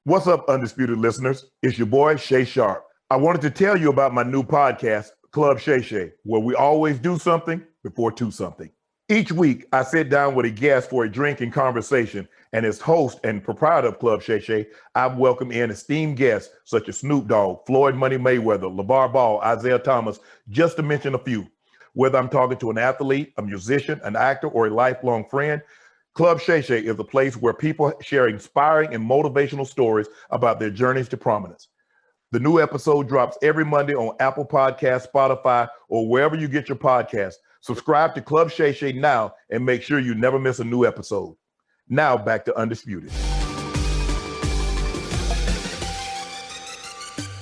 What's up, Undisputed listeners? It's your boy, Sharpe. I wanted to tell you about my new podcast, Club Shay, where we always do something before two something. Each week, I sit down with a guest for a drink and conversation, and as host and proprietor of Club Shay, I've welcomed in esteemed guests such as Snoop Dogg, Floyd Money Mayweather, LeVar Ball, Isaiah Thomas, just to mention a few. Whether I'm talking to an athlete, a musician, an actor, or a lifelong friend, Club Shay is a place where people share inspiring and motivational stories about their journeys to prominence. The new episode drops every Monday on Apple Podcasts, Spotify, or wherever you get your podcasts. Subscribe to Club Shay now and make sure you never miss a new episode. Now back to Undisputed.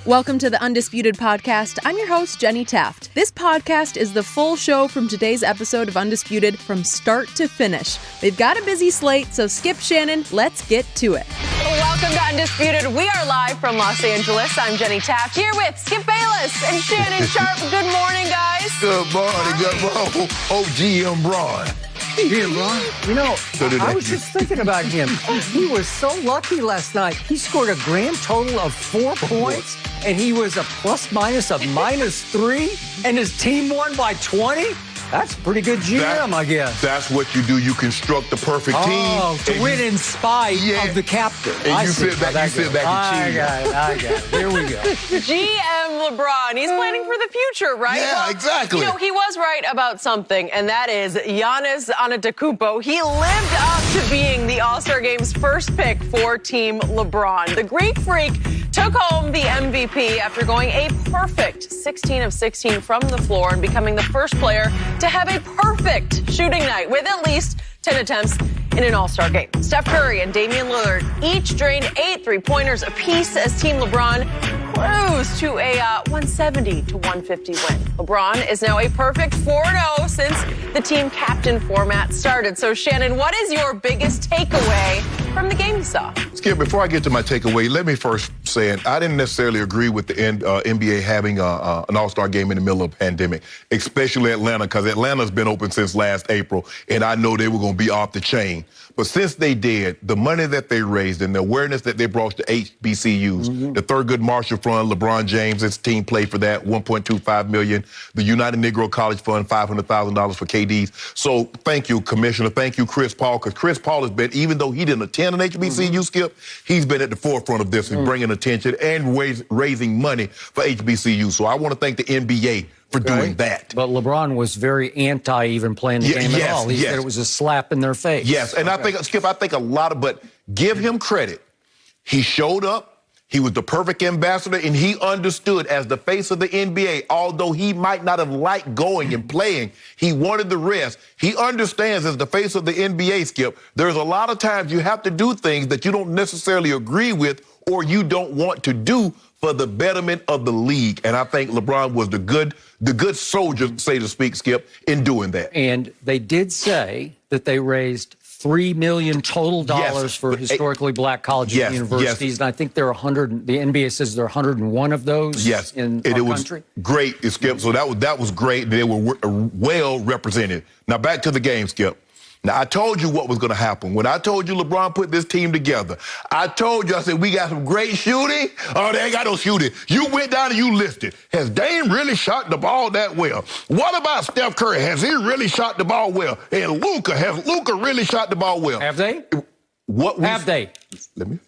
Welcome to the Undisputed Podcast. I'm your host, Jenny Taft. This podcast is the full show from today's episode of Undisputed from start to finish. We've got a busy slate, so skip Shannon. Let's get to it. Welcome to Undisputed. We are live from Los Angeles. I'm Jenny Taft here with Skip Bayless and Shannon Sharpe. Good morning, guys. Good morning. Good morning. OGM Braun. Hey, Ron. You know, I was just thinking about him. He was so lucky last night. He scored a grand total of 4 points, and he was a plus-minus of -3, and his team won by 20? That's pretty good GM, I guess. That's what you do. You construct the perfect team. Oh, to win in spite of the captain. And you sit back and cheer. I got it. Here we go. GM LeBron. He's planning for the future, right? Yeah, well, exactly. You know, he was right about something, and that is Giannis Antetokounmpo. He lived up to being the All-Star Game's first pick for Team LeBron. The Greek Freak took home the MVP after going a perfect 16 of 16 from the floor and becoming the first player to have a perfect shooting night with at least 10 attempts in an All-Star game. Steph Curry and Damian Lillard each drained 8 3-pointers apiece as Team LeBron cruised to a 170-150 win. LeBron is now a perfect 4-0 since the team captain format started. So, Shannon, what is your biggest takeaway from the game you saw? Skip, before I get to my takeaway, let me first say it. I didn't necessarily agree with the NBA having an All-Star game in the middle of a pandemic, especially Atlanta, because Atlanta's been open since last April, and I know they were going to be off the chain. But since they did, the money that they raised and the awareness that they brought to HBCUs, the Thurgood Marshall Fund, LeBron James, his team played for that, $1.25 million. The United Negro College Fund, $500,000 for KDs. So thank you, Commissioner. Thank you, Chris Paul, because Chris Paul has been, even though he didn't attend an HBCU, Skip, he's been at the forefront of this and bringing attention and raising money for HBCU. So I want to thank the NBA for doing that. But LeBron was very anti even playing the game at all. He said it was a slap in their face. Yes, and I think, Skip, but give him credit. He showed up. He was the perfect ambassador, and he understood as the face of the NBA, although he might not have liked going and playing, he wanted the rest. He understands as the face of the NBA, Skip, there's a lot of times you have to do things that you don't necessarily agree with or you don't want to do for the betterment of the league. And I think LeBron was the good soldier, so to speak, Skip, in doing that. And they did say that they raised $3 million total for historically black colleges and universities. And I think there are 100, the NBA says there are 101 of those in our country. Great, Skip. So that was great. They were well represented. Now back to the game, Skip. Now, I told you what was going to happen. When I told you LeBron put this team together, I told you, I said, we got some great shooting. Oh, they ain't got no shooting. You went down and you listed. Has Dame really shot the ball that well? What about Steph Curry? Has he really shot the ball well? And has Luka really shot the ball well? Have they? Have they?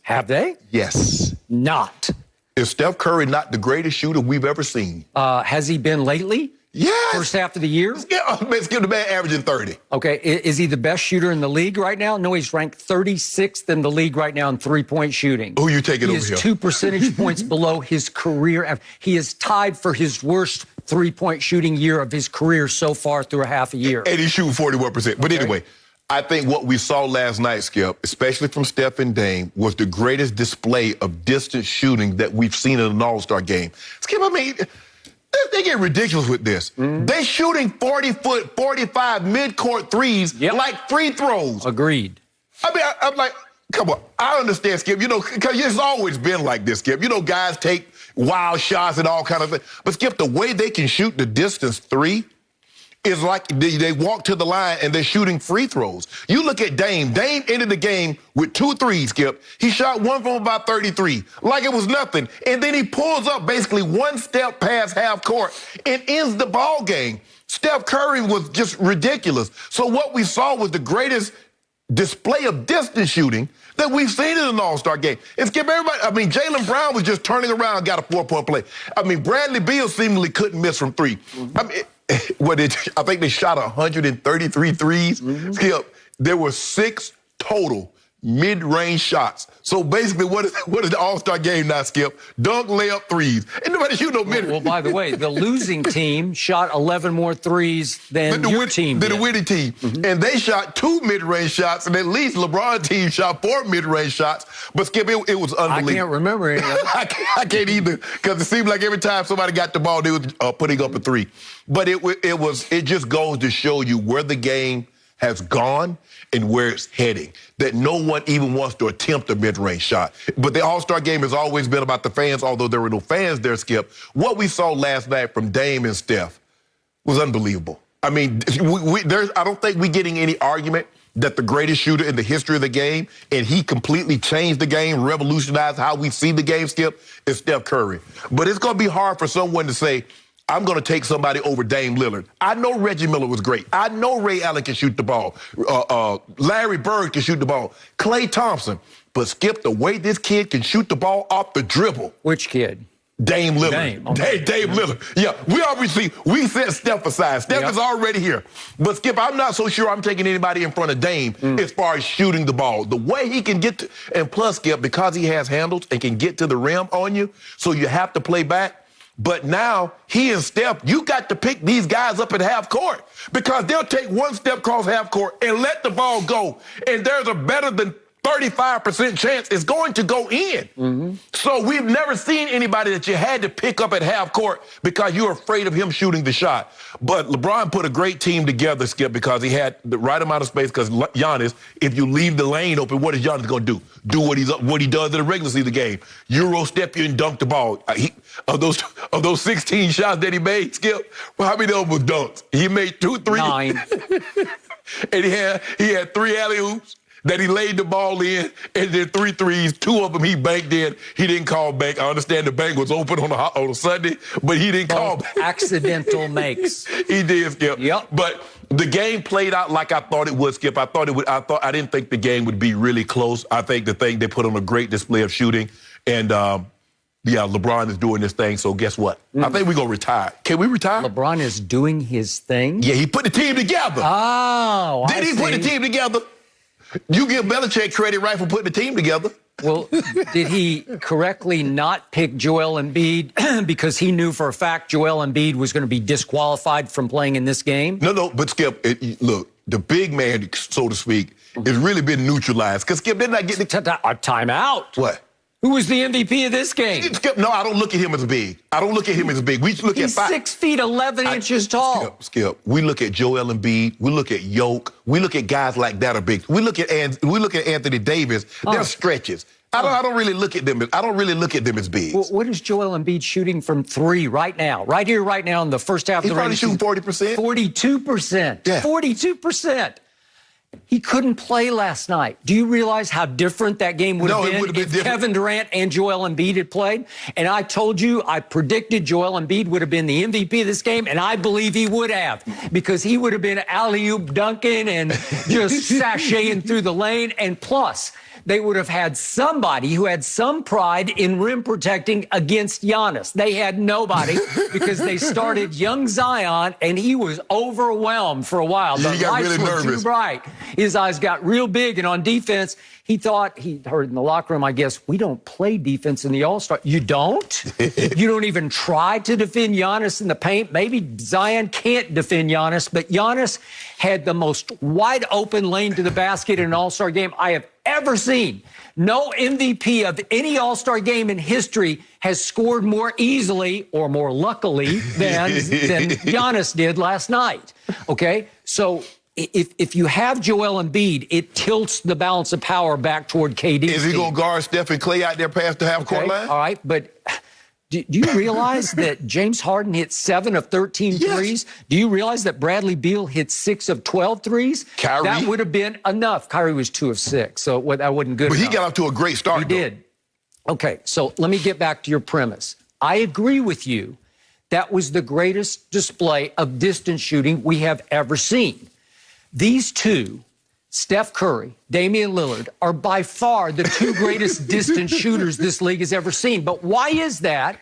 Have they? Yes. Not. Is Steph Curry not the greatest shooter we've ever seen? Has he been lately? Yes. First half of the year? Let's give the man averaging 30. Okay. Is he the best shooter in the league right now? No, he's ranked 36th in the league right now in three-point shooting. Who you taking over here? He is 2 percentage points below his career average. He is tied for his worst three-point shooting year of his career so far through a half a year. And he's shooting 41%. But anyway, I think what we saw last night, Skip, especially from Steph and Dame, was the greatest display of distance shooting that we've seen in an All-Star game. Skip, I mean, they get ridiculous with this. They shooting 40-foot, 45 mid-court threes like free throws. Agreed. I mean, I'm like, come on. I understand, Skip, because it's always been like this, Skip. Guys take wild shots and all kind of things. But, Skip, the way they can shoot the distance three is like they walk to the line and they're shooting free throws. You look at Dame. Dame ended the game with 2 threes, Skip. He shot one from about 33, like it was nothing. And then he pulls up basically one step past half court and ends the ball game. Steph Curry was just ridiculous. So what we saw was the greatest display of distance shooting that we've seen in an All-Star game. And Skip, everybody, I mean, Jaylen Brown was just turning around and got a 4-point play. I mean, Bradley Beal seemingly couldn't miss from 3. I mean, I think they shot 133 threes. Skip, there were 6 total mid-range shots. So basically, what is the All-Star game now, Skip? Dunk, layup, threes. And nobody shoot no mid. Well, by the way, the losing team shot 11 more threes than your team did. The winning team. And they shot 2 mid-range shots, and at least LeBron's team shot 4 mid-range shots. But Skip, it was unbelievable. I can't remember any of it. I can't either, because it seemed like every time somebody got the ball, they were putting up a 3. But it just goes to show you where the game has gone and where it's heading, that no one even wants to attempt a mid-range shot. But the All-Star game has always been about the fans, although there were no fans there, Skip. What we saw last night from Dame and Steph was unbelievable. I mean, I don't think we're getting any argument that the greatest shooter in the history of the game, and he completely changed the game, revolutionized how we see the game, Skip, is Steph Curry. But it's going to be hard for someone to say, I'm going to take somebody over Dame Lillard. I know Reggie Miller was great. I know Ray Allen can shoot the ball. Larry Bird can shoot the ball. Klay Thompson. But Skip, the way this kid can shoot the ball off the dribble. Which kid? Dame Lillard. Dame Lillard. Yeah, we set Steph aside. Steph is already here. But Skip, I'm not so sure I'm taking anybody in front of Dame as far as shooting the ball. The way he can get to, and plus, Skip, because he has handles and can get to the rim on you, so you have to play back. But now, he and Steph, you got to pick these guys up at half court, because they'll take one step across half court and let the ball go. And there's a better than 35% chance it's going to go in. So we've never seen anybody that you had to pick up at half court because you're afraid of him shooting the shot. But LeBron put a great team together, Skip, because he had the right amount of space, because Giannis, if you leave the lane open, what is Giannis going to do? Do what he does in the regular season game. Euro step you and dunk the ball. Of those 16 shots that he made, Skip, well, how many of them was dunks? He made 2 threes. 9. And he had 3 alley-oops that he laid the ball in, and then 3 threes. 2 of them he banked in. He didn't call bank. I understand the bank was open on a Sunday, but he didn't call bank. Accidental makes. He did, Skip. Yep. But the game played out like I thought it would, Skip. I didn't think the game would be really close. I think they put on a great display of shooting, and LeBron is doing this thing, so guess what? I think we're going to retire. Can we retire? LeBron is doing his thing? Yeah, he put the team together. Oh, Did he put the team together? You give Belichick credit, right, for putting the team together. Well, did he correctly not pick Joel Embiid because he knew for a fact Joel Embiid was going to be disqualified from playing in this game? No, but Skip, look, the big man, so to speak, has really been neutralized. Because, Skip, they're not getting a timeout. What? Who was the MVP of this game? Skip, no, I don't look at him as big. We look He's 6 feet 11 inches tall. Skip, we look at Joel Embiid. We look at Yoke. We look at guys like that are big. We look at Anthony Davis. They're stretches. I don't really look at them. I don't really look at them as big. Well, what is Joel Embiid shooting from 3 right now? Right here, right now in the first half of the regular season? He's probably shooting 40%. 42%. Yeah. 42%. He couldn't play last night. Do you realize how different that game would have been if Kevin Durant and Joel Embiid had played? And I told you, I predicted Joel Embiid would have been the MVP of this game, and I believe he would have, because he would have been alley-oop dunking and just sashaying through the lane. And plus, they would have had somebody who had some pride in rim protecting against Giannis. They had nobody because they started young Zion, and he was overwhelmed for a while. The lights were too bright. His eyes got real big, and on defense, he thought, he heard in the locker room, I guess, we don't play defense in the All-Star. You don't? You don't even try to defend Giannis in the paint? Maybe Zion can't defend Giannis, but Giannis had the most wide open lane to the basket in an All-Star game I have ever seen. No MVP of any All-Star game in history has scored more easily or more luckily than Giannis did last night. Okay? So if you have Joel Embiid, it tilts the balance of power back toward KD. Is he going to guard Steph and Klay out there past the half-court line? All right, but Do you realize that James Harden hit 7 of 13 threes? Do you realize that Bradley Beal hit 6 of 12 threes? Kyrie? That would have been enough. Kyrie was 2 of 6, so that wasn't good enough. But he got off to a great start, He did. Okay, so let me get back to your premise. I agree with you. That was the greatest display of distance shooting we have ever seen. These two, Steph Curry, Damian Lillard, are by far the 2 greatest distance shooters this league has ever seen. But why is that?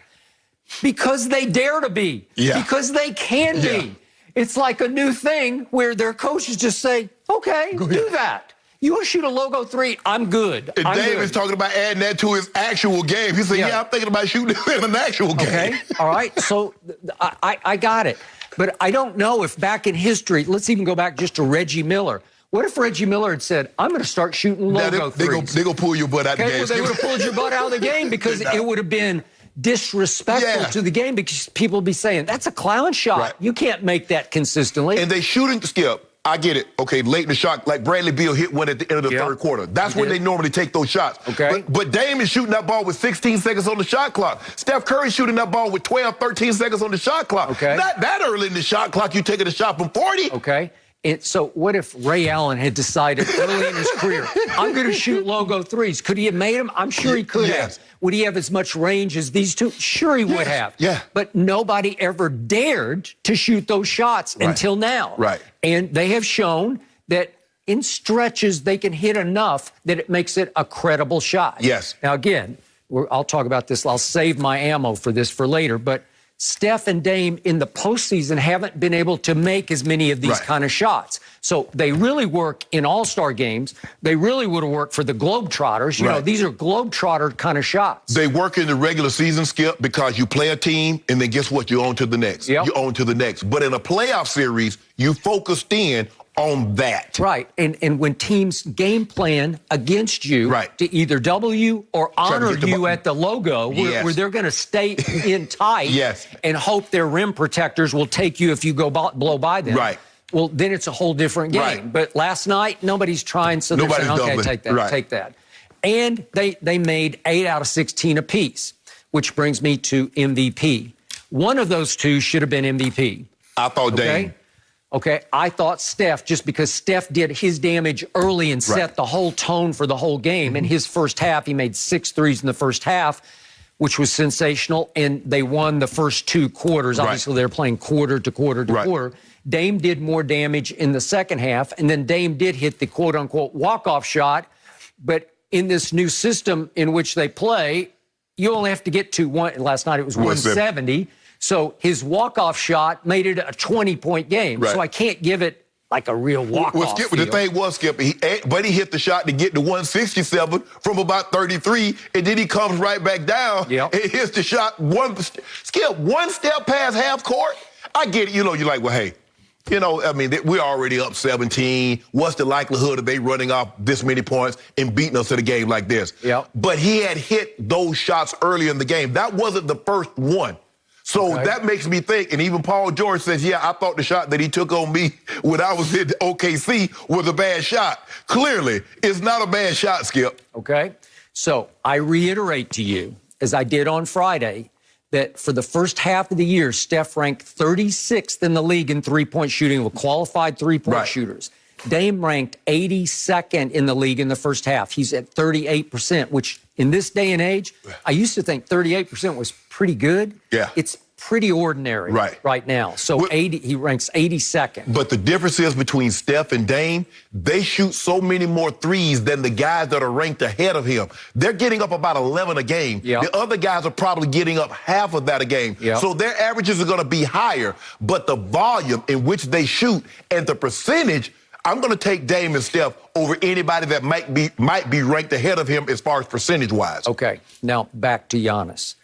Because they dare to be. Yeah. Because they can be. It's like a new thing where their coaches just say, okay, do that. You want to shoot a logo 3? I'm good. And Dave is talking about adding that to his actual game. He said, I'm thinking about shooting it in an actual game. Okay, all right. So I got it. But I don't know if back in history, let's even go back just to Reggie Miller. What if Reggie Miller had said, I'm going to start shooting logo threes? They're going to pull your butt out of the game. Well, they would have pulled your butt out of the game because it would have been disrespectful to the game because people would be saying, that's a clown shot. Right. You can't make that consistently. And they shooting, Skip, I get it. Okay, late in the shot, like Bradley Beal hit one at the end of the third quarter. That's when they normally take those shots. Okay. But Dame is shooting that ball with 16 seconds on the shot clock. Steph Curry shooting that ball with 12, 13 seconds on the shot clock. Okay. Not that early in the shot clock, you taking a shot from 40. Okay. So what if Ray Allen had decided early in his career, I'm going to shoot logo threes? Could he have made them? I'm sure he could have. Would he have as much range as these two? Sure he would have. Yeah. But nobody ever dared to shoot those shots until now. Right. And they have shown that in stretches they can hit enough that it makes it a credible shot. Yes. Now, again, I'll talk about this. I'll save my ammo for this for later. But Steph and Dame in the postseason haven't been able to make as many of these kind of shots. So they really work in all-star games. They really would have worked for the Globetrotters. You know, these are Globetrotter kind of shots. They work in the regular season, Skip, because you play a team, and then guess what? You're on to the next. You're on to the next. But in a playoff series, you focused in on that. Right. And when teams game plan against you to either double you or honor you at the logo, where they're going to stay in tight and hope their rim protectors will take you if you go blow by them. Right. Well, then it's a whole different game. But last night, nobody's trying, so they're saying, okay, take that, take that. And they made 8 out of 16 apiece, which brings me to MVP. One of those two should have been MVP. I thought Dame. Okay, I thought Steph, just because Steph did his damage early and set the whole tone for the whole game. In his first half, he made 6 threes in the first half, which was sensational, and they won the first 2 quarters. Obviously, they're playing quarter to quarter to quarter. Dame did more damage in the second half, and then Dame did hit the quote-unquote walk-off shot. But in this new system in which they play, you only have to get to one. Last night, it was 170. So his walk-off shot made it a 20-point game. So I can't give it like a real walk-off. Well, Skip, the thing was, Skip, he hit the shot to get to 167 from about 33, and then he comes right back down and hits the shot. Skip, one step past half court. I get it. You know, you're like, well, hey, you know, I mean, we're already up 17. What's the likelihood of they running off this many points and beating us in a game like this? But he had hit those shots early in the game. That wasn't the first one. So that makes me think, and even Paul George says, I thought the shot that he took on me when I was in OKC was a bad shot. Clearly, it's not a bad shot, Skip. Okay. So I reiterate to you, as I did on Friday, that for the first half of the year, Steph ranked 36th in the league in three-point shooting with qualified three-point shooters. Dame ranked 82nd in the league in the first half. He's at 38%, which in this day and age, I used to think 38% was pretty good. It's pretty ordinary right now. So he ranks 82nd. But the difference is between Steph and Dame, they shoot so many more threes than the guys that are ranked ahead of him. They're getting up about 11 a game. The other guys are probably getting up half of that a game. So their averages are going to be higher. But the volume in which they shoot and the percentage, I'm going to take Dame and Steph over anybody that might be ranked ahead of him as far as percentage-wise. Okay. Now, back to Giannis.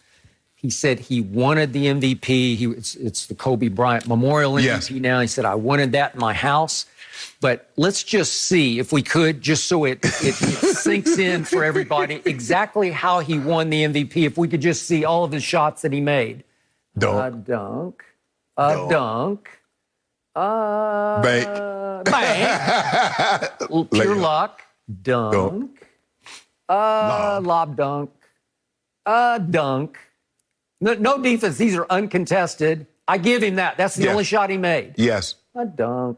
He said he wanted the MVP. It's the Kobe Bryant Memorial MVP now. He said, I wanted that in my house. But let's just see, if we could, just so it sinks in for everybody, exactly how he won the MVP. If we could just see all of the shots that he made. Dunk. Dunk. Dunk. Bank. Bank. Pure luck. Dunk. Lob dunk. Dunk. No defense. These are uncontested. I give him that. That's the only shot he made. Yes. A dunk,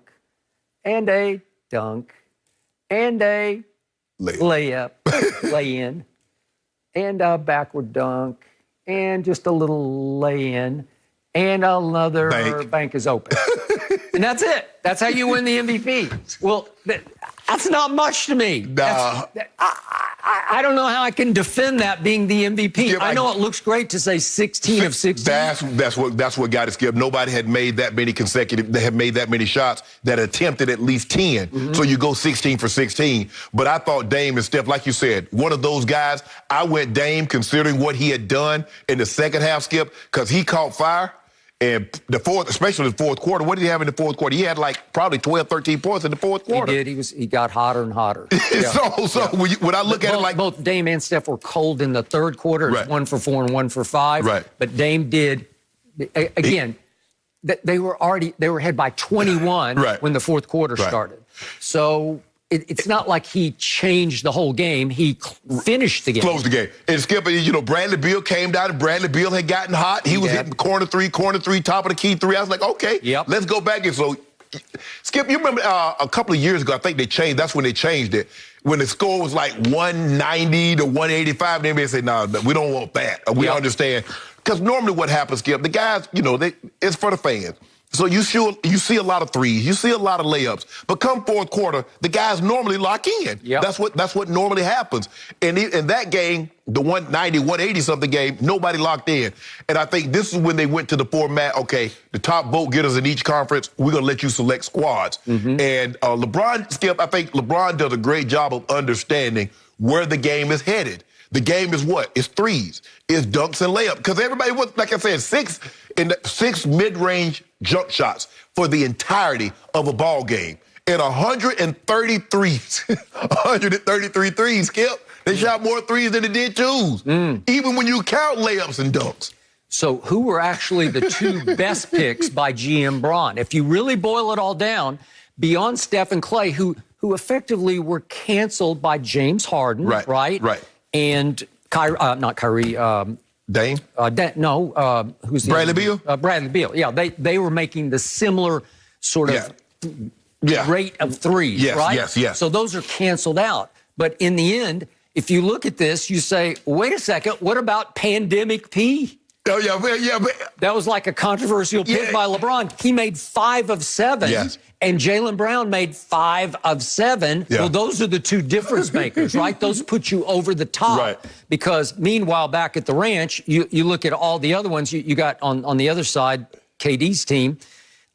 and a dunk, and a layup, lay-in, and a backward dunk, and just a little lay-in, and another bank is open. And that's it. That's how you win the MVP. Well, that's not much to me. Nah. I don't know how I can defend that being the MVP. Skip, I know it looks great to say 16 of 16. That's what got it, Skip. Nobody had made that many consecutive. They had made that many shots that attempted at least 10. Mm-hmm. So you go 16 for 16. But I thought Dame and Steph, like you said, one of those guys. I went Dame considering what he had done in the second half, Skip, because he caught fire. And especially the fourth quarter, what did he have in the fourth quarter? He had like probably 12, 13 points in the fourth quarter. He did. He got hotter and hotter. Yeah. When I look at it like both Dame and Steph were cold in the third quarter. Right. 1 for 4 and 1 for 5. Right. But Dame did again. They were ahead by 21 when the fourth quarter started. So it's not like he changed the whole game. He finished the game. Closed the game. And Skip, Bradley Beal came down, and Bradley Beal had gotten hot. He was hitting corner three, top of the key three. I was like, okay, let's go back. And so, Skip, you remember a couple of years ago, I think they changed. That's when they changed it. When the score was like 190 to 185, the NBA said, no, we don't want that. We understand. Because normally what happens, Skip, the guys, it's for the fans. So you see a lot of threes, you see a lot of layups, but come fourth quarter, the guys normally lock in. Yep. That's what normally happens. And in that game, the 190, 180 something game, nobody locked in. And I think this is when they went to the format. Okay, the top vote getters in each conference, we're gonna let you select squads. Mm-hmm. And LeBron, Skip, I think LeBron does a great job of understanding where the game is headed. The game is what? It's threes. It's dunks and layup. Because everybody was, like I said, six mid-range jump shots for the entirety of a ball game. And 133 threes, Skip. They shot more threes than they did twos. Even when you count layups and dunks. So who were actually the two best picks by GM Braun? If you really boil it all down, beyond Steph and Clay, who effectively were canceled by James Harden, right? And not Kyrie. Dame? Who's the Bradley Beal? Bradley Beal. Yeah, they were making the similar sort of rate of threes, right? Yes. So those are canceled out. But in the end, if you look at this, you say, wait a second, what about Pandemic P? Oh, yeah. That was like a controversial pick by LeBron. He made 5 of 7. Yes. And Jaylen Brown made 5 of 7. Yeah. Well, those are the two difference makers, right? Those put you over the top. Right. Because meanwhile, back at the ranch, you look at all the other ones you got on the other side, KD's team.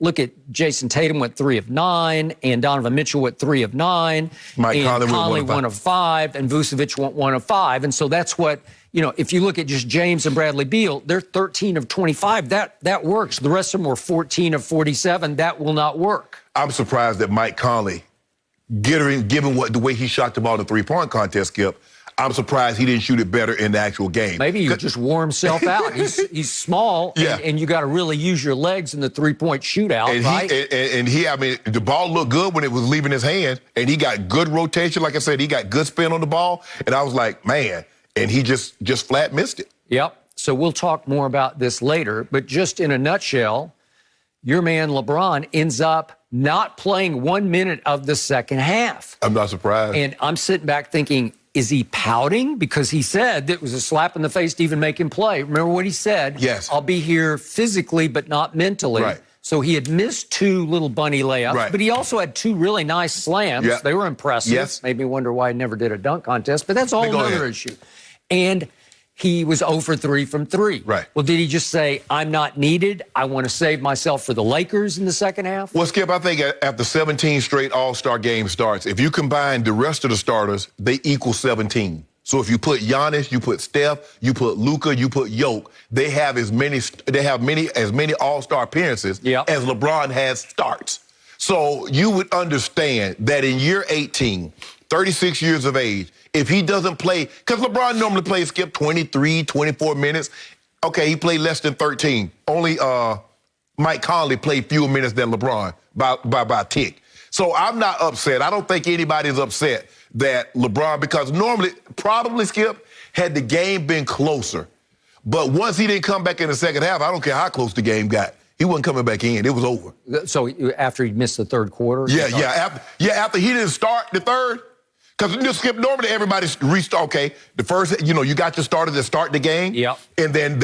Look at Jason Tatum went 3 of 9, and Donovan Mitchell went 3 of 9. Mike Conley 1 of 5, and Vucevic went 1 of 5. And so that's what, if you look at just James and Bradley Beal, they're 13 of 25. That works. The rest of them were 14 of 47. That will not work. I'm surprised that Mike Conley, given the way he shot the ball in the three-point contest, Skip, I'm surprised he didn't shoot it better in the actual game. Maybe he just wore himself out. He's small, and you got to really use your legs in the three-point shootout, right? The ball looked good when it was leaving his hand, and he got good rotation. Like I said, he got good spin on the ball, and I was like, man, and he just flat missed it. Yep. So we'll talk more about this later, but just in a nutshell, your man LeBron ends up not playing 1 minute of the second half. I'm not surprised. And I'm sitting back thinking, is he pouting? Because he said it was a slap in the face to even make him play. Remember what he said? Yes. I'll be here physically, but not mentally. Right. So he had missed 2 little bunny layups, but he also had 2 really nice slams. Yeah. They were impressive. Yes. Made me wonder why he never did a dunk contest, but that's a whole other issue. And he was 0 for 3 from 3. Right. Well, did he just say, I'm not needed, I want to save myself for the Lakers in the second half? Well, Skip, I think after 17 straight All-Star games starts, if you combine the rest of the starters, they equal 17. So if you put Giannis, you put Steph, you put Luka, you put Jokic, they have as many All-Star appearances as LeBron has starts. So you would understand that in year 18, 36 years of age, if he doesn't play, because LeBron normally plays, Skip, 23, 24 minutes. Okay, he played less than 13. Only Mike Conley played fewer minutes than LeBron by a tick. So I'm not upset. I don't think anybody's upset that LeBron, because normally, probably, Skip, had the game been closer, But once he didn't come back in the second half, I don't care how close the game got. He wasn't coming back in. It was over. So after he missed the third quarter? After he didn't start the third, because Skip, normally everybody's restart. Okay, the first, you got your starter to start the game. Yep. And then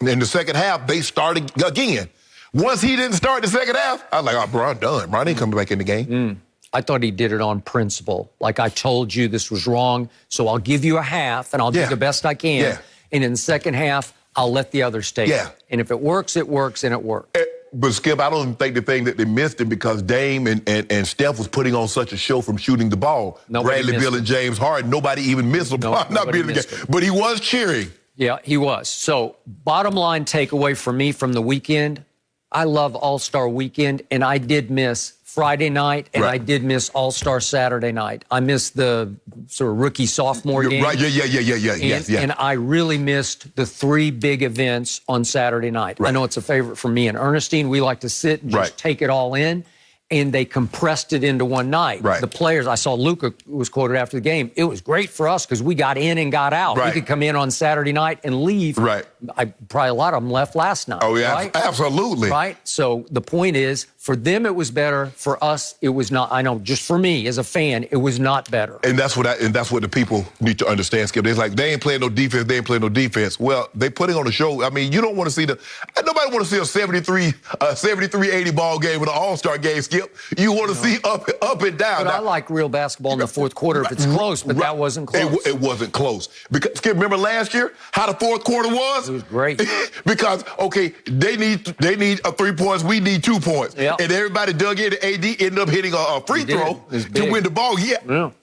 in the second half, they started again. Once he didn't start the second half, I was like, oh, bro, I'm done. Bro, ain't coming back in the game. I thought he did it on principle. Like, I told you this was wrong, so I'll give you a half, and I'll do the best I can. Yeah. And in the second half, I'll let the others take Yeah. it. And if it works, it works, and it worked. But, Skip, I don't even think the thing that they missed it because Dame and Steph was putting on such a show from shooting the ball. Bradley Beal and James Harden, nobody even missed LeBron not being in the game. But he was cheering. Yeah, he was. So, bottom line takeaway for me from the weekend, I love All-Star Weekend, and I did miss Friday night, and I did miss All-Star Saturday night. I missed the sort of rookie-sophomore game. Right, yeah. And I really missed the three big events on Saturday night. I know it's a favorite for me and Ernestine. We like to sit and just take it all in, and they compressed it into one night. The players, I saw Luka was quoted after the game, it was great for us because we got in and got out. We could come in on Saturday night and leave. Probably a lot of them left last night. Oh, yeah, absolutely. So the point is, for them, it was better. For us, it was not. I know, just for me as a fan, it was not better. And that's what the people need to understand, Skip. They're like, they ain't playing no defense. They ain't playing no defense. Well, they putting on a show. I mean, you don't want to see nobody want to see a 73-80 ball game with an All-Star game, Skip. You want to see up and down. But I like real basketball in the fourth quarter if it's close, but that wasn't close. It wasn't close. Because, Skip, remember last year how the fourth quarter was? It was great. Because, okay, they need 3 points. We need 2 points. Yep. And everybody dug in. AD ended up hitting a free throw to win the ball.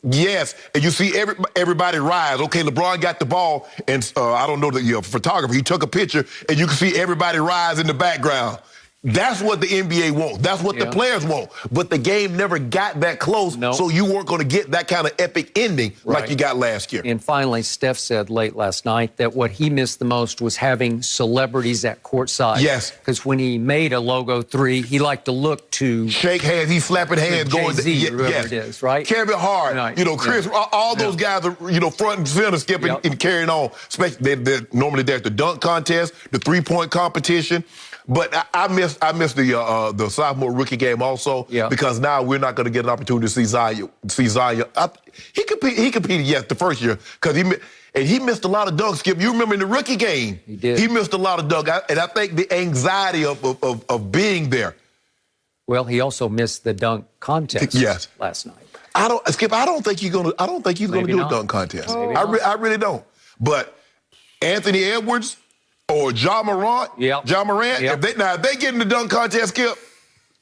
Yes. And you see everybody rise. Okay, LeBron got the ball, and I don't know the photographer. He took a picture, and you can see everybody rise in the background. That's what the NBA wants. That's what the players want. But the game never got that close, so you weren't going to get that kind of epic ending like you got last year. And finally, Steph said late last night that what he missed the most was having celebrities at courtside. Yes. Because when he made a logo three, he liked to look to... Shake hands. He's slapping hands. Going to whoever it is, right? Kevin Hart, Chris, all those guys are, front and center, skipping and carrying on. Especially, they're normally there at the dunk contest, the three-point competition. But I missed the sophomore rookie game also because now we're not going to get an opportunity to see Zion. He competed, yes, the first year because he missed a lot of dunks. Skip, you remember in the rookie game, he did. He missed a lot of dunks, and I think the anxiety of being there. Well, he also missed the dunk contest last night. I don't think he's gonna do a dunk contest. I really don't. But Anthony Edwards. Or Ja Morant, if they get in the dunk contest, Skip,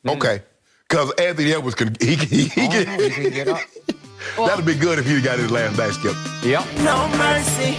okay. Because Anthony Edwards can get up. That'd be good if he got his last night, Skip. No mercy.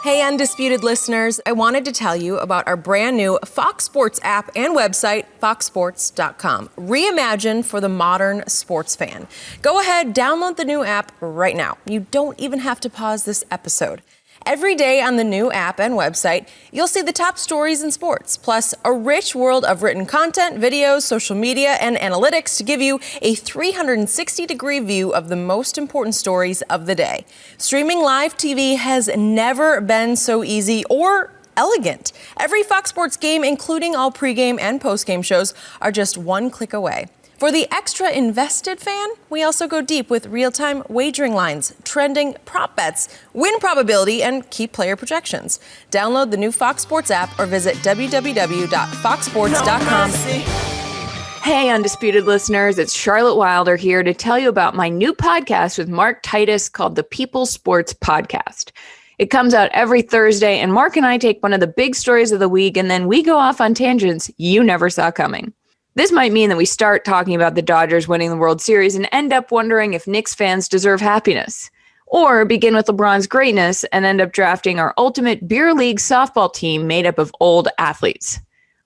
Hey, Undisputed listeners, I wanted to tell you about our brand new Fox Sports app and website, foxsports.com. Reimagine for the modern sports fan. Go ahead, download the new app right now. You don't even have to pause this episode. Every day on the new app and website, you'll see the top stories in sports, plus a rich world of written content, videos, social media, and analytics to give you a 360-degree view of the most important stories of the day. Streaming live TV has never been so easy or elegant. Every Fox Sports game, including all pregame and postgame shows, are just one click away. For the extra invested fan, we also go deep with real-time wagering lines, trending prop bets, win probability, and key player projections. Download the new Fox Sports app or visit www.foxsports.com. Hey, Undisputed listeners, it's Charlotte Wilder here to tell you about my new podcast with Mark Titus called the People Sports Podcast. It comes out every Thursday, and Mark and I take one of the big stories of the week, and then we go off on tangents you never saw coming. This might mean that we start talking about the Dodgers winning the World Series and end up wondering if Knicks fans deserve happiness. Or begin with LeBron's greatness and end up drafting our ultimate beer league softball team made up of old athletes.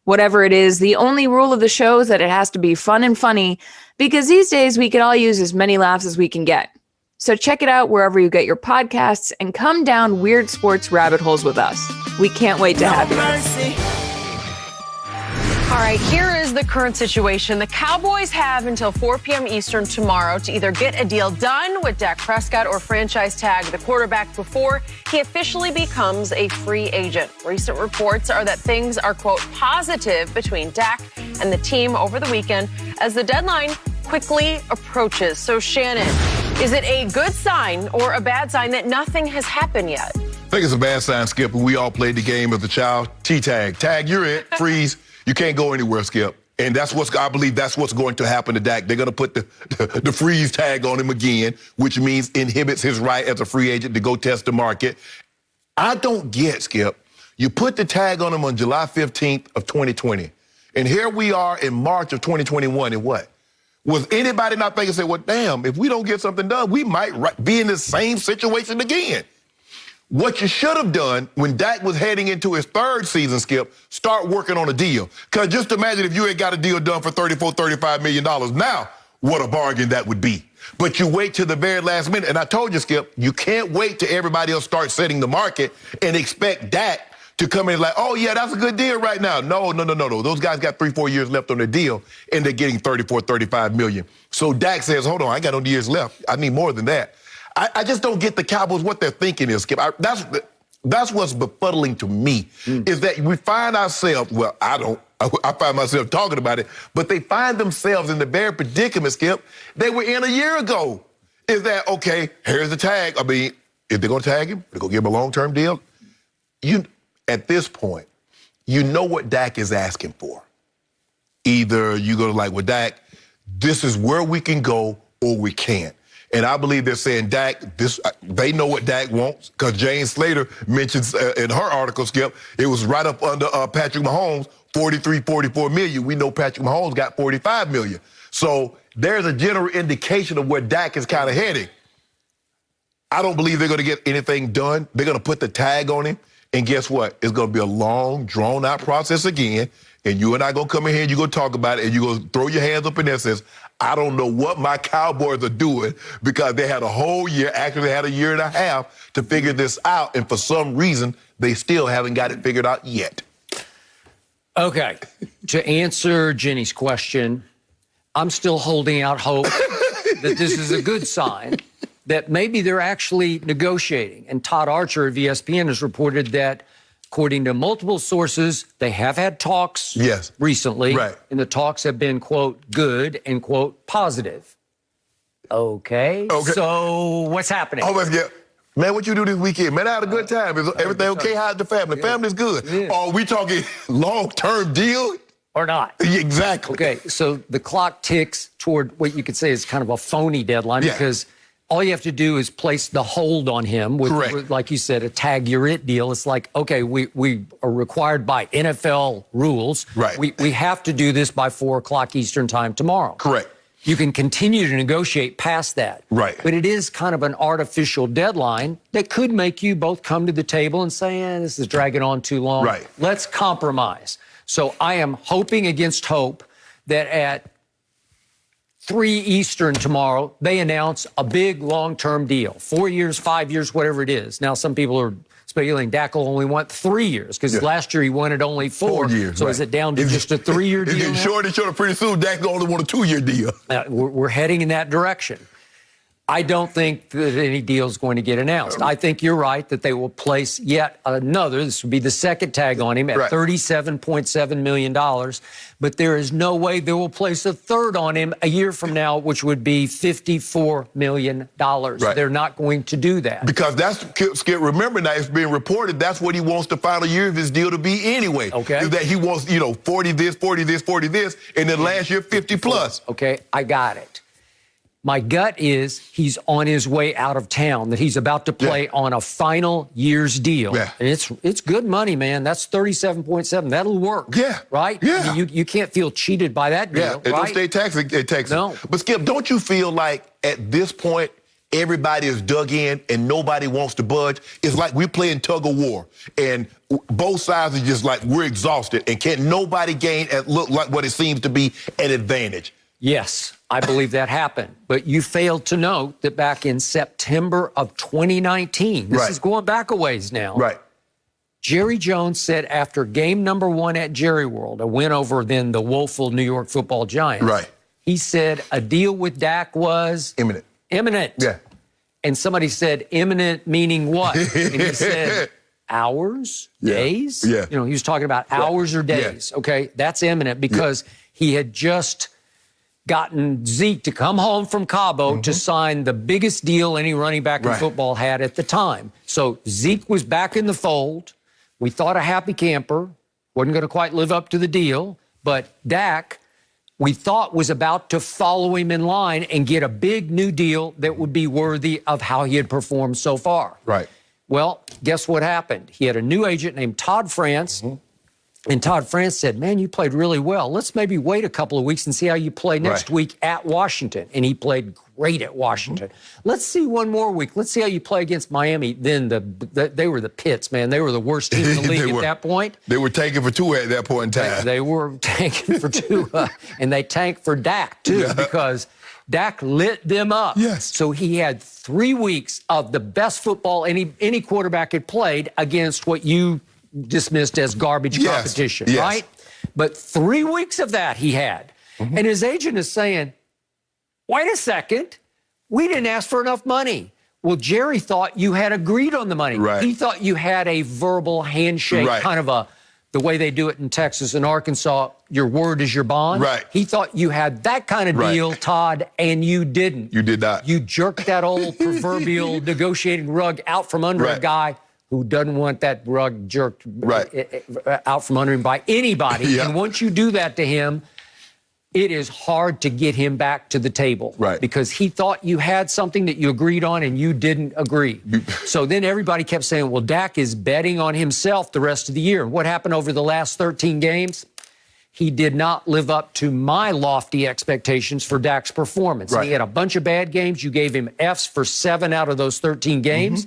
Whatever it is, the only rule of the show is that it has to be fun and funny, because these days we can all use as many laughs as we can get. So check it out wherever you get your podcasts and come down weird sports rabbit holes with us. We can't wait to have you. All right, here is the current situation. The Cowboys have until 4 p.m. Eastern tomorrow to either get a deal done with Dak Prescott or franchise tag the quarterback before he officially becomes a free agent. Recent reports are that things are, quote, positive between Dak and the team over the weekend as the deadline quickly approaches. So, Shannon, is it a good sign or a bad sign that nothing has happened yet? I think it's a bad sign, Skip. We all played the game as a child. T-tag. Tag, you're it. Freeze. You can't go anywhere, Skip. And I believe that's what's going to happen to Dak. They're going to put the freeze tag on him again, which means inhibits his right as a free agent to go test the market. I don't get, Skip. You put the tag on him on July 15th of 2020. And here we are in March of 2021, and what? Was anybody not thinking, say, well, damn, if we don't get something done, we might be in the same situation again? What you should have done when Dak was heading into his third season, Skip, start working on a deal. Because just imagine if you had got a deal done for $35 million. Now, what a bargain that would be. But you wait till the very last minute. And I told you, Skip, you can't wait till everybody else starts setting the market and expect Dak to come in like, oh, yeah, that's a good deal right now. No. Those guys got 3-4 years left on their deal, and they're getting $35 million. So Dak says, hold on, I got no years left. I need more than that. I just don't get the Cowboys, what they're thinking is, Skip. That's what's befuddling to me, is that we find ourselves, well, I find myself talking about it, but they find themselves in the very predicament, Skip, they were in a year ago. Is that, okay, here's the tag. I mean, if they're going to tag him, they're going to give him a long-term deal. At this point, you know what Dak is asking for. Either you go to like, well, Dak, this is where we can go or we can't. And I believe they're saying, Dak, they know what Dak wants, because Jane Slater mentions in her article, Skip, it was right up under Patrick Mahomes, 44 million. We know Patrick Mahomes got 45 million. So there's a general indication of where Dak is kind of heading. I don't believe they're going to get anything done. They're going to put the tag on him. And guess what? It's going to be a long, drawn-out process again. And you and I going to come in here and you're going to talk about it, and you're going to throw your hands up in there and says, I don't know what my Cowboys are doing, because they had a whole year, actually had a year and a half to figure this out. And for some reason, they still haven't got it figured out yet. Okay. To answer Jenny's question, I'm still holding out hope that this is a good sign, that maybe they're actually negotiating. And Todd Archer of ESPN has reported that, according to multiple sources, they have had talks recently. Right. And the talks have been, quote, good and, quote, positive. Okay. So what's happening? Man, what you do this weekend? Man, I had a good time. Is everything okay? How's the family? Family's good. Yeah. Are we talking long-term deal? Or not. Exactly. Okay, so the clock ticks toward what you could say is kind of a phony deadline, because all you have to do is place the hold on him with, like you said, a tag you're it deal. It's like, okay, we are required by NFL rules. Right. We have to do this by 4 o'clock Eastern time tomorrow. Correct. You can continue to negotiate past that. Right. But it is kind of an artificial deadline that could make you both come to the table and say, this is dragging on too long. Right. Let's compromise. So I am hoping against hope that at 3 Eastern tomorrow, they announce a big long-term deal. 4 years, 5 years, whatever it is. Now, some people are speculating Dak will only want 3 years, because last year he wanted only 4 years. So is it down to just a 3-year deal? It's shorter and shorter. Pretty soon, Dak only want a 2-year deal. We're heading in that direction. I don't think that any deal is going to get announced. I think you're right that they will place yet another, this would be the second tag on him, at $37.7 million. But there is no way they will place a third on him a year from now, which would be $54 million. They're not going to do that. Because that's, Skip, remember now, it's being reported that's what he wants the final year of his deal to be anyway. Okay. That he wants, 40 this, 40 this, 40 this, and then last year 50 plus. Okay, I got it. My gut is he's on his way out of town, that he's about to play on a final year's deal. Yeah. And it's good money, man. That's 37.7. That'll work. Yeah. Right? Yeah. I mean, you can't feel cheated by that deal, right? No state tax, it takes it. But, Skip, don't you feel like at this point everybody is dug in and nobody wants to budge? It's like we're playing tug of war, and both sides are just like, we're exhausted, and can't nobody gain look like what it seems to be an advantage. Yes, I believe that happened. But you failed to note that back in September of 2019, this is going back a ways now. Right. Jerry Jones said after game number 1 at Jerry World, a win over then the woeful New York Football Giants. Right. He said a deal with Dak was Imminent. Yeah. And somebody said imminent meaning what? And he said hours, days. Yeah. You know, he was talking about hours or days. Yeah. Okay, that's imminent because he had just gotten Zeke to come home from Cabo to sign the biggest deal any running back in football had at the time. So Zeke was back in the fold. We thought a happy camper, wasn't going to quite live up to the deal, but Dak, we thought was about to follow him in line and get a big new deal that would be worthy of how he had performed so far. Right. Well, guess what happened? He had a new agent named Todd France, and Todd France said, man, you played really well. Let's maybe wait a couple of weeks and see how you play next week at Washington. And he played great at Washington. Let's see one more week. Let's see how you play against Miami. Then they were the Pits, man. They were the worst team in the league at that point. They were tanking for 2 at that point in time. They were tanking for 2, and they tanked for Dak, too, because Dak lit them up. Yes. So he had 3 weeks of the best football any quarterback had played against what you dismissed as garbage competition, right? But 3 weeks of that he had. And his agent is saying, wait a second, we didn't ask for enough money. Well, Jerry thought you had agreed on the money. Right. He thought you had a verbal handshake, kind of the way they do it in Texas and Arkansas, your word is your bond. Right. He thought you had that kind of deal, Todd, and you didn't. You did not. You jerked that old proverbial negotiating rug out from under a guy who doesn't want that rug jerked out from under him by anybody. And once you do that to him, it is hard to get him back to the table. Because he thought you had something that you agreed on and you didn't agree. So then everybody kept saying, well, Dak is betting on himself the rest of the year. What happened over the last 13 games? He did not live up to my lofty expectations for Dak's performance. He had a bunch of bad games. You gave him Fs for 7 out of those 13 games.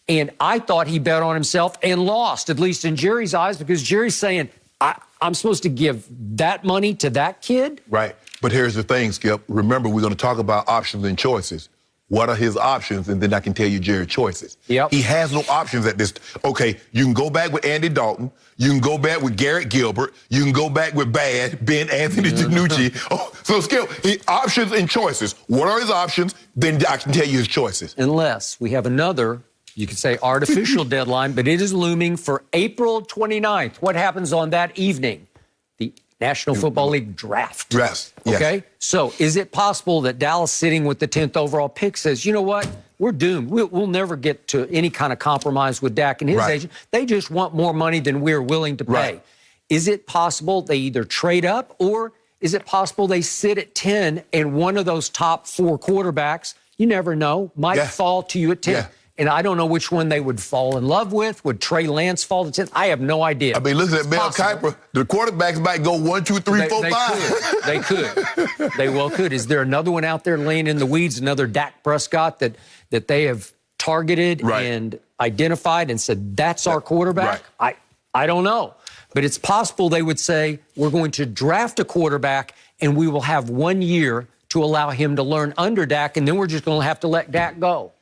And I thought he bet on himself and lost, at least in Jerry's eyes, because Jerry's saying, I'm supposed to give that money to that kid? Right. But here's the thing, Skip. Remember, we're going to talk about options and choices. What are his options? And then I can tell you Jerry's choices. He has no options at this. Okay, you can go back with Andy Dalton. You can go back with Garrett Gilbert. You can go back with Ben Anthony DiNucci. So, Skip, options and choices. What are his options? Then I can tell you his choices. Unless we have another, you could say artificial deadline, but it is looming for April 29th. What happens on that evening? The National Football League draft. Okay? So is it possible that Dallas, sitting with the 10th overall pick, says, you know what? We're doomed. We'll never get to any kind of compromise with Dak and his agent. They just want more money than we're willing to pay. Is it possible they either trade up, or is it possible they sit at 10 and one of those top 4 quarterbacks, you never know, might fall to you at 10? And I don't know which one they would fall in love with. Would Trey Lance fall to 10th? I have no idea. I mean, listen at Mel Kiper. The quarterbacks might go 1, 2, 3, 4, 5. They could. They well could. Is there another one out there laying in the weeds, another Dak Prescott that they have targeted and identified and said, that's our quarterback? I don't know. But it's possible they would say, we're going to draft a quarterback and we will have 1 year to allow him to learn under Dak, and then we're just going to have to let Dak go.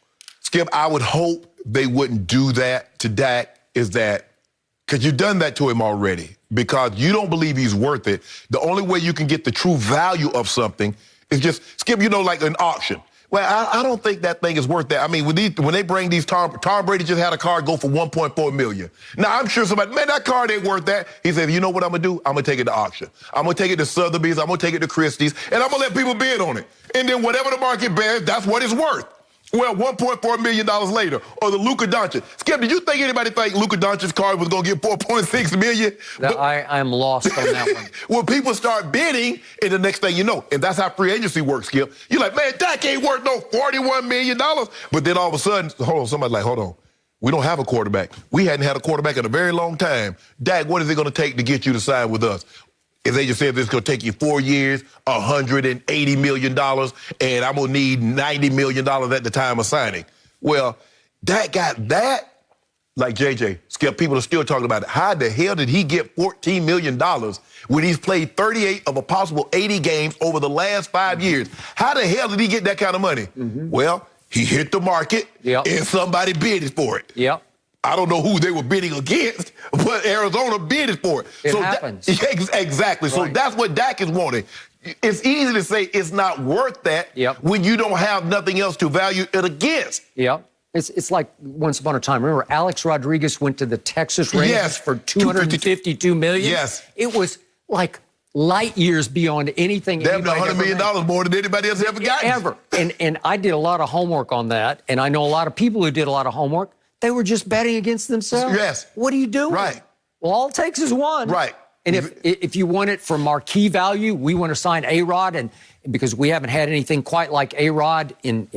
Skip, I would hope they wouldn't do that to Dak, because you've done that to him already, because you don't believe he's worth it. The only way you can get the true value of something is just, Skip, like an auction. Well, I don't think that thing is worth that. I mean, when they bring these Tom Brady just had a car go for $1.4 million. Now, I'm sure somebody, man, that car ain't worth that. He said, you know what I'm going to do? I'm going to take it to auction. I'm going to take it to Sotheby's. I'm going to take it to Christie's, and I'm going to let people bid on it. And then whatever the market bears, that's what it's worth. Well, $1.4 million later, or the Luka Doncic. Skip, did you think anybody think Luka Doncic's car was going to get $4.6 million? I'm lost on that one. Well, people start bidding, and the next thing you know, and that's how free agency works, Skip. You're like, man, Dak ain't worth no $41 million. But then all of a sudden, somebody's like, hold on. We don't have a quarterback. We hadn't had a quarterback in a very long time. Dak, what is it going to take to get you to sign with us? If they just said this is going to take you 4 years, $180 million, and I'm going to need $90 million at the time of signing. Well, Dak got that. Like JJ, Skip, people are still talking about it. How the hell did he get $14 million when he's played 38 of a possible 80 games over the last 5 years? How the hell did he get that kind of money? Well, he hit the market, and somebody bid for it. I don't know who they were bidding against, but Arizona bidded for it. It happens. Exactly. So that's what Dak is wanting. It's easy to say it's not worth that when you don't have nothing else to value it against. Yep. It's like once upon a time. Remember, Alex Rodriguez went to the Texas Rangers for $252 million? Yes. It was like light years beyond anything. They have $100 million more than anybody else ever got. Ever. And I did a lot of homework on that, and I know a lot of people who did a lot of homework. They were just betting against themselves. Yes. What are you doing? Right. Well, all it takes is one. Right. And if you want it for marquee value, we want to sign A-Rod, and because we haven't had anything quite like A-Rod in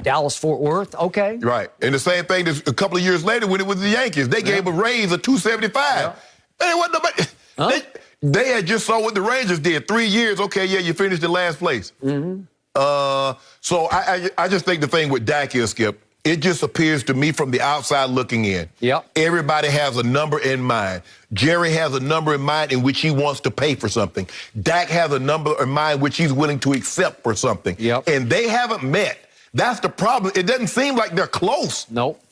Dallas-Fort Worth, okay. Right. And the same thing a couple of years later when it was the Yankees. They gave a raise of $275. Man, what nobody... They had just saw what the Rangers did. 3 years, okay, you finished in last place. So I just think the thing with Dak is, Skip, it just appears to me from the outside looking in. Everybody has a number in mind. Jerry has a number in mind in which he wants to pay for something. Dak has a number in mind which he's willing to accept for something. And they haven't met. That's the problem. It doesn't seem like they're close. Nope.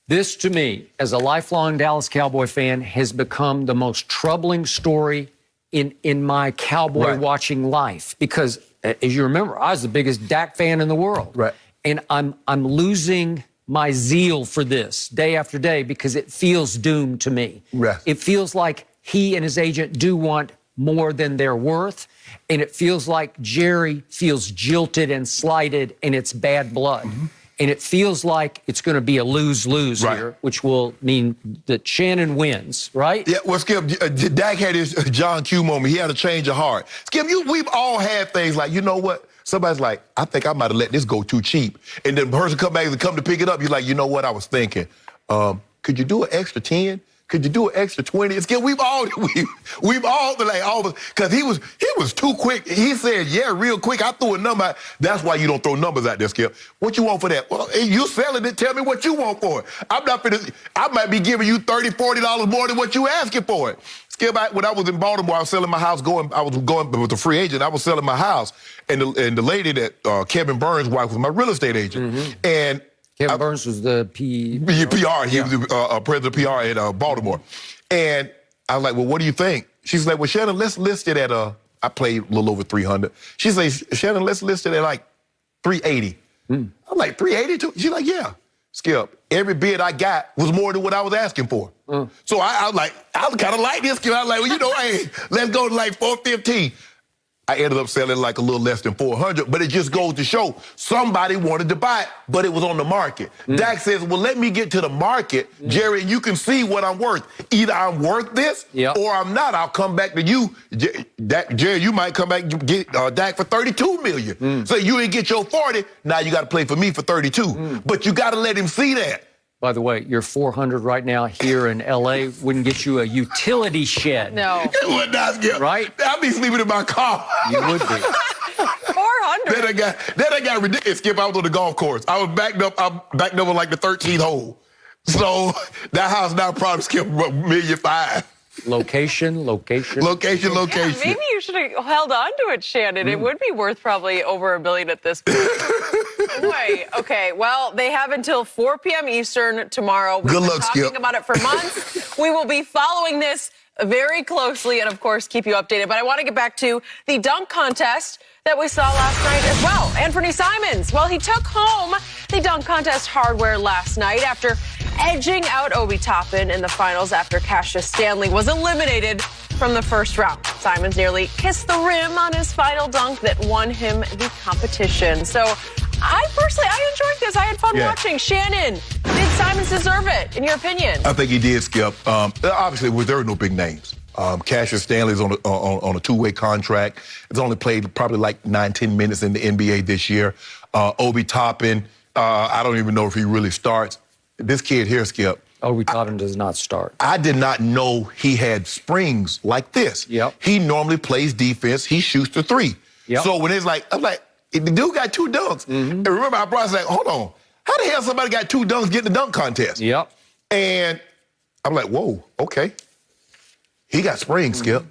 This, to me, as a lifelong Dallas Cowboy fan, has become the most troubling story in my Cowboy watching life. Because, as you remember, I was the biggest Dak fan in the world. And I'm losing my zeal for this day after day because it feels doomed to me. It feels like he and his agent do want more than they're worth. And it feels like Jerry feels jilted and slighted, and it's bad blood. And it feels like it's going to be a lose-lose here, which will mean that Shannon wins, right? Yeah, well, Skip, Dak had his John Q moment. He had a change of heart. Skip, we've all had things like, you know what? Somebody's like, I think I might have let this go too cheap. And then the person come back and come to pick it up. You're like, you know what? I was thinking, could you do an extra 10? Could you do an extra 20? Skip, we've all been like, because he was too quick. He said, yeah, real quick. I threw a number out. That's why you don't throw numbers out there, Skip. What you want for that? Well, you selling it. Tell me what you want for it. I might be giving you $30, $40 more than what you asking for it. Skip, when I was in Baltimore, I was selling my house. I was going with a free agent. I was selling my house, and the lady that Kevin Burns' wife was my real estate agent, and Kevin Burns was the PR. He was the president of PR at Baltimore. And I was like, well, what do you think? She's like, well, Shannon, let's list it at, I played a little over 300. She says, Shannon, let's list it at like 380. I'm like, 380 too? She's like, yeah. Skip, every bid I got was more than what I was asking for. So I was like, I kind of like this, Skip. I was like, well, you know, hey, let's go to like 415. I ended up selling like a little less than 400, but it just goes to show somebody wanted to buy it, but it was on the market. Dak says, well, let me get to the market, Jerry, and you can see what I'm worth. Either I'm worth this or I'm not. I'll come back to you. Jerry, you might come back and get Dak for $32 million. So you didn't get your 40, now you got to play for me for 32. But you got to let him see that. By the way, your 400 right now here in L.A. wouldn't get you a utility shed. No. It would not, Skip. Right? I'd be sleeping in my car. You would be. 400. Then I got ridiculous, Skip. I was on the golf course. I was backed up on like the 13th hole. So that house now probably, Skip, $1.5 million. Location. Yeah, maybe you should have held on to it, Shannon. It would be worth probably over $1 billion at this point. Anyway, okay, well, they have until 4 p.m. Eastern tomorrow. We've been talking about it for months. We will be following this very closely and, of course, keep you updated. But I want to get back to the dunk contest that we saw last night as well. Anfernee Simons, well, he took home the dunk contest hardware last night after edging out Obi Toppin in the finals after Cassius Stanley was eliminated from the first round. Simons nearly kissed the rim on his final dunk that won him the competition. So I enjoyed this. I had fun watching. Shannon, did Simons deserve it, in your opinion? I think he did, Skip. Obviously, there were no big names. Cassius Stanley's on a two-way contract. He's only played probably like 9-10 minutes in the NBA this year. Obi Toppin, I don't even know if he really starts. This kid here, Skip. Obi Toppin does not start. I did not know he had springs like this. He normally plays defense. He shoots the three. So when it's like, I'm like, the dude got 2 dunks. And remember, I brought like, hold on. How the hell somebody got 2 dunks getting the dunk contest? And I'm like, whoa, okay. He got springs, Skip.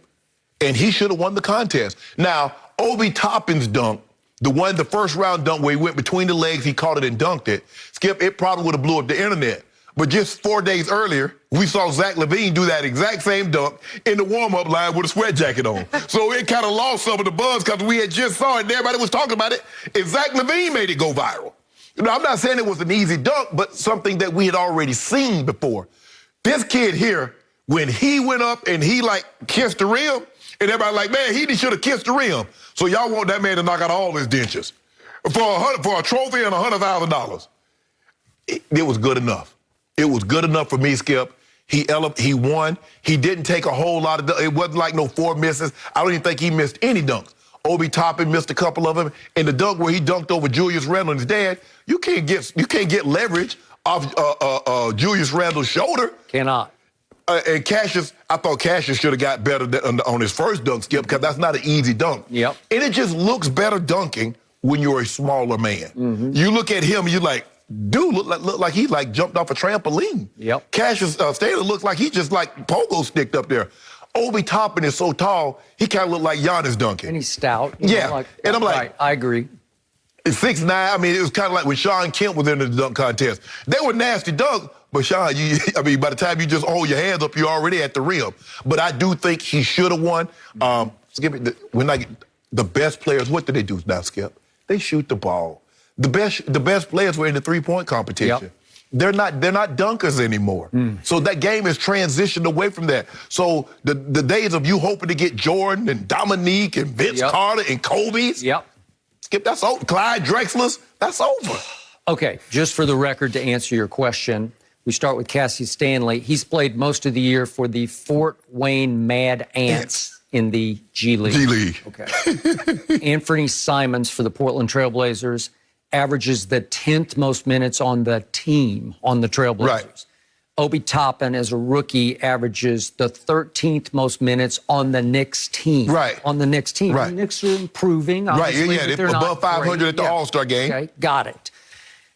And he should have won the contest. Now, Obi Toppin's dunk, the first round dunk where he went between the legs, he caught it and dunked it. Skip, it probably would have blew up the internet. But just 4 days earlier, we saw Zach LaVine do that exact same dunk in the warm-up line with a sweat jacket on. So it kind of lost some of the buzz because we had just saw it and everybody was talking about it. And Zach LaVine made it go viral. I'm not saying it was an easy dunk, but something that we had already seen before. This kid here, when he went up and he, kissed the rim, and everybody like, man, he should have kissed the rim. So y'all want that man to knock out all his dentures for a trophy and $100,000. It was good enough. It was good enough for me, Skip. He won. He didn't take a whole lot of it wasn't like no 4 misses. I don't even think he missed any dunks. Obi Toppin missed a couple of them. And the dunk where he dunked over Julius Randle and his dad, you can't get leverage off Julius Randle's shoulder. Cannot. And Cassius, I thought Cassius should have got better on his first dunk, Skip, because that's not an easy dunk. Yep. And it just looks better dunking when you're a smaller man. Mm-hmm. You look at him, you're like, dude, look like he jumped off a trampoline. Yep. Cassius Stanley looks like he just pogo sticked up there. Obi Toppin is so tall, he kind of looked like Giannis dunking. And he's stout. Yeah. And I'm like, right, I agree. 6'9", I mean, it was kind of like when Sean Kemp was in the dunk contest. They were nasty dunks, but Sean, by the time you just hold your hands up, you're already at the rim. But I do think he should have won. The best players, what do they do now, Skip? They shoot the ball. The best players were in the three-point competition. Yep. They're not dunkers anymore. So that game has transitioned away from that. So the days of you hoping to get Jordan and Dominique and Vince Carter and Kobe's. Yep. Skip, that's over. Clyde Drexler's, that's over. Okay, just for the record, to answer your question, we start with Cassius Stanley. He's played most of the year for the Fort Wayne Mad Ants in the G League. G League. Okay. Anfernee Simons for the Portland Trailblazers averages the 10th most minutes on the team, on the Trailblazers. Right. Obi Toppin, as a rookie, averages the 13th most minutes on the Knicks team. Right. On the Knicks team. Right. The Knicks are improving. Right, Obviously, they're above 500 at the All-Star game. Okay, got it.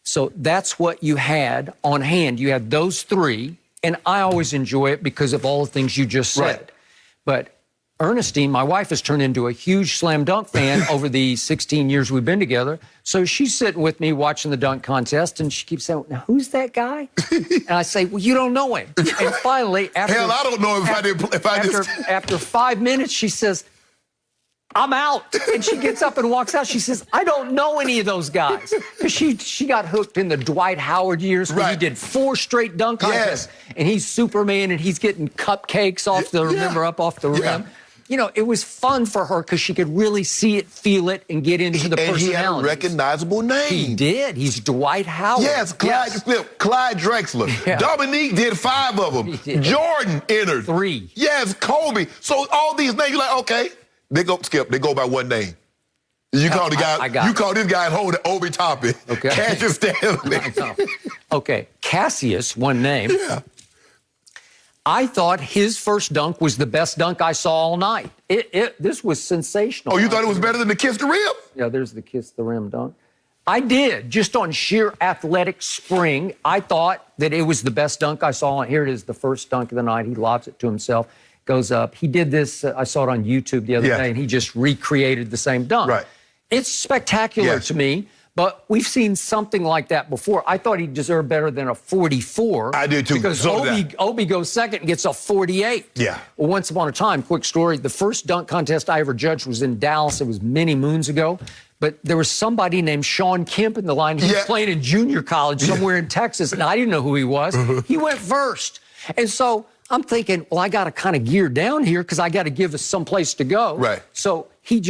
So that's what you had on hand. You had those three, and I always enjoy it because of all the things you just said. Right. But Ernestine, my wife, has turned into a huge slam dunk fan over the 16 years we've been together. So she's sitting with me watching the dunk contest, and she keeps saying, now, who's that guy? And I say, well, you don't know him. And finally, after... Hell, I don't know After 5 minutes, she says, I'm out. And she gets up and walks out. She says, I don't know any of those guys. Because she got hooked in the Dwight Howard years where he did 4 straight dunk contests. Yes. And he's Superman, and he's getting cupcakes off the, up off the rim. You know, it was fun for her because she could really see it, feel it, and get into the personality. And he had a recognizable name. He did. He's Dwight Howard. Yes, Clyde Drexler. Yeah. Dominique did 5 of them. Jordan entered 3. Yes, Kobe. So all these names, you're like, okay. They go by one name. You call the guy. You call this guy Obi Toppin. Okay. Cassius Stanley. Okay, Cassius, one name. Yeah. I thought his first dunk was the best dunk I saw all night. This was sensational. Oh, you thought it was better than the kiss the rim? Yeah, there's the kiss the rim dunk. I did, just on sheer athletic spring. I thought that it was the best dunk I saw. Here it is, the first dunk of the night. He lobs it to himself, goes up. He did this, I saw it on YouTube the other day, and he just recreated the same dunk. Right. It's spectacular to me. But we've seen something like that before. I thought he deserved better than a 44. I did too. Because Obi goes second and gets a 48. Yeah. Well, once upon a time, quick story, the first dunk contest I ever judged was in Dallas. It was many moons ago. But there was somebody named Sean Kemp in the line. He was playing in junior college somewhere in Texas, and I didn't know who he was. He went first. And so I'm thinking, well, I got to kind of gear down here because I got to give us some place to go. Right. So he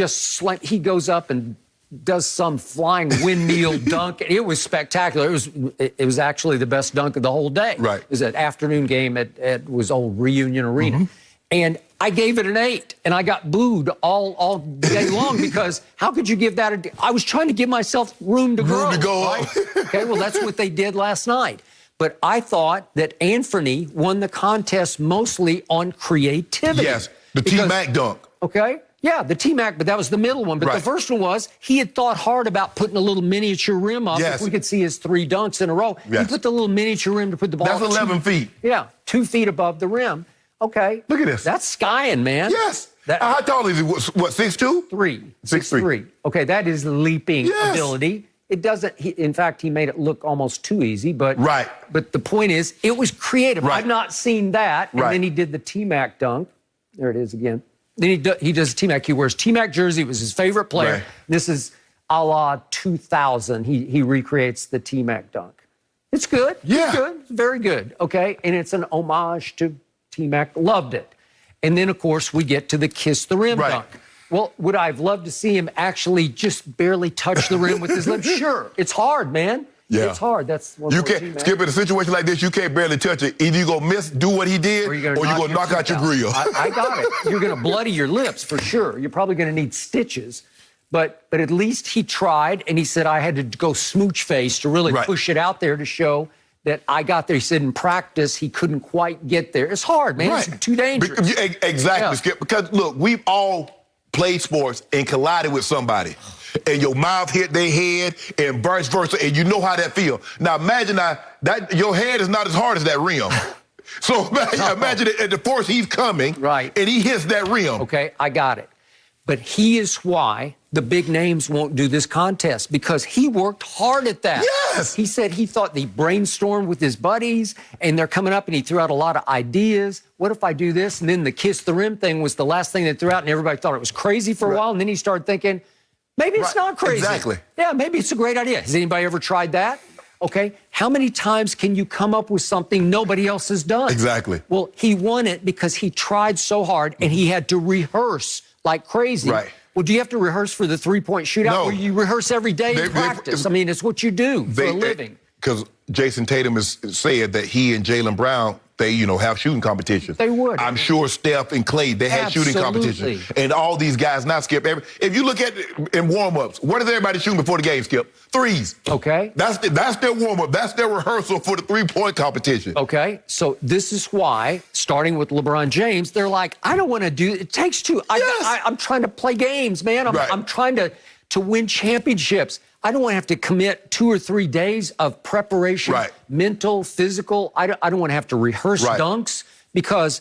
he goes up and does some flying windmill dunk. It was spectacular. It was actually the best dunk of the whole day. Right. It was an afternoon game at was old Reunion Arena. And I gave it an 8, and I got booed all day long because how could you give that I was trying to give myself room to grow. Right? Okay, well, that's what they did last night. But I thought that Anfernee won the contest mostly on creativity. Yes, the T-Mac dunk. Okay. Yeah, the T-Mac, but that was the middle one. But the first one was he had thought hard about putting a little miniature rim up. If we could see his 3 dunks in a row. He put the little miniature rim to put the ball. That's 11 feet. Yeah, 2 feet above the rim. Okay. Look at this. That's skying, man. Yes. How tall is he? What, 6'2"? 3. 6'3". Okay, that is leaping ability. It doesn't. In fact, he made it look almost too easy. But Right. But the point is, it was creative. Right. I've not seen that. And Right. then he did the T-Mac dunk. There it is again. Then he does T-Mac. He wears T-Mac jersey. It was his favorite player. Right. This is a la 2000. He recreates the T-Mac dunk. It's good. Yeah. It's good. It's very good. Okay. And it's an homage to T-Mac. Loved it. And then, of course, we get to the kiss the rim Right. dunk. Well, would I have loved to see him actually just barely touch the rim with his lips? Sure. It's hard, man. Yeah. It's hard. That's one You more can't, T-Mac. Skip, in a situation like this, you can't barely touch it. Either you're going to do what he did, Or you're going gonna to knock out your grill. I got it. You're going to bloody your lips for sure. You're probably going to need stitches. But at least he tried, and he said I had to go smooch face to really Right. push it out there to show that I got there. He said in practice he couldn't quite get there. It's hard, man. It's too dangerous. Exactly, Yeah. Skip. Because, look, we've all played sports and collided with somebody. And your mouth hit their head and vice versa, and you know how that feels. Now, imagine that your head is not as hard as that rim. So imagine at the force he's coming, Right. and he hits that rim. Okay, I got it. But he is why the big names won't do this contest, because he worked hard at that. Yes! He said he thought he brainstormed with his buddies, and they're coming up, and he threw out a lot of ideas. What if I do this? And then the kiss the rim thing was the last thing they threw out, and everybody thought it was crazy for a while. And then he started thinking, maybe it's Right. not crazy. Exactly. Yeah, maybe it's a great idea. Has anybody ever tried that? Okay. How many times can you come up with something nobody else has done? Exactly. Well, he won it because he tried so hard, and he had to rehearse like crazy. Right. Well, do you have to rehearse for the three-point shootout? No. Or you rehearse every day in practice? I mean, it's what you do for a living. Because Jason Tatum has said that he and Jaylen Brown, they, have shooting competitions. They would. I'm sure Steph and Clay, they had shooting Absolutely. competitions. And all these guys now, Skip, if you look at it in warm-ups, what is everybody shooting before the game, Skip? Threes. Okay. That's their warm-up. That's their rehearsal for the three-point competition. Okay, so this is why, starting with LeBron James, they're like, I don't want to do it. It takes two. Yes. I'm trying to play games, man. I'm trying to win championships. I don't want to have to commit 2 or 3 days of preparation, Right. mental, physical. I don't want to have to rehearse Right. dunks, because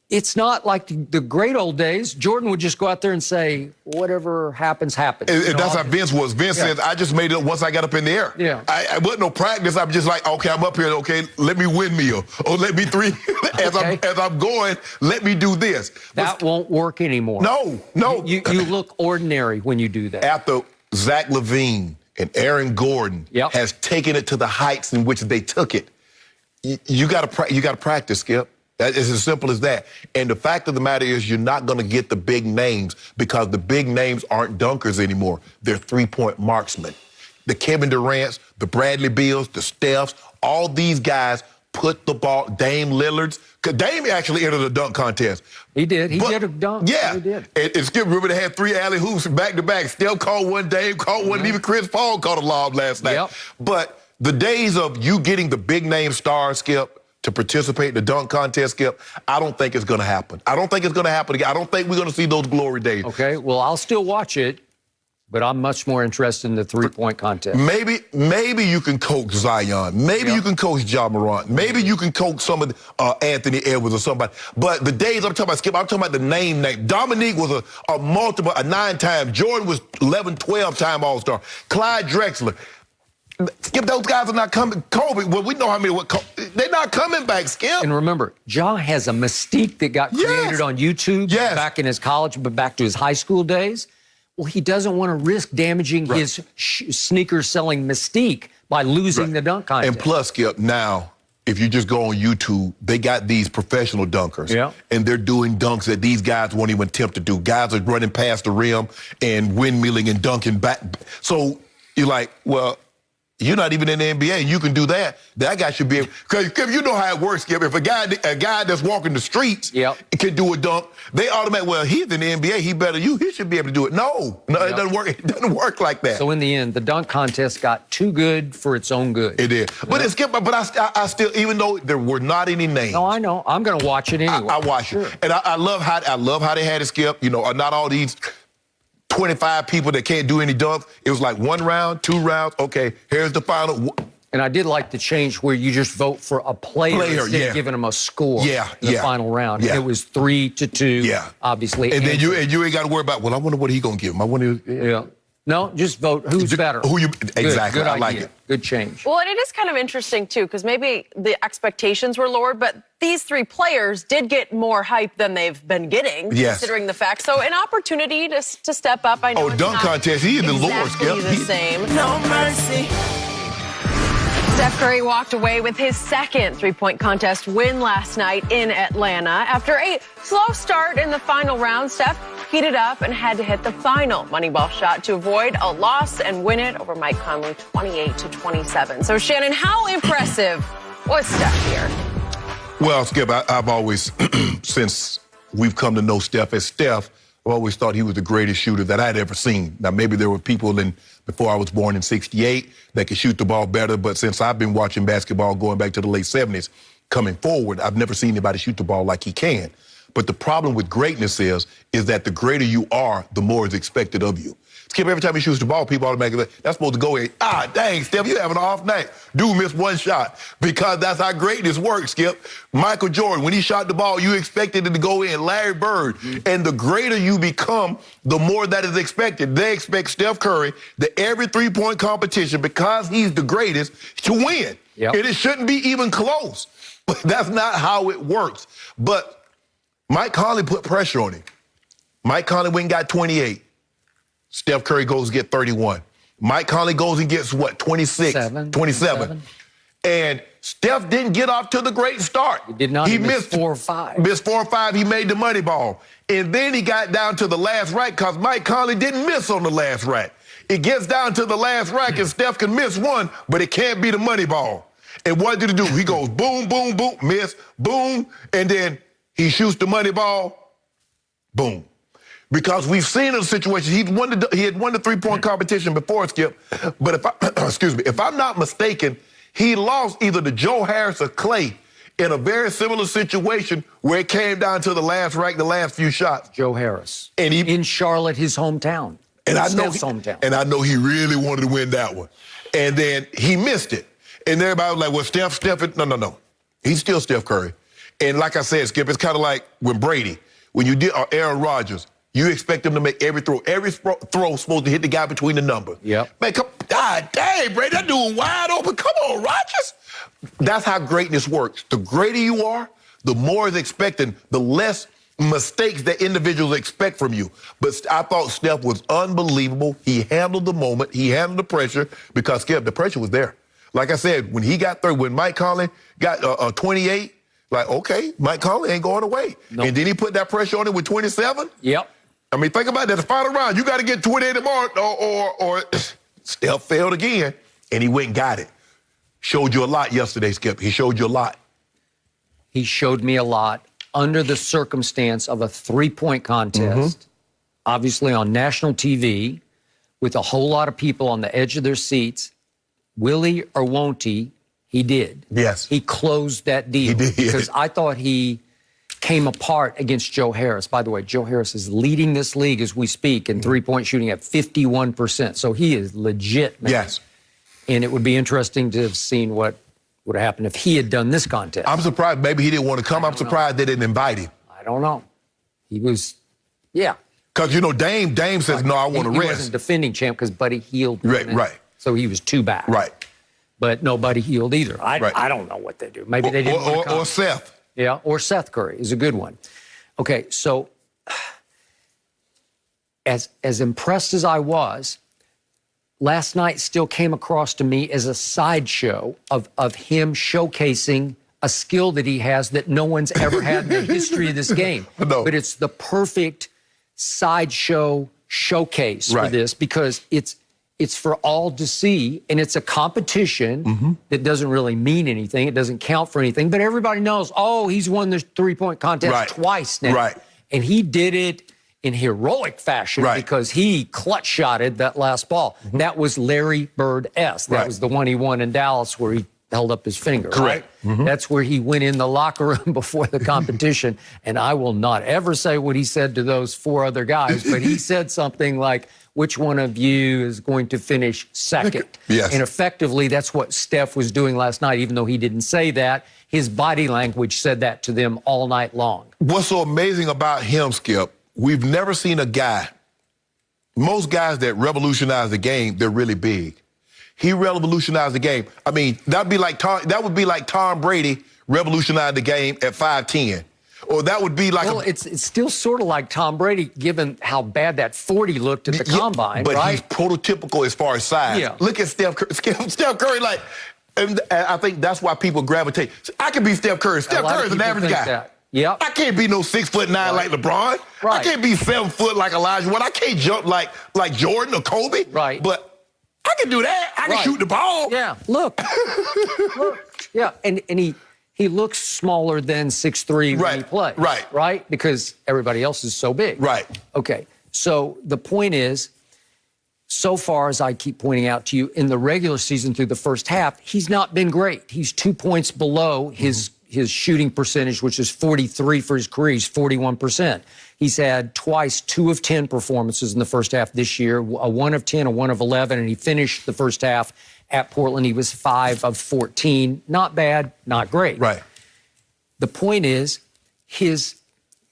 it's not like the great old days. Jordan would just go out there and say, whatever happens, happens. And that's how Vince was. Vince says, I just made it up once I got up in the air. Yeah. I wasn't no practice. I'm just like, okay, I'm up here. Okay, let me windmill. Or let me three. as I'm going, let me do this. That won't work anymore. No. You look ordinary when you do that. After Zach LaVine and Aaron Gordon has taken it to the heights in which they took it, you got to practice, Skip. That is as simple as that. And the fact of the matter is, you're not going to get the big names, because the big names aren't dunkers anymore. They're three-point marksmen. The Kevin Durant's, the Bradley Beals, the Stephs, all these guys put the ball. Dame Lillard's. Dame actually entered a dunk contest. He did. He did a dunk. Yeah. He did. And Skip, remember they had 3 alley hoops back-to-back. Steph caught one, Dame caught one, and even Chris Paul caught a lob last night. Yep. But the days of you getting the big-name stars, Skip, to participate in the dunk contest, Skip, I don't think it's going to happen. I don't think it's going to happen again. I don't think we're going to see those glory days. Okay, well, I'll still watch it, but I'm much more interested in the three-point contest. Maybe you can coach Zion. Maybe you can coach Ja Morant. Maybe you can coach some of Anthony Edwards or somebody. But the days I'm talking about, Skip, I'm talking about the name. Dominique was a 9-time. Jordan was 11, 12-time All-Star. Clyde Drexler. Skip, those guys are not coming. Kobe, well, we know how many. They're not coming back, Skip. And remember, Ja has a mystique that got created on YouTube back in his college, but back to his high school days. Well, he doesn't want to risk damaging his sneaker-selling mystique by losing the dunk contest. And plus, Skip, now, if you just go on YouTube, they got these professional dunkers. Yeah. And they're doing dunks that these guys won't even attempt to do. Guys are running past the rim and windmilling and dunking back. So you're like, well, you're not even in the NBA. You can do that. That guy should be able. Because you know how it works, Skip. If a guy that's walking the streets can do a dunk, they automatically, well, he's in the NBA. He should be able to do it. No, it doesn't work. It doesn't work like that. So in the end, the dunk contest got too good for its own good. It did. But it's Skip. But I still, even though there were not any names. No, I know. I'm going to watch it anyway. I watch it, and I love how they had it, Skip. Not all these 25 people that can't do any dunks. It was like 1 round, 2 rounds. Okay, here's the final. And I did like the change where you just vote for a player instead of giving them a score in the final round. It was 3-2, obviously. And then you ain't got to worry about, well, I wonder what he going to give him. No, just vote who's better. Exactly. Good I like idea. it. Good change. Well, and it is kind of interesting, too, because maybe the expectations were lowered, but these three players did get more hype than they've been getting, considering the fact. So an opportunity to step up. I know it's dunk not contest. He is the Lord, exactly the same. No mercy. Steph Curry walked away with his second three-point contest win last night in Atlanta. After a slow start in the final round, Steph heated up and had to hit the final Moneyball shot to avoid a loss and win it over Mike Conley 28-27. So, Shannon, how impressive was Steph here? Well, Skip, I've always, since we've come to know Steph as Steph, I've always thought he was the greatest shooter that I'd ever seen. Now, maybe there were people before I was born in '68 that could shoot the ball better, but since I've been watching basketball going back to the late 70s, coming forward, I've never seen anybody shoot the ball like he can. But the problem with greatness is that the greater you are, the more is expected of you. Skip, every time he shoots the ball, people automatically, that's supposed to go in. Dang, Steph, you having an off night. Dude missed one shot because that's how greatness works, Skip. Michael Jordan, when he shot the ball, you expected it to go in. Larry Bird. And the greater you become, the more that is expected. They expect Steph Curry, every three-point competition, because he's the greatest, to win. Yep. And it shouldn't be even close. But that's not how it works. But Mike Conley put pressure on him. Mike Conley went and got 28. Steph Curry goes and get 31. Mike Conley goes and gets, 27. 27. And Steph didn't get off to the great start. He did not. He missed 4 or 5. Missed 4 or 5. He made the money ball. And then he got down to the last rack because Mike Conley didn't miss on the last rack. It gets down to the last rack and Steph can miss one, but it can't be the money ball. And what did he do? He goes boom, boom, boom, miss, boom, and then he shoots the money ball, boom. Because we've seen a situation, he had won the three-point competition before, Skip, but if I'm not mistaken, he lost either to Joe Harris or Clay in a very similar situation where it came down to the last rack, the last few shots. Joe Harris. And in Charlotte, his hometown. And hometown. And I know he really wanted to win that one. And then he missed it. And everybody was like, well, Steph, no. He's still Steph Curry. And like I said, Skip, it's kind of like when Brady, when you did Aaron Rodgers, you expect him to make every throw. Every throw is supposed to hit the guy between the numbers. Yep. Man, God dang, Brady, that dude wide open. Come on, Rodgers. That's how greatness works. The greater you are, the more is expected, the less mistakes that individuals expect from you. But I thought Steph was unbelievable. He handled the moment. He handled the pressure because, Skip, the pressure was there. Like I said, when he got through, when Mike Conley got 28, like, okay, Mike Conley ain't going away. Nope. And then he put that pressure on him with 27. Yep. I mean, think about that. The final round, you got to get 28 tomorrow, or Steph failed again, and he went and got it. Showed you a lot yesterday, Skip. He showed you a lot. He showed me a lot under the circumstance of a three-point contest, obviously on national TV, with a whole lot of people on the edge of their seats. Will he or won't he? He did. Yes. He closed that deal. He did. Because I thought he came apart against Joe Harris. By the way, Joe Harris is leading this league as we speak in three-point shooting at 51%. So he is legit, man. Yes. And it would be interesting to have seen what would have happened if he had done this contest. I'm surprised maybe he didn't want to come. I'm surprised they didn't invite him. I don't know. He was, yeah. Because, Dame says, no, I want to rest. He wasn't defending champ because Buddy Hield. Right. So he was 2 back. Right. But no Buddy Hield either. I don't know what they do. Maybe they didn't want to come. Or Seth. Yeah, or Seth Curry is a good one. Okay, so as impressed as I was, last night still came across to me as a sideshow of him showcasing a skill that he has that no one's ever had in the history of this game. No. But it's the perfect sideshow showcase for this because it's for all to see, and it's a competition that doesn't really mean anything. It doesn't count for anything, but everybody knows, he's won the three-point contest twice now. Right. And he did it in heroic fashion because he clutch-shotted that last ball. That was Larry Bird-esque. That was the one he won in Dallas where he held up his finger. Correct. Right? That's where he went in the locker room before the competition, and I will not ever say what he said to those 4 other guys, but he said something like, which one of you is going to finish second? Yes. And effectively, that's what Steph was doing last night, even though he didn't say that. His body language said that to them all night long. What's so amazing about him, Skip, we've never seen a guy most guys that revolutionize the game, they're really big. He revolutionized the game. I mean, that would be like Tom Brady revolutionized the game at 5'10". Or that would be like it's still sort of like Tom Brady, given how bad that 40 looked at the combine, but right? He's prototypical as far as size. Yeah. Look at Steph Curry, like, and I think that's why people gravitate. I can be Steph Curry. Steph Curry is an average guy. Yep. I can't be no 6'9" like LeBron. Right. I can't be 7 foot like Elijah Wood. I can't jump like Jordan or Kobe. Right. But I can do that. I can shoot the ball. Yeah. Look. Yeah. And he looks smaller than 6'3" when he plays. Right. Because everybody else is so big. Right. Okay. So the point is, so far, as I keep pointing out to you, in the regular season through the first half, he's not been great. He's 2 points below his shooting percentage, which is 43 for his career. He's 41%. He's had twice 2 of 10 performances in the first half this year, a 1 of 10, a 1 of 11, and he finished the first half at Portland. He was 5 of 14. Not bad, not great. Right. The point is, his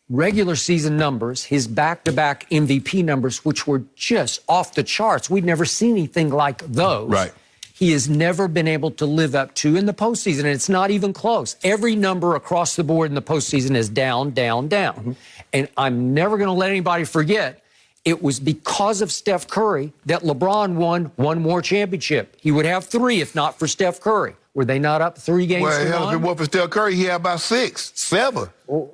regular season numbers, his back-to-back MVP numbers, which were just off the charts. We'd never seen anything like those. Right. He has never been able to live up to in the postseason, and it's not even close. Every number across the board in the postseason is down, down, down. Mm-hmm. And I'm never going to let anybody forget, it was because of Steph Curry that LeBron won one more championship. He would have 3 if not for Steph Curry. Were they not up 3 games to 1? Well, if it wasn't for Steph Curry, he had about 6, 7. Well,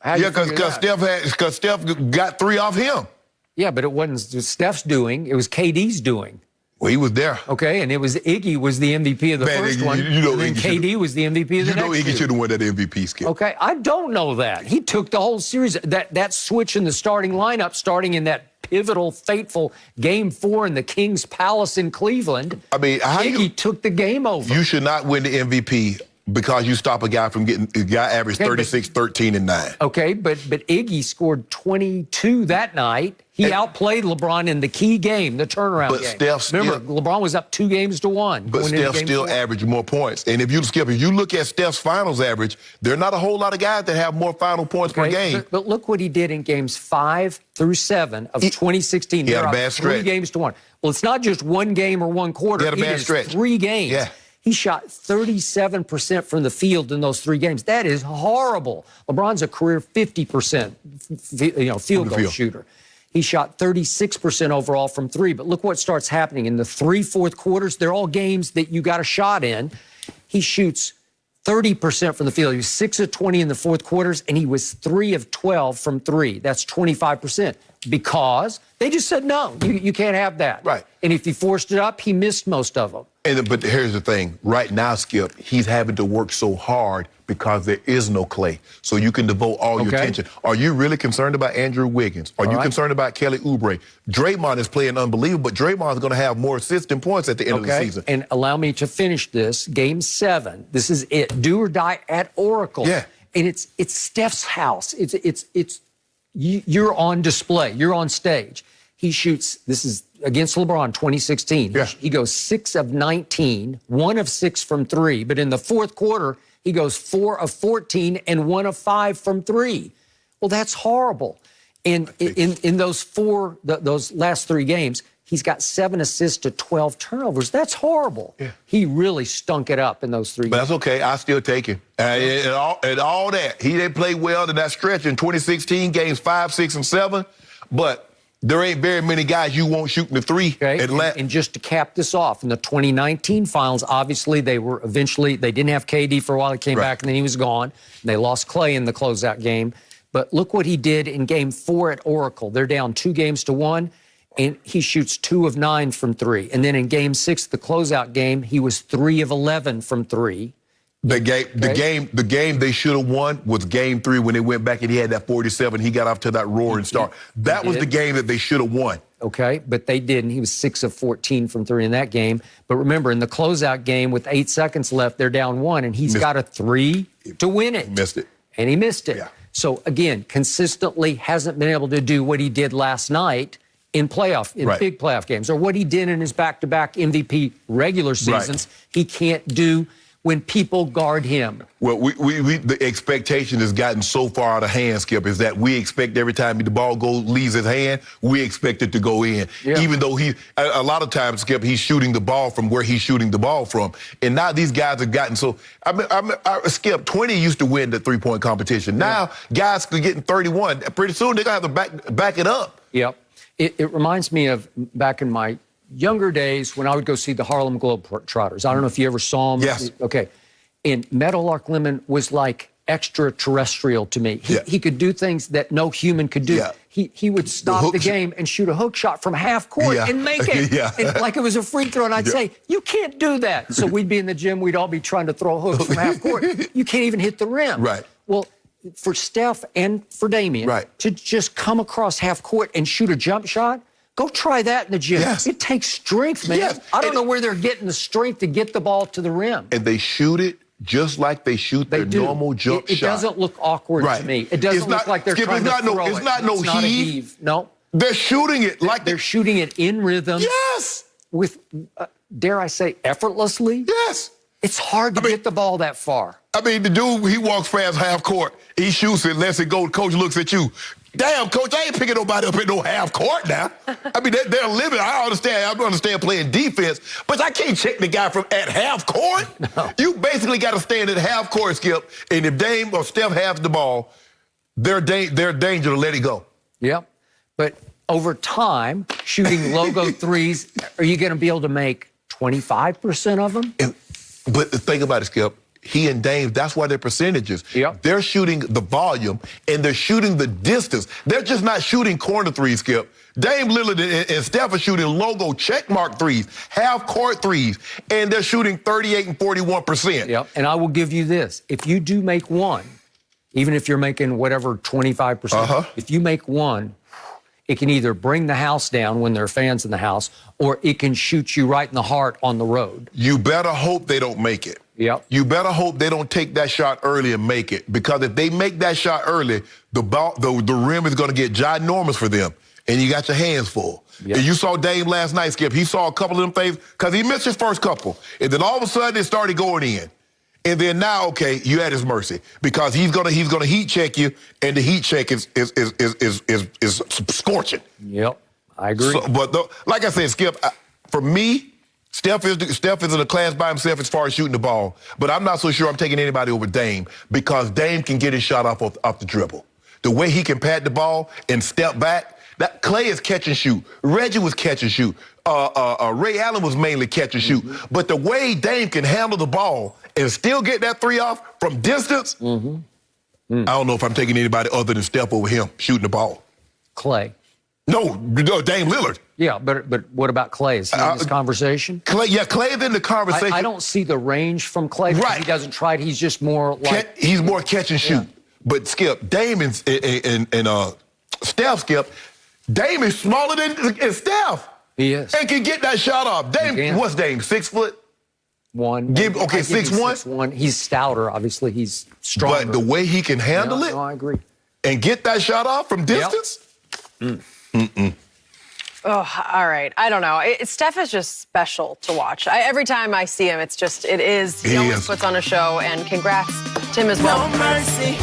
because Steph got 3 off him. Yeah, but it wasn't Steph's doing. It was KD's doing. Well, he was there. Okay, and it was Iggy was the MVP of the first one, and then KD was the MVP of the next one. Iggy should have won that MVP, Skip. Okay, I don't know that. He took the whole series. That switch in the starting lineup, starting in that pivotal, fateful Game 4 in the King's Palace in Cleveland. I mean, Iggy took the game over. You should not win the MVP because you stop a guy from getting – a guy averaged 36, 13, and 9. Okay, but Iggy scored 22 that night. He outplayed LeBron in the key game, the turnaround game. Remember, LeBron was up 2 games to 1. But Steph still averaged more points. And if you look at Steph's finals average, there are not a whole lot of guys that have more final points per game. But look what he did in games 5 through 7 of 2016. He had a bad stretch. 3 games to 1. Well, it's not just 1 game or 1 quarter. He had a bad stretch. 3 games. Yeah. He shot 37% from the field in those 3 games. That is horrible. LeBron's a career 50% field goal shooter. He shot 36% overall from 3. But look what starts happening. In the 3 fourth quarters, they're all games that you got a shot in. He shoots 30% from the field. He was 6 of 20 in the fourth quarters, and he was 3 of 12 from 3. That's 25%. Because they just said, no, you can't have that. Right. And if he forced it up, he missed most of them. But here's the thing. Right now, Skip, he's having to work so hard because there is no Clay. So you can devote all your attention. Are you really concerned about Andrew Wiggins? Are you concerned about Kelly Oubre? Draymond is playing unbelievable, but Draymond is going to have more assists than points at the end of the season. And allow me to finish this. Game 7. This is it. Do or die at Oracle. Yeah. And it's Steph's house. You're on display. You're on stage. He shoots, this is against LeBron, 2016. Yeah. He goes 6 of 19, 1 of 6 from 3. But in the fourth quarter, he goes 4 of 14 and 1 of 5 from 3. Well, that's horrible. And in those last 3 games, he's got 7 assists to 12 turnovers. That's horrible. Yeah. He really stunk it up in those 3 games. But that's okay. I still take him. And all that. He didn't play well in that stretch in 2016, games 5, 6, and 7. But there ain't very many guys you won't shoot in the 3. Okay. And just to cap this off, in the 2019 finals, obviously they didn't have KD for a while. He came back and then he was gone. They lost Clay in the closeout game. But look what he did in game 4 at Oracle. They're down 2 games to 1. And he shoots 2 of 9 from 3. And then in game 6, the closeout game, he was 3 of 11 from 3. The game they should have won was game 3 when they went back and he had that 47. He got off to that roaring start. That was the game that they should have won. Okay, but they didn't. He was 6 of 14 from 3 in that game. But remember, in the closeout game with 8 seconds left, they're down 1, and he's got a 3 to win it. He missed it. And he missed it. Yeah. So, again, consistently hasn't been able to do what he did last night in big playoff games, or what he did in his back-to-back MVP regular seasons. He can't do when people guard him. Well, the expectation has gotten so far out of hand, Skip, is that we expect every time the ball leaves his hand, we expect it to go in. Yeah. Even though a lot of times, Skip, he's shooting the ball from where he's shooting the ball from. And now these guys have gotten so, Skip, 20 used to win the three-point competition. Now, guys are getting 31. Pretty soon, they're going to have to back it up. Yep. It reminds me of back in my younger days when I would go see the Harlem Globetrotters. I don't know if you ever saw them. Yes. Okay. And Meadowlark Lemon was like extraterrestrial to me. He could do things that no human could do. Yeah. He would stop the game and shoot a hook shot from half court and make it. And like it was a free throw. And I'd say, you can't do that. So we'd be in the gym. We'd all be trying to throw hooks from half court. You can't even hit the rim. Right. Well, for Steph and for Damian to just come across half court and shoot a jump shot, go try that in the gym. Yes. It takes strength, man. Yes. I don't know where they're getting the strength to get the ball to the rim. And they shoot it just like they shoot their normal jump shot. It doesn't look awkward to me. It doesn't look like they're trying to throw it. It's not no heave. No. They're shooting it like they're shooting it in rhythm. Yes. With, dare I say, effortlessly. Yes. It's hard to get the ball that far. I mean, the dude, he walks past half court. He shoots it, lets it go. Coach looks at you. Damn, Coach, I ain't picking nobody up in no half court now. I mean, they're limited. I understand playing defense, but I can't check the guy from at half court. No. You basically got to stand at half court, Skip, and if Dame or Steph has the ball, they're danger to let it go. Yep. But over time, shooting logo threes, are you going to be able to make 25% of them? But the thing about it, Skip, he and Dame, that's why their percentages. Yep. They're shooting the volume, and they're shooting the distance. They're just not shooting corner threes, Skip. Dame Lillard and Steph are shooting logo checkmark threes, half-court threes, and they're shooting 38 and 41%. Yep, and I will give you this. If you do make one, even if you're making whatever, 25%, if you make one, it can either bring the house down when there are fans in the house, or it can shoot you right in the heart on the road. You better hope they don't make it. Yep. You better hope they don't take that shot early and make it, because if they make that shot early, the rim is going to get ginormous for them, and you got your hands full. Yep. And you saw Dame last night, Skip. He saw a couple of them things because he missed his first couple, and then all of a sudden it started going in. And then now, okay, you at his mercy because he's gonna heat check you, and the heat check is scorching. Yep, I agree. So, but like I said, Skip, for me, Steph is in a class by himself as far as shooting the ball. But I'm not so sure I'm taking anybody over Dame, because Dame can get his shot off the dribble. The way he can pat the ball and step back. That Clay is catch and shoot. Reggie was catch and shoot. Ray Allen was mainly catch and shoot. But the way Dame can handle the ball and still get that three off from distance, I don't know if I'm taking anybody other than Steph over him shooting the ball. Clay. No, Dame Lillard. Yeah, but what about Clay? Is he in this conversation? Clay is in the conversation. I don't see the range from Clay. Right. He doesn't try it. He's just more like... He's more catch and shoot. Yeah. But Skip, Dame and Steph, Skip, Dame is smaller than Steph. He is. And can get that shot off. Dame, what's Dame, 6 foot? 1. 6'1"? He's stouter, obviously. He's stronger. But the way he can handle it. No, I agree. And get that shot off from distance. Oh, all right. I don't know. Steph is just special to watch. Every time I see him, he always puts on a show, and congrats to him as well. No mercy.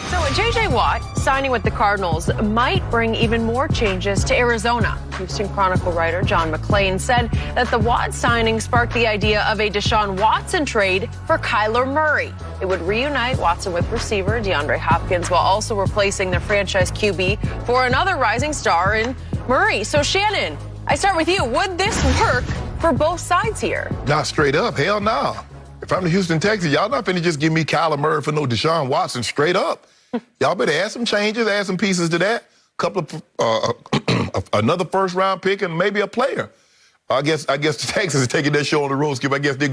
So J.J. Watt signing with the Cardinals might bring even more changes to Arizona. Houston Chronicle writer John McClain said that the Watt signing sparked the idea of a Deshaun Watson trade for Kyler Murray. It would reunite Watson with receiver DeAndre Hopkins while also replacing the franchise QB for another rising star in Murray. So Shannon, I start with you. Would this work for both sides here? Not straight up. Hell no. If I'm the Houston Texans, y'all not finna just give me Kyler Murray for no Deshaun Watson straight up. Y'all better add some changes, add some pieces to that. Couple of another first-round pick and maybe a player. I guess the Texans are taking that show on the road, Skip. I guess they're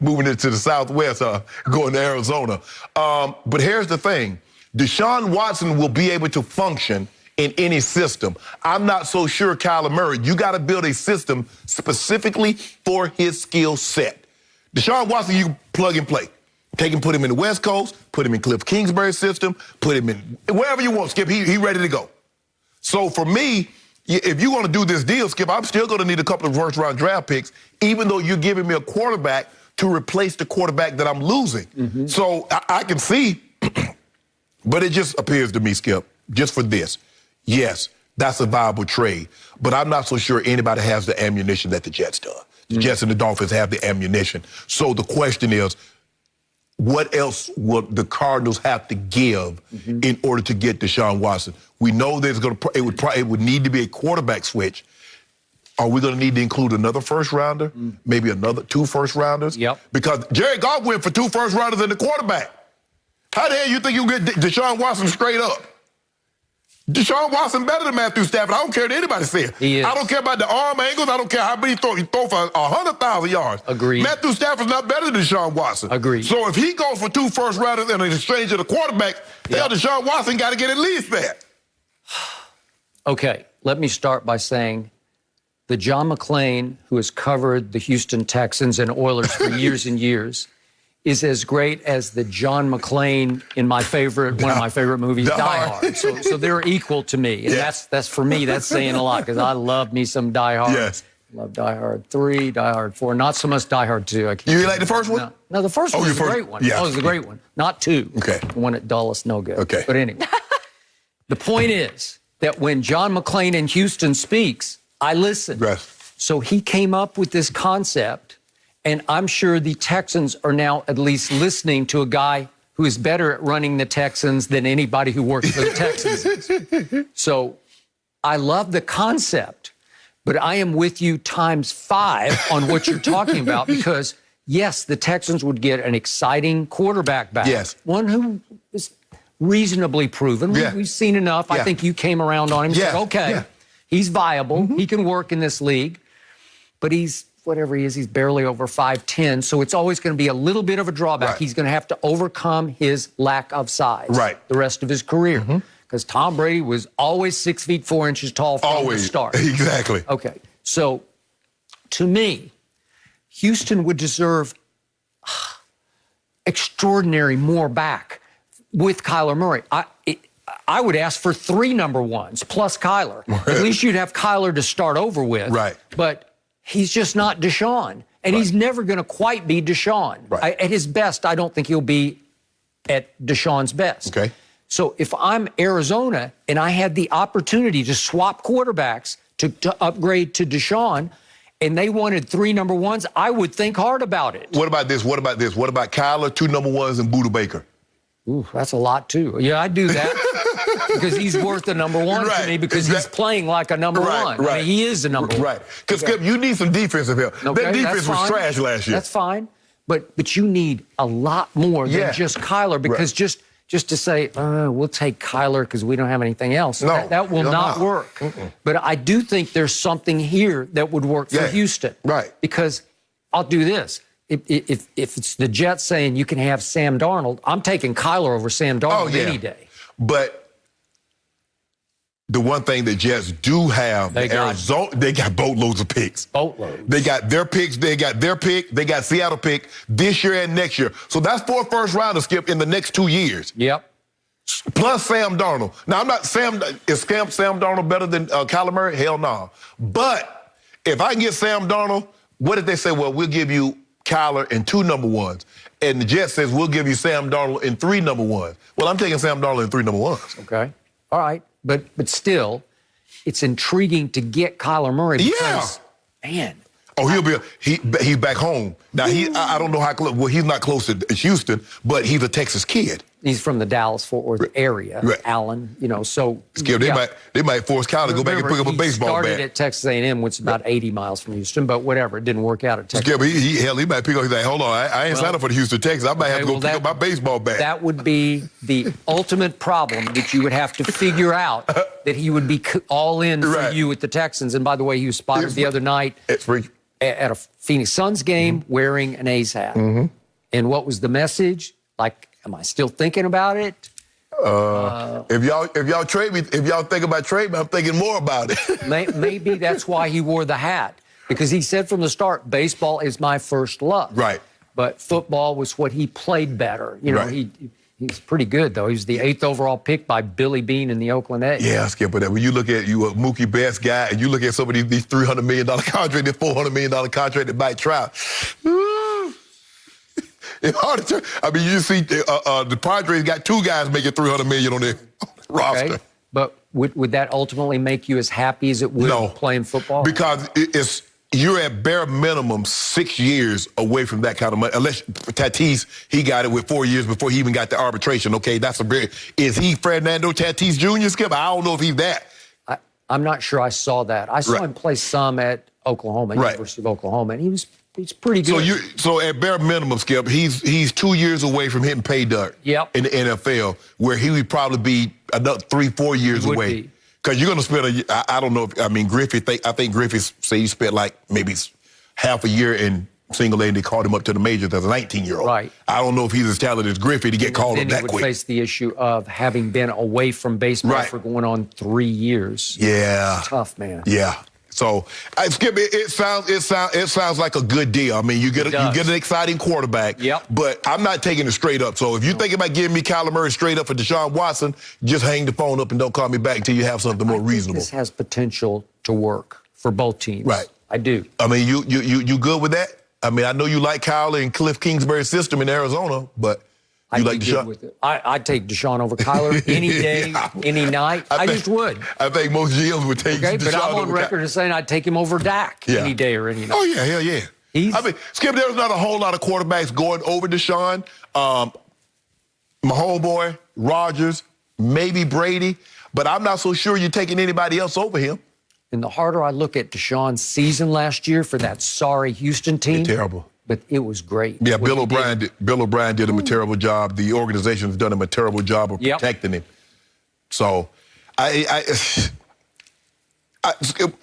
moving it to the Southwest, going to Arizona. But here's the thing: Deshaun Watson will be able to function in any system. I'm not so sure Kyler Murray. You got to build a system specifically for his skill set. Deshaun Watson, you plug and play. Take him, put him in the West Coast, put him in Cliff Kingsbury's system, put him in wherever you want, Skip. He ready to go. So for me, if you want to do this deal, Skip, I'm still going to need a couple of first-round draft picks, even though you're giving me a quarterback to replace the quarterback that I'm losing. So I can see, but it just appears to me, Skip, just for this, yes, that's a viable trade. But I'm not so sure anybody has the ammunition that the Jets do. The Jets and the Dolphins have the ammunition. So the question is, what else would the Cardinals have to give in order to get Deshaun Watson? We know there's it would need to be a quarterback switch. Are we going to need to include another first-rounder? Maybe another 2 first-rounders? Yep. Because Jared Goff went for 2 first-rounders and the quarterback. How the hell you think you get Deshaun Watson straight up? Deshaun Watson better than Matthew Stafford. I don't care what anybody says. I don't care about the arm angles. I don't care how many he throw for 100,000 yards. Agreed. Matthew Stafford's not better than Deshaun Watson. Agreed. So if he goes for 2 first-rounders in exchange of the quarterback, hell, Deshaun Watson got to get at least that. Okay, let me start by saying the John McClane, who has covered the Houston Texans and Oilers for years and years, is as great as the John McClane in one of my favorite movies, Die Hard. So they're equal to me. And that's for me, that's saying a lot, because I love me some Die Hard. Yes. Love Die Hard 3, Die Hard 4, not so much Die Hard 2. You like the first one? No, the first one was a great one. Yeah. Oh, it was a great one. Not 2. Okay. The one at Dulles, no good. Okay. But anyway, the point is that when John McClane in Houston speaks, I listen. Yes. So he came up with this concept, and I'm sure the Texans are now at least listening to a guy who is better at running the Texans than anybody who works for the Texans is. So I love the concept, but I am with you times 5 on what you're talking about, because, yes, the Texans would get an exciting quarterback back. Yes. One who is reasonably proven. We've seen enough. I think you came around on him and said, okay, he's viable. He can work in this league, but he's whatever he is, he's barely over 5'10", so it's always going to be a little bit of a drawback. Right. He's going to have to overcome his lack of size the rest of his career, because Tom Brady was always 6 feet 4 inches tall from the start. Exactly. Okay, so to me, Houston would deserve extraordinary more back with Kyler Murray. I would ask for 3 number 1s plus Kyler. At least you'd have Kyler to start over with. Right. But he's just not Deshaun, and he's never going to quite be Deshaun. At his best, I don't think he'll be at Deshaun's best. Okay. So if I'm Arizona and I had the opportunity to swap quarterbacks to upgrade to Deshaun, and they wanted 3 number 1s, I would think hard about it. What about this? What about this? What about Kyler, 2 number 1s, and Buda Baker? Ooh, that's a lot, too. Yeah, I'd do that. Because he's worth a number 1 to me, because he's playing like a number 1. I mean, he is a number 1. Right. Because, Skip, you need some defensive help. Okay, that defense was trash last year. That's fine. But you need a lot more than just Kyler, because just to say, we'll take Kyler because we don't have anything else, that will not work. But I do think there's something here that would work for Houston. Right. Because I'll do this. If it's the Jets saying you can have Sam Darnold, I'm taking Kyler over Sam Darnold any day. But the one thing the Jets do have, Arizona, they got boatloads of picks. Boatloads. They got their picks. They got their pick. They got Seattle pick this year and next year. So that's 4 first-rounders, Skip, in the next 2 years. Yep. Plus Sam Darnold. Now, is Sam Darnold better than Kyler Murray? Hell no. But if I can get Sam Darnold, what did they say? Well, we'll give you Kyler and 2 number 1s. And the Jets says, we'll give you Sam Darnold and 3 number 1s. Well, I'm taking Sam Darnold and 3 number 1s. Okay. All right. But still, it's intriguing to get Kyler Murray because, man. Oh, he's back home. Now, I don't know how close. Well, he's not close to Houston, but he's a Texas kid. He's from the Dallas-Fort Worth area, Allen, so. Skip, they might force Kyler to go back and pick up a baseball bat. He started at Texas A&M, which is about 80 miles from Houston, but whatever, it didn't work out at Texas. Skip, he might pick up, he's like, hold on, I ain't signed up for the Houston Texans. I might have to go pick up my baseball bat. That would be the ultimate problem that you would have to figure out, that he would be all in for you with the Texans. And by the way, he was spotted the other night at a Phoenix Suns game wearing an A's hat. And what was the message? Like, am I still thinking about it? If y'all trade me, if y'all think about trading me, I'm thinking more about it. Maybe that's why he wore the hat, because he said from the start, baseball is my first love. Right. But football was what he played better. He's pretty good, though. He was the 8th overall pick by Billy Beane in the Oakland A's. Yeah, Skip, but when you look at a Mookie Betts guy, and you look at some of these $300 million contracts, this $400 million contract that Mike Trout, It's hard to. I mean, you see, the Padres got 2 guys making $300 million on their roster. Okay. But would that ultimately make you as happy as it would playing football? Because you're at bare minimum 6 years away from that kind of money. Unless Tatis, he got it with 4 years before he even got the arbitration. Okay, that's a very. Is he Fernando Tatis Jr., Skip? I don't know if he's that. I'm not sure I saw that. I saw him play some at Oklahoma, University of Oklahoma, and he's pretty good. So at bare minimum, Skip, he's 2 years away from hitting pay dirt in the NFL, where he would probably be another 3-4 years away. Because you're going to spend I don't know. I think Griffith say he spent like maybe half a year in single A, and they called him up to the majors as a 19-year-old. Right. I don't know if he's as talented as Griffith to get called up that quick. Then he would face the issue of having been away from baseball for going on 3 years. Yeah. It's tough, man. Yeah. So, Skip, it sounds like a good deal. I mean, you get an exciting quarterback. Yep. But I'm not taking it straight up. So if you think about giving me Kyler Murray straight up for Deshaun Watson, just hang the phone up and don't call me back until you have something more reasonable. This has potential to work for both teams. Right. I do. I mean, you good with that? I mean, I know you like Kyler and Cliff Kingsbury's system in Arizona, but you like Deshaun? With it. I'd take Deshaun over Kyler any day, any night. I just would. I think most GMs would take Deshaun over Kyler. But I'm on record as saying I'd take him over Dak any day or any night. Oh, yeah, hell yeah. I mean, Skip, there's not a whole lot of quarterbacks going over Deshaun. My homeboy, Rodgers, maybe Brady, but I'm not so sure you're taking anybody else over him. And the harder I look at Deshaun's season last year for that sorry Houston team. It's terrible. But it was great. Yeah, Bill O'Brien did him a terrible job. The organization has done him a terrible job of protecting him. So, I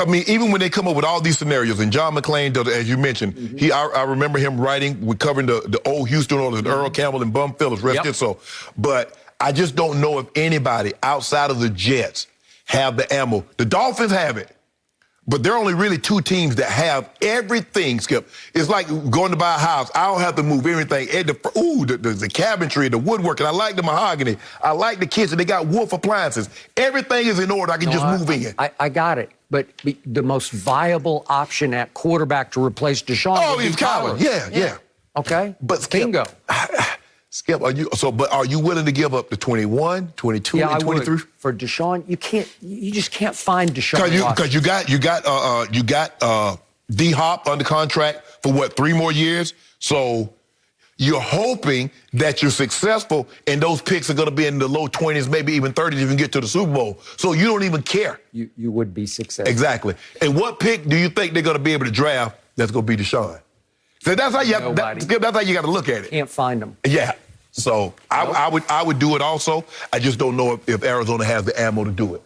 mean, even when they come up with all these scenarios, and John McClain does, as you mentioned, I remember him covering the old Houston Oilers, Earl Campbell and Bum Phillips, rest his soul. But I just don't know if anybody outside of the Jets have the ammo. The Dolphins have it. But there are only really 2 teams that have everything, Skip. It's like going to buy a house. I don't have to move everything. The cabinetry, the woodworking. I like the mahogany. I like the kitchen. They got Wolf appliances. Everything is in order. I can just move in. I got it. But the most viable option at quarterback to replace Deshaun is Kyler. Yeah. Okay. But Skip, bingo. Skip, are you willing to give up the 21, 22, and 23? For Deshaun, you just can't find Deshaun. Because you got D-Hop under contract for what, 3 more years? So you're hoping that you're successful and those picks are going to be in the low 20s, maybe even 30s if you can get to the Super Bowl. So you don't even care. You would be successful. Exactly. And what pick do you think they're going to be able to draft that's going to be Deshaun? So that's how you got to look at it. Can't find them. Yeah. So I would do it also. I just don't know if Arizona has the ammo to do it.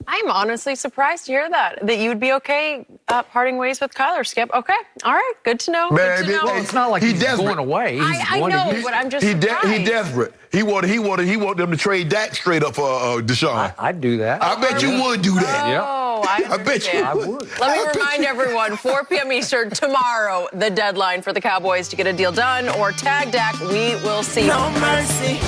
I'm honestly surprised to hear that you would be okay parting ways with Kyler, Skip. Okay. All right. Good to know. Man, good to know. It's not like he's going away. I know, but I'm just surprised. He's desperate. He wanted them to trade Dak straight up for Deshaun. I'd do that. I bet you would do that. Oh, I bet you. I would. Let me remind everyone, 4 p.m. Eastern tomorrow, the deadline for the Cowboys to get a deal done or tag Dak. We will see. No mercy.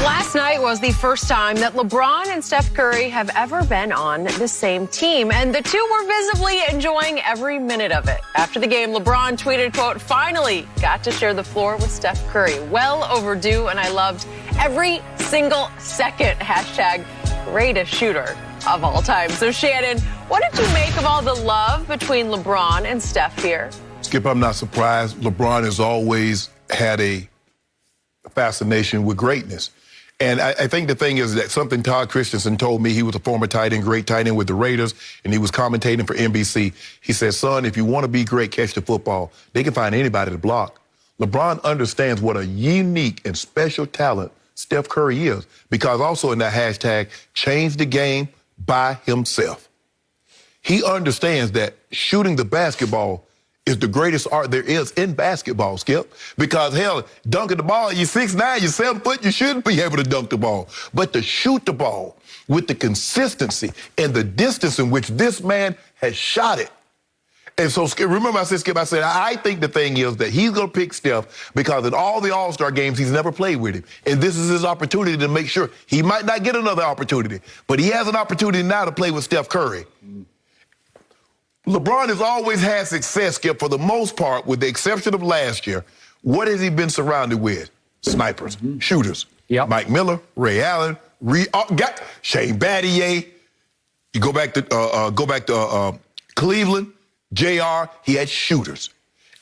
Last night was the first time that LeBron and Steph Curry have ever been on the same team, and the two were visibly enjoying every minute of it. After the game, LeBron tweeted, quote, "Finally got to share the floor with Steph Curry. Well overdue, and I loved every single second. Hashtag greatest shooter of all time." So, Shannon, what did you make of all the love between LeBron and Steph here? Skip, I'm not surprised. LeBron has always had a fascination with greatness. And I think the thing is that something Todd Christensen told me, he was a former tight end, great tight end with the Raiders, and he was commentating for NBC. He said, son, if you want to be great, catch the football. They can find anybody to block. LeBron understands what a unique and special talent Steph Curry is, because also in that hashtag, change the game by himself. He understands that shooting the basketball is the greatest art there is in basketball, Skip. Because, hell, dunking the ball, you're 6'9", you're 7 foot, you shouldn't be able to dunk the ball. But to shoot the ball with the consistency and the distance in which this man has shot it. And so, Skip, remember I said, I think the thing is that he's going to pick Steph because in all the All-Star games, he's never played with him. And this is his opportunity to make sure he might not get another opportunity, but he has an opportunity now to play with Steph Curry. LeBron has always had success, Skip, for the most part, with the exception of last year, What has he been surrounded with? Snipers, shooters. Yep. Mike Miller, Ray Allen, Shane Battier. You go back to Cleveland, JR. He had shooters,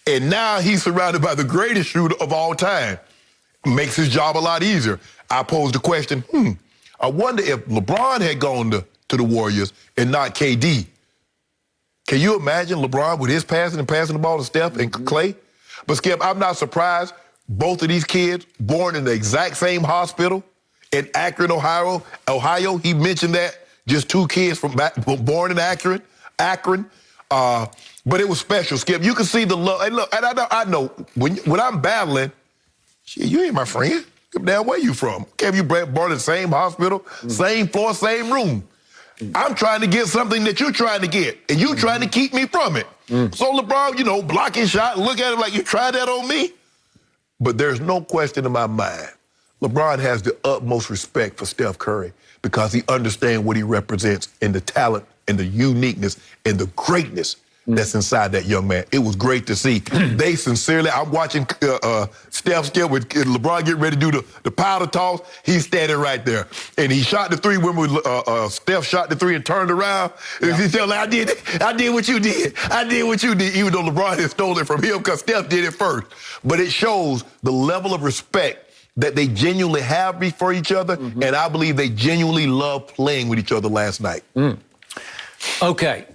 and now he's surrounded by the greatest shooter of all time. Makes his job a lot easier. I posed the question. I wonder if LeBron had gone to the Warriors and not KD. Can you imagine LeBron with his passing the ball to Steph and Clay? But Skip, I'm not surprised. Both of these kids born in the exact same hospital in Akron, Ohio. He mentioned that. Just two kids born in Akron. But it was special, Skip. You can see the love. And look, and I know when I'm battling, shit, you ain't my friend. Damn, where you from? Okay, you born in the same hospital, same floor, same room. I'm trying to get something that you're trying to get, and you trying to keep me from it. So LeBron, blocking shot, look at it like you tried that on me. But there's no question in my mind, LeBron has the utmost respect for Steph Curry because he understands what he represents and the talent and the uniqueness and the greatness that's inside that young man. It was great to see. They sincerely, I'm watching Steph still with LeBron getting ready to do the powder toss. He's standing right there. And he shot the three when Steph shot the three and turned around. Yeah. He said, I did what you did. I did what you did, even though LeBron had stolen it from him because Steph did it first. But it shows the level of respect that they genuinely have for each other, and I believe they genuinely love playing with each other last night. Okay.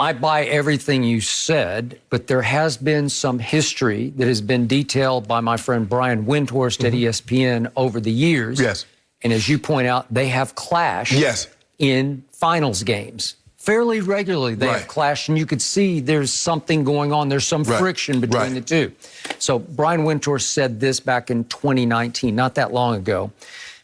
I buy everything you said, but there has been some history that has been detailed by my friend Brian Windhorst at ESPN over the years. Yes. And as you point out, they have clashed in finals games. Fairly regularly they have clashed, and you could see there's something going on. There's some friction between the two. So Brian Windhorst said this back in 2019, not that long ago,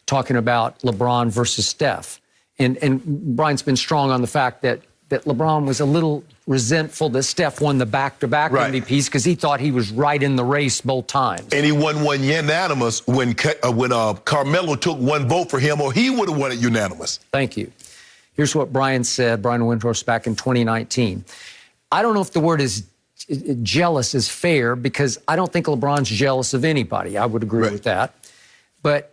talking about LeBron versus Steph. And Brian's been strong on the fact that LeBron was a little resentful that Steph won the back-to-back MVPs because he thought he was right in the race both times. And he won one unanimous when Carmelo took one vote for him, or he would have won it unanimous. Thank you. Here's what Brian said, Brian Windhorst, back in 2019. I don't know if the word is jealous is fair because I don't think LeBron's jealous of anybody. I would agree with that. But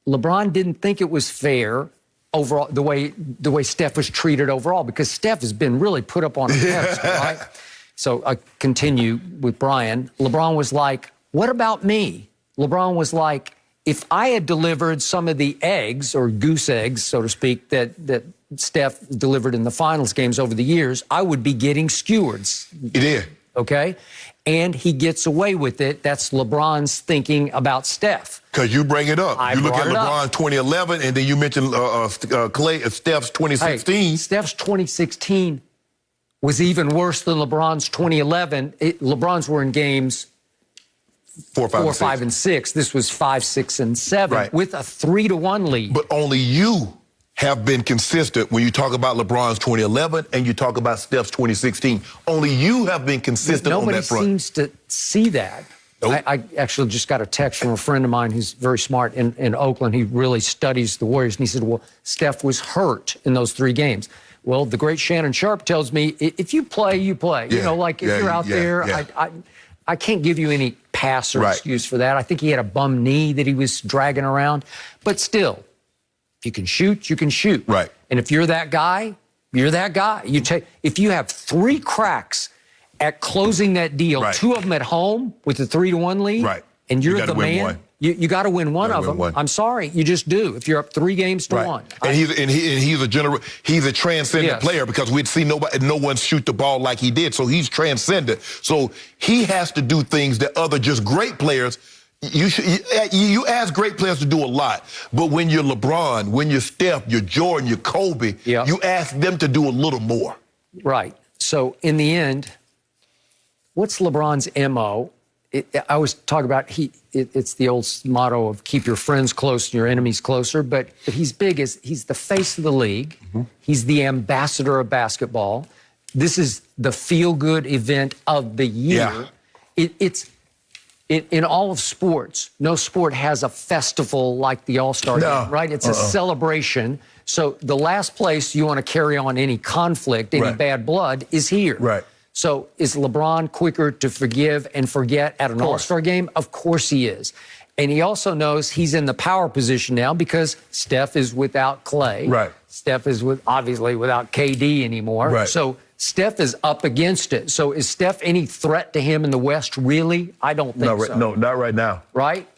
LeBron didn't think it was fair overall, the way Steph was treated overall, because Steph has been really put up on a pedestal, right? So I continue with Brian. LeBron was like, what about me? LeBron was like, if I had delivered some of the eggs, or goose eggs, so to speak, that Steph delivered in the finals games over the years, I would be getting skewered. He did. Okay? And he gets away with it. That's LeBron's thinking about Steph. Because you bring it up. You look at LeBron 2011, and then you mentioned Steph's 2016. Hey, Steph's 2016 was even worse than LeBron's 2011. LeBron's were in games 4, 5, and 6. This was 5, 6, and 7 with a 3-1 lead. But only you have been consistent when you talk about LeBron's 2011 and you talk about Steph's 2016. Only you have been consistent on that front. Nobody seems to see that. Nope. I actually just got a text from a friend of mine who's very smart in Oakland. He really studies the Warriors, and he said, well, Steph was hurt in those 3 games. Well, the great Shannon Sharpe tells me, if you play, you play. Yeah. You know, like if you're out there, I can't give you any pass or excuse for that. I think he had a bum knee that he was dragging around. But still, if you can shoot, you can shoot. Right. And if you're that guy, you're that guy. If you have 3 cracks at closing that deal, 2 of them at home with a 3-1 lead, and you're the man, you got to win one of them. I'm sorry, you just do. If you're up 3 games to 1. And he's a transcendent player, because we'd see no one shoot the ball like he did. So he's transcendent. So he has to do things that other just great players. You ask great players to do a lot, but when you're LeBron, when you're Steph, you're Jordan, you're Kobe, you ask them to do a little more. Right. So in the end, what's LeBron's MO? I always talk about it's the old motto of keep your friends close and your enemies closer, but he's big as he's the face of the league. He's the ambassador of basketball. This is the feel-good event of the year. It's in all of sports, no sport has a festival like the All-Star game, right? It's a celebration. So the last place you want to carry on any conflict, any bad blood, is here. Right. So is LeBron quicker to forgive and forget at an All-Star game? Of course he is. And he also knows he's in the power position now because Steph is without Clay. Right. Steph is obviously without KD anymore. Right. So Steph is up against it. So is Steph any threat to him in the West, really? I don't think so. No, not right now. Right?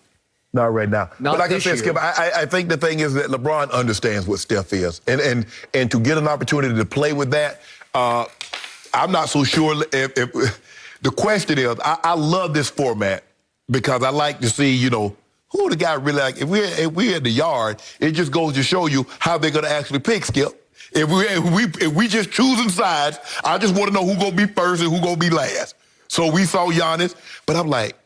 Not right now. Not but like I this said, year. Skip, I think the thing is that LeBron understands what Steph is. And to get an opportunity to play with that, I'm not so sure if the question is, I love this format because I like to see, who the guy really like. If we're in the yard, it just goes to show you how they're going to actually pick, Skip. If we just choosing sides, I just want to know who's going to be first and who's going to be last. So we saw Giannis, but I'm like,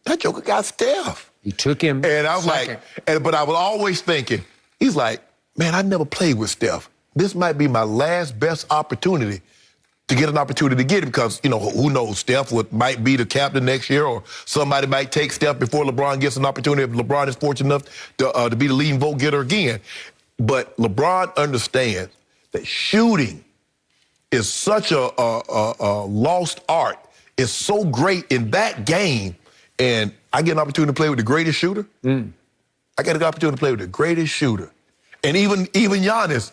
that joker got Steph. He took him And I was second. but I was always thinking, he's like, man, I never played with Steph. This might be my last best opportunity to get an opportunity to get him because, who knows, Steph might be the captain next year or somebody might take Steph before LeBron gets an opportunity if LeBron is fortunate enough to be the leading vote getter again. But LeBron understands that shooting is such a lost art. It's so great in that game. And I get an opportunity to play with the greatest shooter. I get an opportunity to play with the greatest shooter. And even Giannis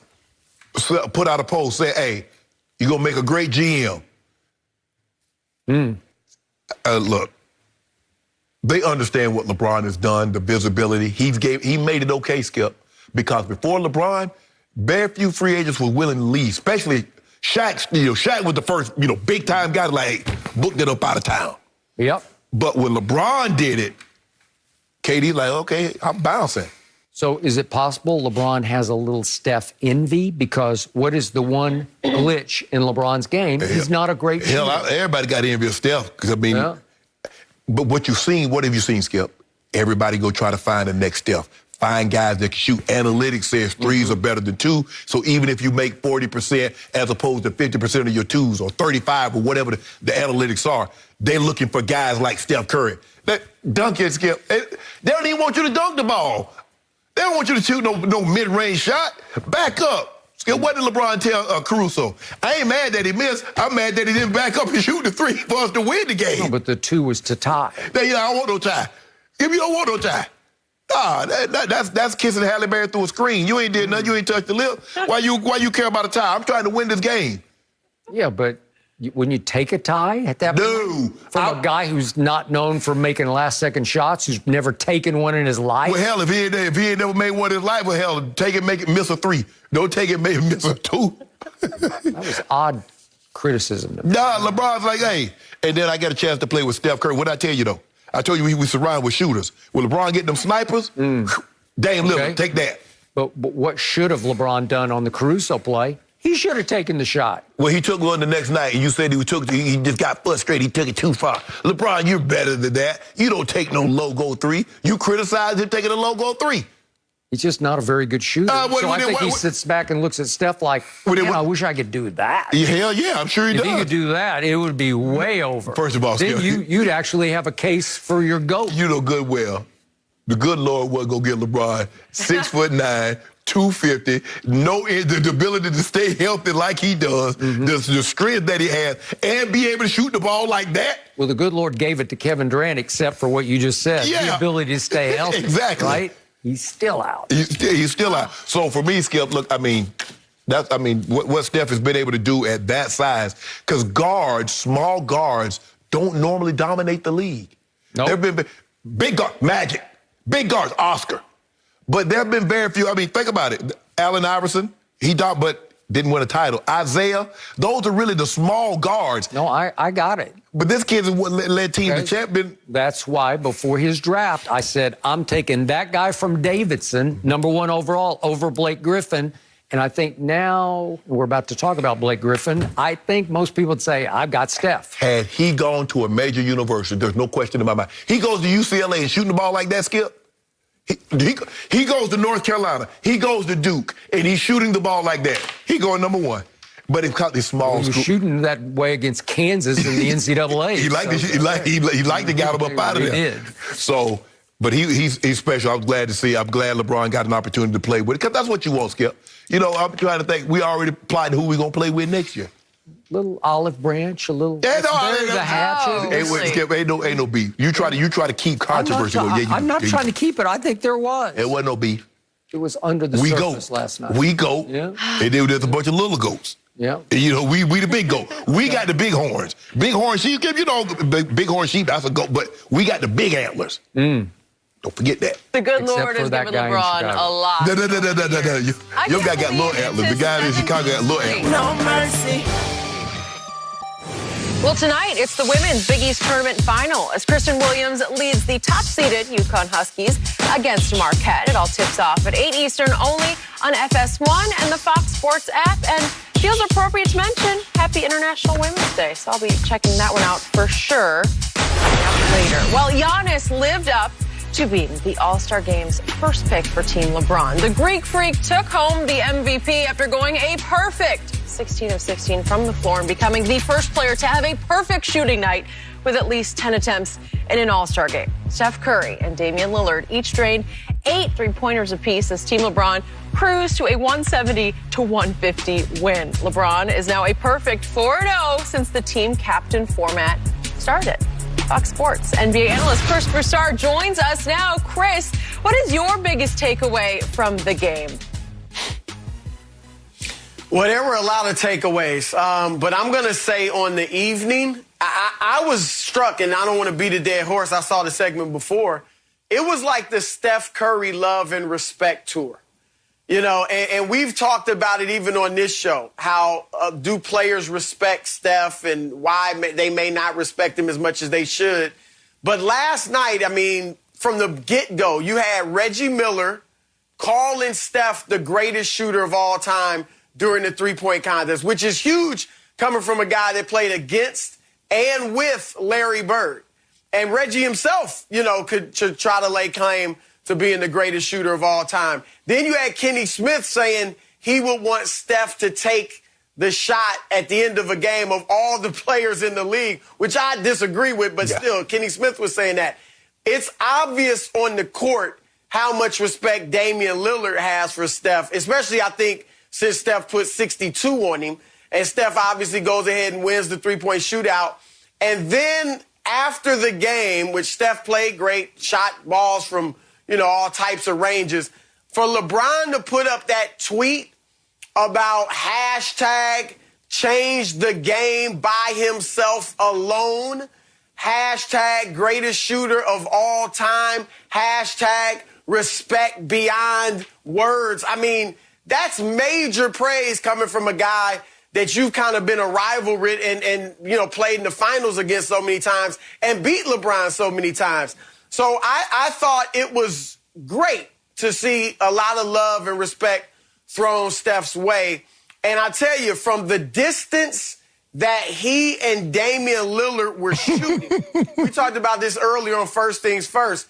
put out a post saying, hey, you're going to make a great GM. Look, they understand what LeBron has done, the visibility. He made it okay, Skip, because before LeBron, very few free agents were willing to leave, especially Shaq. Shaq was the first, big-time guy to, booked it up out of town. Yep. But when LeBron did it, KD like, okay, I'm bouncing. So is it possible LeBron has a little Steph envy? Because what is the one glitch in LeBron's game? He's not a great shooter. Everybody got envy of Steph. But what have you seen, Skip? Everybody go try to find the next Steph. Find guys that can shoot. Analytics says threes are better than two. So even if you make 40% as opposed to 50% of your twos or 35 or whatever the analytics are, they're looking for guys like Steph Curry. Dunk it, Skip. They don't even want you to dunk the ball. They don't want you to shoot no mid-range shot. Back up. Skip, what did LeBron tell Caruso? I ain't mad that he missed. I'm mad that he didn't back up and shoot the three for us to win the game. No, but the two was to tie. I don't want no tie. If you don't want no tie. That's kissing Halle Berry through a screen. You ain't did nothing. You ain't touched the lip. Why you care about a tie? I'm trying to win this game. Yeah, but when you take a tie at that point from a guy who's not known for making last-second shots, who's never taken one in his life. Well, hell, if he ain't never made one in his life, well, hell, take it, make it miss a three. Don't take it, make it miss a two. That was odd criticism. LeBron's like, hey. And then I got a chance to play with Steph Curry. What did I tell you, though? I told you we surrounded with shooters. When LeBron get them snipers, Dame Lillard, take that. But what should have LeBron done on the Caruso play? He should have taken the shot. Well, he took one the next night, and you said he just got frustrated. He took it too far. LeBron, you're better than that. You don't take no logo three. You criticize him taking a logo three. He's just not a very good shooter. I think he sits back and looks at Steph like, I wish I could do that. Hell yeah, I'm sure he does. If he could do that, it would be way over. First of all, then you'd actually have a case for your GOAT. You know good well, the good Lord wasn't going to get LeBron 6'9", 250, the ability to stay healthy like he does, the strength that he has, and be able to shoot the ball like that. Well, the good Lord gave it to Kevin Durant, except for what you just said, the ability to stay healthy. Exactly. Right? He's still out. He's still out. So for me, Skip, look, what Steph has been able to do at that size, because small guards, don't normally dominate the league. Nope. There have been big guards, Magic, big guards, Oscar. But there have been very few. Think about it. Allen Iverson, but didn't win a title. Isaiah, those are really the small guards. No, I got it. But this kid's what led team to champion. That's why before his draft, I said, I'm taking that guy from Davidson, #1 overall, over Blake Griffin. And I think now we're about to talk about Blake Griffin. I think most people would say, I've got Steph. Had he gone to a major university, there's no question in my mind. He goes to UCLA and shooting the ball like that, Skip. He goes to North Carolina. He goes to Duke, and he's shooting the ball like that. He going #1. But it's small. He was shooting that way against Kansas in the NCAA. He liked to get him up out of there. He did. So, but he's special. I'm glad to see. I'm glad LeBron got an opportunity to play with it, because that's what you want, Skip. I'm trying to think. We already plotting who we're going to play with next year. little olive branch, a little. Yeah, the hatchet. Ain't no beef. You try to keep controversy. I'm not trying to keep it. I think there was. It wasn't no beef. It was under the surface last night. We go. Yeah. And then there's a bunch of little goats. Yeah. And, you know, we the big goat. We got the big horns. Big horn sheep, you know, big horn sheep, that's a goat. But we got the big antlers. Don't forget that. The good Except Lord for has that given guy in LeBron Chicago. a lot. Your guy got little antlers. The guy in Chicago got little antlers. No mercy. Well, tonight, it's the women's Big East tournament final as Kristen Williams leads the top-seeded UConn Huskies against Marquette. It all tips off at 8 Eastern only on FS1 and the Fox Sports app. And feels appropriate to mention Happy International Women's Day. So I'll be checking that one out for sure later. Well, Giannis lived up to being the All-Star Game's first pick for Team LeBron. The Greek Freak took home the MVP after going a perfect 16 of 16 from the floor and becoming the first player to have a perfect shooting night with at least 10 attempts in an All-Star game. Steph Curry and Damian Lillard each drained 8 three-pointers apiece as Team LeBron cruised to a 170-150 win. LeBron is now a perfect 4-0 since the team captain format started. Fox Sports NBA analyst Chris Broussard joins us now. Chris, what is your biggest takeaway from the game? Well, there were a lot of takeaways, but I'm going to say on the evening, I was struck, and I don't want to beat a dead horse. I saw the segment before. It was like the Steph Curry love and respect tour. You know, and we've talked about it even on this show, how do players respect Steph and why they may not respect him as much as they should. But last night, I mean, from the get-go, you had Reggie Miller calling Steph the greatest shooter of all time during the three-point contest, which is huge coming from a guy that played against and with Larry Bird. And Reggie himself, you know, could try to lay claim to being the greatest shooter of all time. Then you had Kenny Smith saying he would want Steph to take the shot at the end of a game of all the players in the league, which I disagree with, but still, Kenny Smith was saying that. It's obvious on the court how much respect Damian Lillard has for Steph, especially, I think, since Steph put 62 on him. And Steph obviously goes ahead and wins the three-point shootout. And then after the game, which Steph played great, shot balls from, you know, all types of ranges, for LeBron to put up that tweet about hashtag change the game by himself alone, hashtag greatest shooter of all time, hashtag respect beyond words. I mean, that's major praise coming from a guy that you've kind of been a rival with and you know, played in the finals against so many times and beat LeBron so many times. So I thought it was great to see a lot of love and respect thrown Steph's way. And I tell you, from the distance that he and Damian Lillard were shooting, we talked about this earlier on First Things First,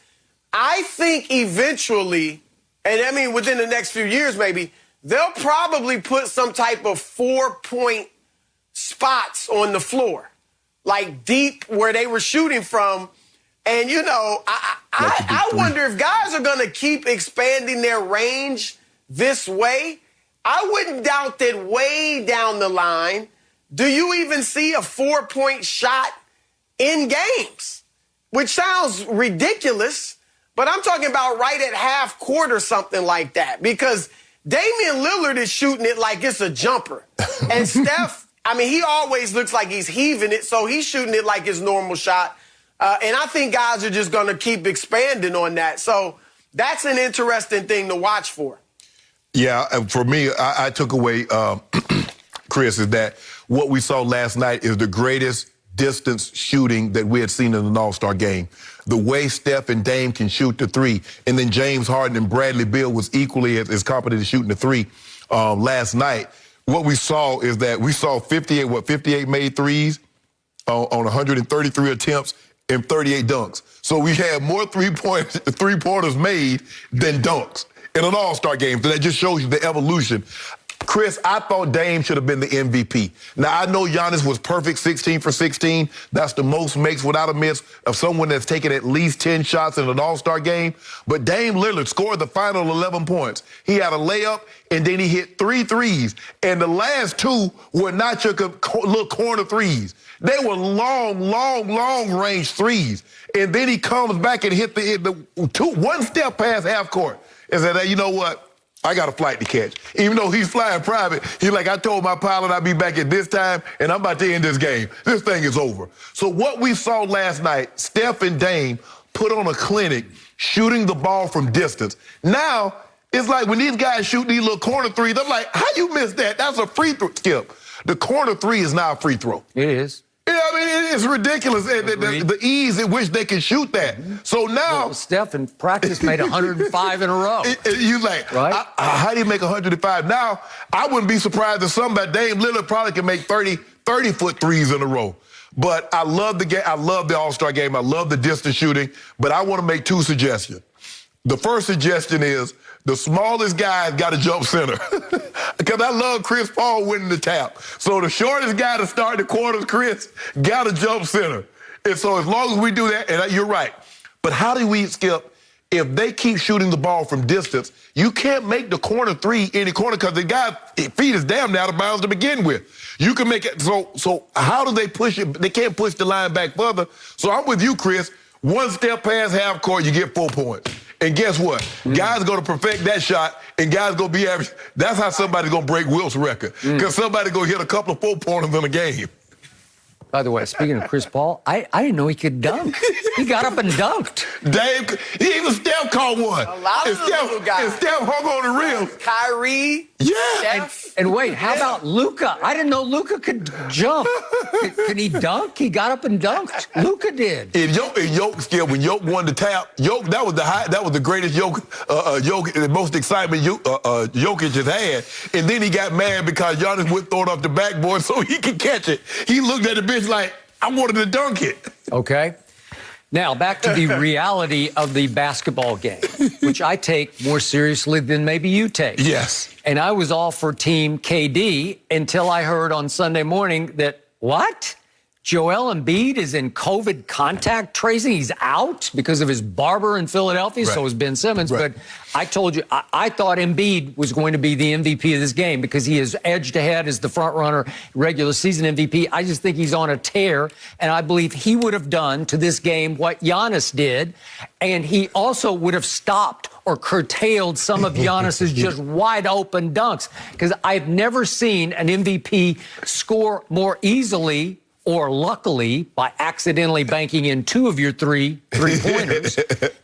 I think eventually, and I mean within the next few years maybe, they'll probably put some type of 4-point spots on the floor, like deep where they were shooting from. And, you know, I wonder if guys are going to keep expanding their range this way. I wouldn't doubt that way down the line, do you even see a 4-point shot in games? Which sounds ridiculous, but I'm talking about right at half court or something like that. Because Damian Lillard is shooting it like it's a jumper. And Steph, I mean, he always looks like he's heaving it, so he's shooting it like his normal shot. And I think guys are just going to keep expanding on that. So that's an interesting thing to watch for. Yeah, for me, I took away, Chris, is that what we saw last night is the greatest distance shooting that we had seen in an All-Star game. The way Steph and Dame can shoot the three, and then James Harden and Bradley Beal was equally as competent at shooting the three last night. What we saw is that we saw 58 made threes on 133 attempts and 38 dunks. So we had more three-pointers made than dunks in an All-Star game. So that just shows you the evolution. Chris, I thought Dame should have been the MVP. Now, I know Giannis was perfect 16 for 16. That's the most makes without a miss of someone that's taken at least 10 shots in an All-Star game. But Dame Lillard scored the final 11 points. He had a layup, and then he hit 3 threes. And the last 2 were not your little corner threes. They were long range threes. And then he comes back and hit one step past half court and said, hey, you know what? I got a flight to catch. Even though he's flying private, he's like, I told my pilot I'd be back at this time, and I'm about to end this game. This thing is over. So what we saw last night, Steph and Dame put on a clinic shooting the ball from distance. Now, it's like when these guys shoot these little corner threes, I'm like, how you missed that? That's a free throw, Skip. The corner 3 is now a free throw. It is. Yeah, I mean, it's ridiculous, the ease at which they can shoot that. So now... Well, Steph in practice made 105 in a row. You're like, right? How do you make 105? Now, I wouldn't be surprised if somebody, Dame Lillard probably can make 30-foot threes in a row. But I love the game. I love the All-Star game. I love the distance shooting. But I want to make 2 suggestions. The first suggestion is the smallest guy's got to jump center. Because I love Chris Paul winning the tap. So the shortest guy to start the quarters, Chris, got to jump center. And so as long as we do that, and you're right. But how do we, Skip, if they keep shooting the ball from distance, you can't make the corner 3 any corner because the guy's feet is damn out of bounds to begin with. You can make it. So how do they push it? They can't push the line back further. So I'm with you, Chris. One step past half court, you get 4 points. And guess what? Guys are going to perfect that shot, and guys going to be average. That's how somebody's going to break Wilt's record, because somebody's going to hit a couple of 4-pointers in a game. By the way, speaking of Chris Paul, I didn't know he could dunk. He got up and dunked. Dave, even Steph caught one. A lot of little guys. And Steph hung on the rim. Kyrie. Yeah. And wait, how about Luka? I didn't know Luka could jump. Can he dunk? He got up and dunked. Luka did. And Yoke, Skip, when Yoke won the tap, Yoke, that was the greatest the most excitement Jokic has had. And then he got mad because Giannis wouldn't throw it off the backboard so he could catch it. He looked at the bench like, I wanted to dunk it. Okay. Now, back to the reality of the basketball game, which I take more seriously than maybe you take. Yes. And I was all for Team KD until I heard on Sunday morning that, what? Joel Embiid is in COVID contact tracing. He's out because of his barber in Philadelphia. Right. So is Ben Simmons. Right. But I told you, I thought Embiid was going to be the MVP of this game because he is edged ahead as the front runner, regular season MVP. I just think he's on a tear. And I believe he would have done to this game what Giannis did. And he also would have stopped or curtailed some of Giannis's just wide open dunks. Because I've never seen an MVP score more easily or luckily by accidentally banking in 2 of your three-pointers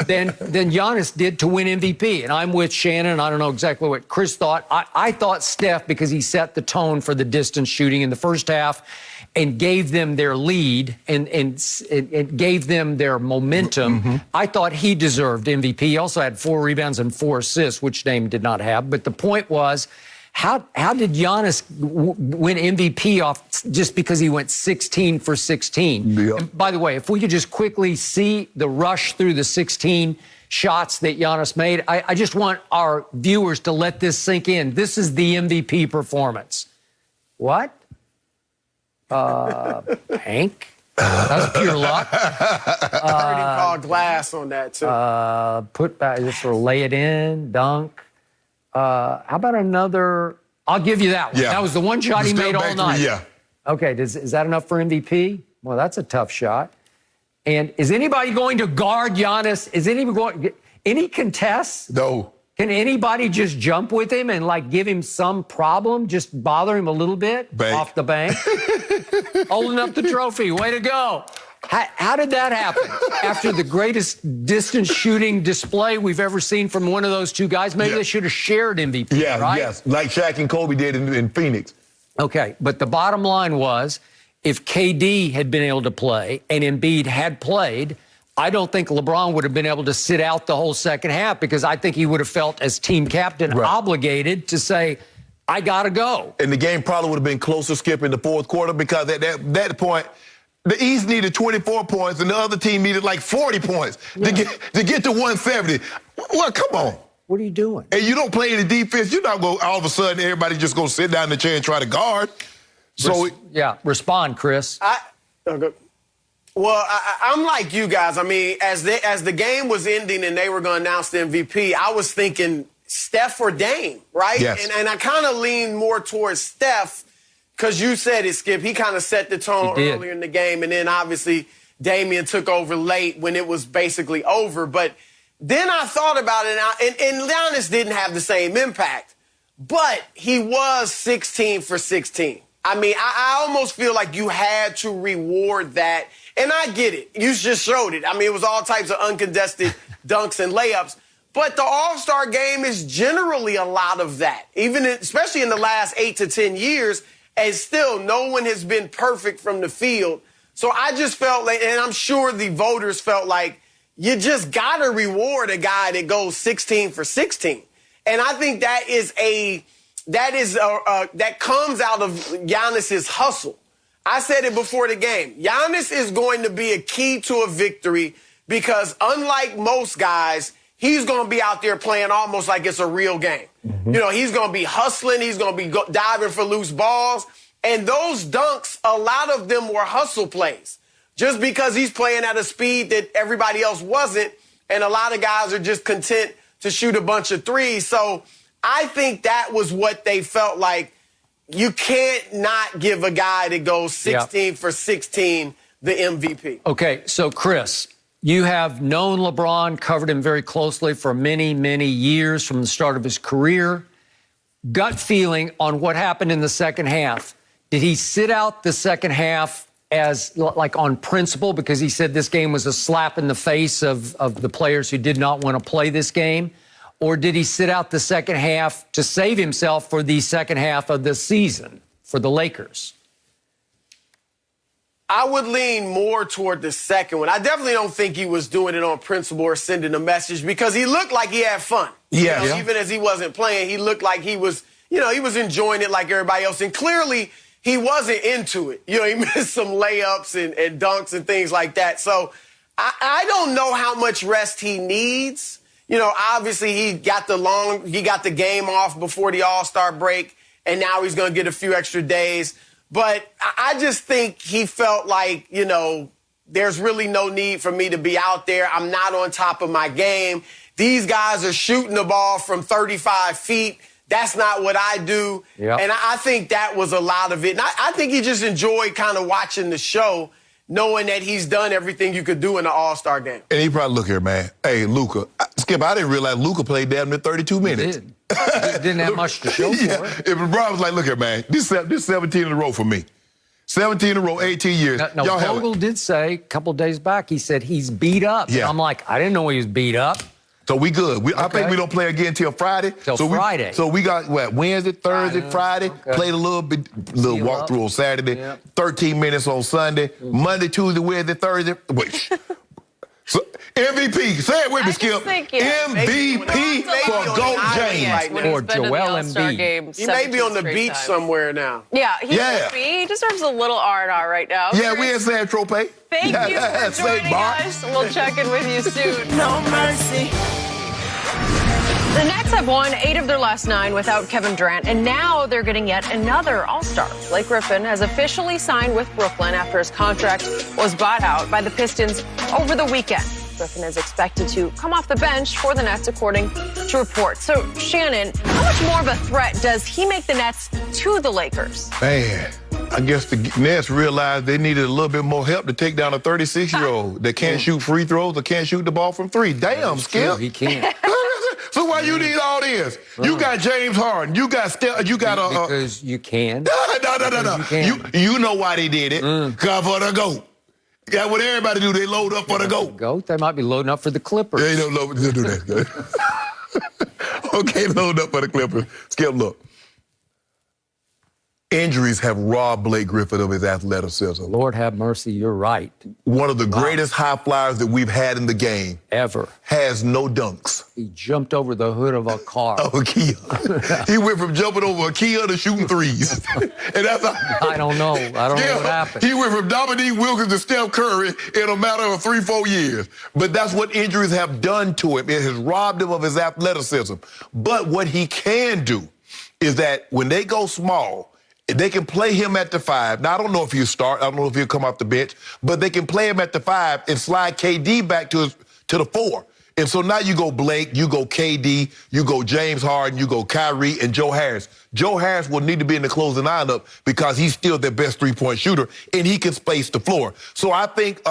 than Giannis did to win MVP. And I'm with Shannon. I don't know exactly what Chris thought. I thought Steph, because he set the tone for the distance shooting in the first half and gave them their lead and gave them their momentum. Mm-hmm. I thought he deserved MVP. He also had 4 rebounds and 4 assists, which Dame did not have. But the point was, how did Giannis win MVP off just because he went 16 for 16? Yep. And by the way, if we could just quickly see the rush through the 16 shots that Giannis made, I just want our viewers to let this sink in. This is the MVP performance. What? Hank? That's pure luck. I heard him call glass on that, too. Put back, just sort of lay it in, dunk. How about another? I'll give you that one. Yeah. That was the one shot he made all night. Yeah. Okay, is that enough for MVP? Well, that's a tough shot. And is anybody going to guard Giannis? Is anybody going? Any contests? No. Can anybody just jump with him and like give him some problem? Just bother him a little bit off the bank? Holding up the trophy. Way to go. How did that happen? After the greatest distance shooting display we've ever seen from one of those two guys, maybe they should have shared MVP, right? Yes, like Shaq and Kobe did in Phoenix. Okay, but the bottom line was, if KD had been able to play and Embiid had played, I don't think LeBron would have been able to sit out the whole second half because I think he would have felt as team captain obligated to say, I got to go. And the game probably would have been closer, Skip, in the fourth quarter because at that point, the East needed 24 points, and the other team needed like 40 points to get to 170. Well, come on. What are you doing? And you don't play any defense. You're not going all of a sudden everybody just going to sit down in the chair and try to guard. So respond, Chris. Well, I'm like you guys. I mean, as the game was ending and they were going to announce the MVP, I was thinking Steph or Dame, right? Yes. And I kind of leaned more towards Steph because you said it, Skip. He kind of set the tone earlier in the game, and then obviously Damian took over late when it was basically over. But then I thought about it, and Giannis didn't have the same impact, but he was 16 for 16. I mean, I almost feel like you had to reward that. And I get it. You just showed it. I mean, it was all types of uncontested dunks and layups. But the All-Star game is generally a lot of that, especially in the last 8 to 10 years, and still no one has been perfect from the field. So I just felt like, and I'm sure the voters felt like, you just got to reward a guy that goes 16 for 16. And I think that comes out of Giannis's hustle. I said it before the game. Giannis is going to be a key to a victory because unlike most guys, he's going to be out there playing almost like it's a real game. Mm-hmm. You know, he's going to be hustling. He's going to be diving for loose balls. And those dunks, a lot of them were hustle plays just because he's playing at a speed that everybody else wasn't. And a lot of guys are just content to shoot a bunch of threes. So I think that was what they felt like. You can't not give a guy that goes 16 for 16 the MVP. Okay, so Chris, you have known LeBron, covered him very closely for many, many years from the start of his career. Gut feeling on what happened in the second half. Did he sit out the second half as like on principle because he said this game was a slap in the face of the players who did not want to play this game? Or did he sit out the second half to save himself for the second half of the season for the Lakers? I would lean more toward the second one. I definitely don't think he was doing it on principle or sending a message because he looked like he had fun. Yeah. You know, even as he wasn't playing, he looked like he was enjoying it like everybody else. And clearly he wasn't into it. You know, he missed some layups and dunks and things like that. So I don't know how much rest he needs. You know, obviously he got the game off before the All-Star break, and now he's going to get a few extra days. But I just think he felt like, you know, there's really no need for me to be out there. I'm not on top of my game. These guys are shooting the ball from 35 feet. That's not what I do. Yep. And I think that was a lot of it. And I think he just enjoyed kind of watching the show, knowing that he's done everything you could do in the All-Star game. And he probably, look here, man. Hey, Luka. Skip, I didn't realize Luka played damn near 32 minutes. He didn't have much to show for it. If LeBron was like, look here, man, this 17 in a row for me. 17 in a row, 18 years. Now Vogel did say a couple days back, he said he's beat up. Yeah. And I'm like, I didn't know he was beat up. So we good. I think we don't play again till Friday. Friday. So we got, Wednesday, Thursday, Friday. Okay. Played a little walkthrough on Saturday. Yep. 13 minutes on Sunday. Monday, Tuesday, Wednesday, Thursday. Wait. So, MVP. Say it with me, Skip. MVP for Goat James. Or Joel Embiid. He may be on the beach somewhere now. Yeah, he could be. He deserves a little R&R right now. Yeah, we in San Tropez. Thank you for joining us. We'll check in with you soon. No mercy. The Nets have won 8 of their last 9 without Kevin Durant, and now they're getting yet another All-Star. Blake Griffin has officially signed with Brooklyn after his contract was bought out by the Pistons over the weekend. Griffin is expected to come off the bench for the Nets, according to reports. So, Shannon, how much more of a threat does he make the Nets to the Lakers? Man, I guess the Nets realized they needed a little bit more help to take down a 36-year-old that can't shoot free throws or can't shoot the ball from 3. Damn, Skip. He can't. So why you need all this? You got James Harden. You got Steph. You got because you can. No. You know why they did it? Cause for the GOAT. That's what everybody do. They load up for the GOAT. They might be loading up for the Clippers. They don't do that. Okay, load up for the Clippers. Skip, look. Injuries have robbed Blake Griffin of his athleticism. Lord have mercy, you're right. One of the greatest high flyers that we've had in the game. Ever. Has no dunks. He jumped over the hood of a car. Of a Kia. He went from jumping over a Kia to shooting threes. And that's I don't know. I don't know what happened. He went from Dominique Wilkins to Steph Curry in a matter of 3-4 years. But that's what injuries have done to him. It has robbed him of his athleticism. But what he can do is that when they go small, they can play him at the 5. Now, I don't know if he'll start. I don't know if he'll come off the bench. But they can play him at the 5 and slide KD back to the 4. And so now you go Blake, you go KD, you go James Harden, you go Kyrie, and Joe Harris. Joe Harris will need to be in the closing lineup because he's still their best three-point shooter, and he can space the floor. So I think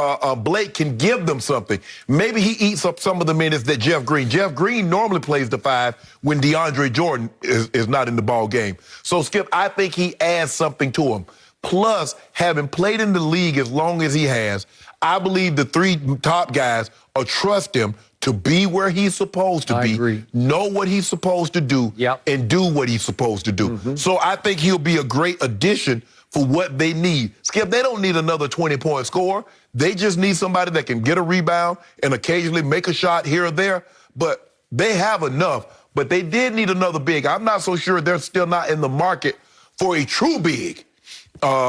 Blake can give them something. Maybe he eats up some of the minutes that Jeff Green normally plays the 5 when DeAndre Jordan is not in the ball game. So, Skip, I think he adds something to him. Plus, having played in the league as long as he has, I believe the 3 top guys trust him to be where he's supposed to be, know what he's supposed to do, and do what he's supposed to do. So I think he'll be a great addition for what they need. Skip, they don't need another 20-point scorer. They just need somebody that can get a rebound and occasionally make a shot here or there. But they have enough. But they did need another big. I'm not so sure they're still not in the market for a true big.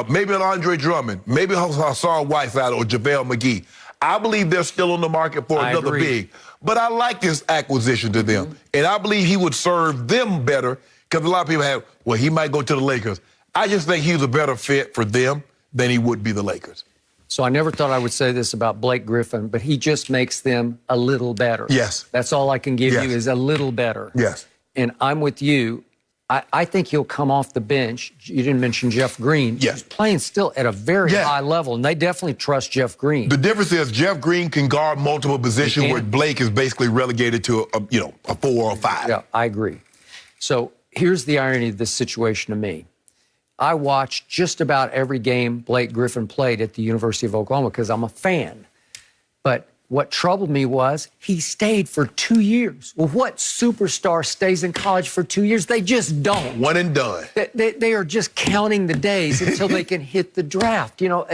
Maybe an Andre Drummond, maybe Hassan Whiteside or JaVale McGee. I believe they're still on the market for another big. But I like this acquisition to them. And I believe he would serve them better because a lot of people have, well, he might go to the Lakers. I just think he's a better fit for them than he would be the Lakers. So I never thought I would say this about Blake Griffin, but he just makes them a little better. Yes. That's all I can give you is a little better. Yes. And I'm with you. I think he'll come off the bench. You didn't mention Jeff Green. Yes. He's playing still at a very high level, and they definitely trust Jeff Green. The difference is Jeff Green can guard multiple positions where Blake is basically relegated to a 4 or 5. Yeah, I agree. So here's the irony of this situation to me. I watched just about every game Blake Griffin played at the University of Oklahoma because I'm a fan. But what troubled me was he stayed for 2 years. Well, what superstar stays in college for 2 years? They just don't. One and done. They are just counting the days until they can hit the draft. You know,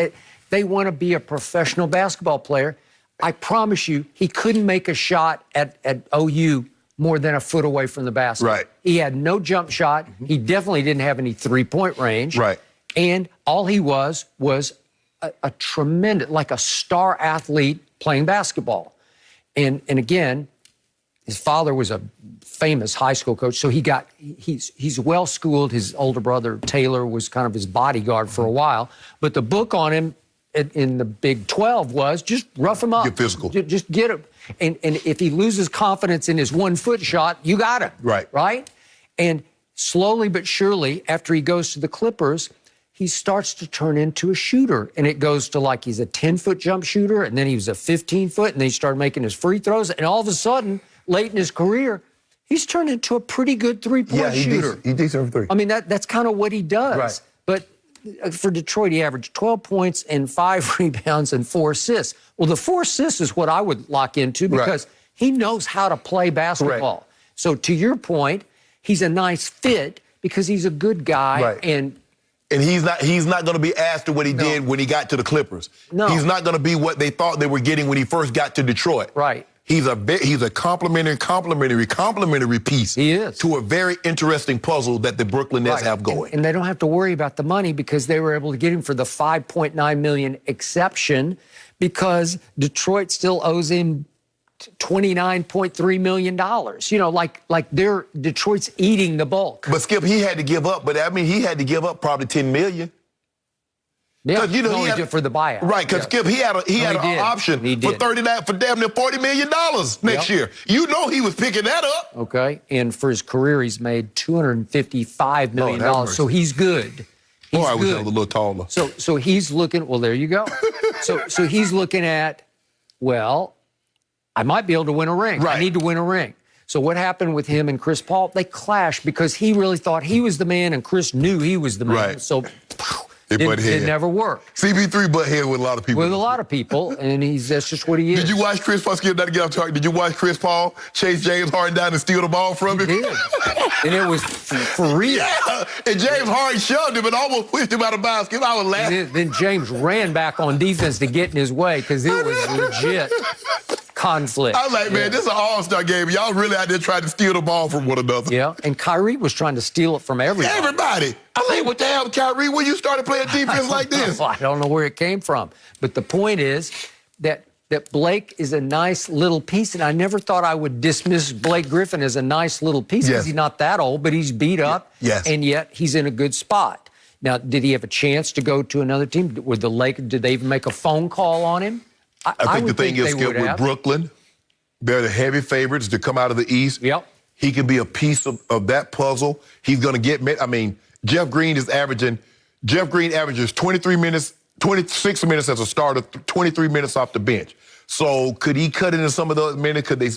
they want to be a professional basketball player. I promise you, he couldn't make a shot at OU more than a foot away from the basket. Right. He had no jump shot. He definitely didn't have any three-point range. Right. And all he was a tremendous, like a star athlete playing basketball. And again, his father was a famous high school coach, so he's well-schooled. His older brother, Taylor, was kind of his bodyguard for a while. But the book on him in the Big 12 was just rough him up. Get physical. Just get him. And if he loses confidence in his 1-foot shot, you got him. Right. Right? And slowly but surely, after he goes to the Clippers, he starts to turn into a shooter. And it goes to like he's a 10-foot jump shooter, and then he was a 15-foot, and then he started making his free throws. And all of a sudden, late in his career, he's turned into a pretty good three-point shooter. He's decent for 3. I mean, that's kind of what he does. Right. But for Detroit, he averaged 12 points and 5 rebounds and 4 assists. Well, the 4 assists is what I would lock into because he knows how to play basketball. Right. So to your point, he's a nice fit because he's a good guy. And he's not going to be asked to what he did when he got to the Clippers. No. He's not going to be what they thought they were getting when he first got to Detroit. Right. He's a complimentary piece. He is. To a very interesting puzzle that the Brooklyn Nets have going. And they don't have to worry about the money because they were able to get him for the $5.9 million exception because Detroit still owes him $29.3 million. You know, like Detroit's eating the bulk. But Skip, he had to give up. But I mean, he had to give up probably $10 million. Yeah, you know, he did for the buyout. Right, because Skip, he had an option for damn near $40 million next year. You know he was picking that up. Okay, and for his career, he's made $255 million. So he's good. He's I wish good. I was a little taller. So he's looking. Well, there you go. so he's looking at, well, I might be able to win a ring. Right. I need to win a ring. So what happened with him and Chris Paul? They clashed because he really thought he was the man and Chris knew he was the man. Right. So It never worked. CP3 butt head with a lot of people. With a lot of people, and that's just what he is. Did you watch Chris Paul? Skip, not to get off target. Did you watch Chris Paul chase James Harden down and steal the ball from him? He did. And it was for real. Yeah. And James Harden shoved him and almost pushed him out of bounds. I was laughing. Then James ran back on defense to get in his way because it was legit conflict. I was like, man, this is an all-star game. Y'all really out there trying to steal the ball from one another. Yeah, and Kyrie was trying to steal it from everybody. Everybody. I'm like, what the hell, Kyrie, when you started playing defense like this? I don't know where it came from. But the point is that Blake is a nice little piece, and I never thought I would dismiss Blake Griffin as a nice little piece because he's not that old, but he's beat up, and yet he's in a good spot. Now, did he have a chance to go to another team? Did they even make a phone call on him? I think the thing is, with Brooklyn, they're the heavy favorites to come out of the East. Yep. He can be a piece of that puzzle. He's going to get, I mean, Jeff Green averages 23 minutes, 26 minutes as a starter, 23 minutes off the bench. So could he cut into some of those minutes? Could they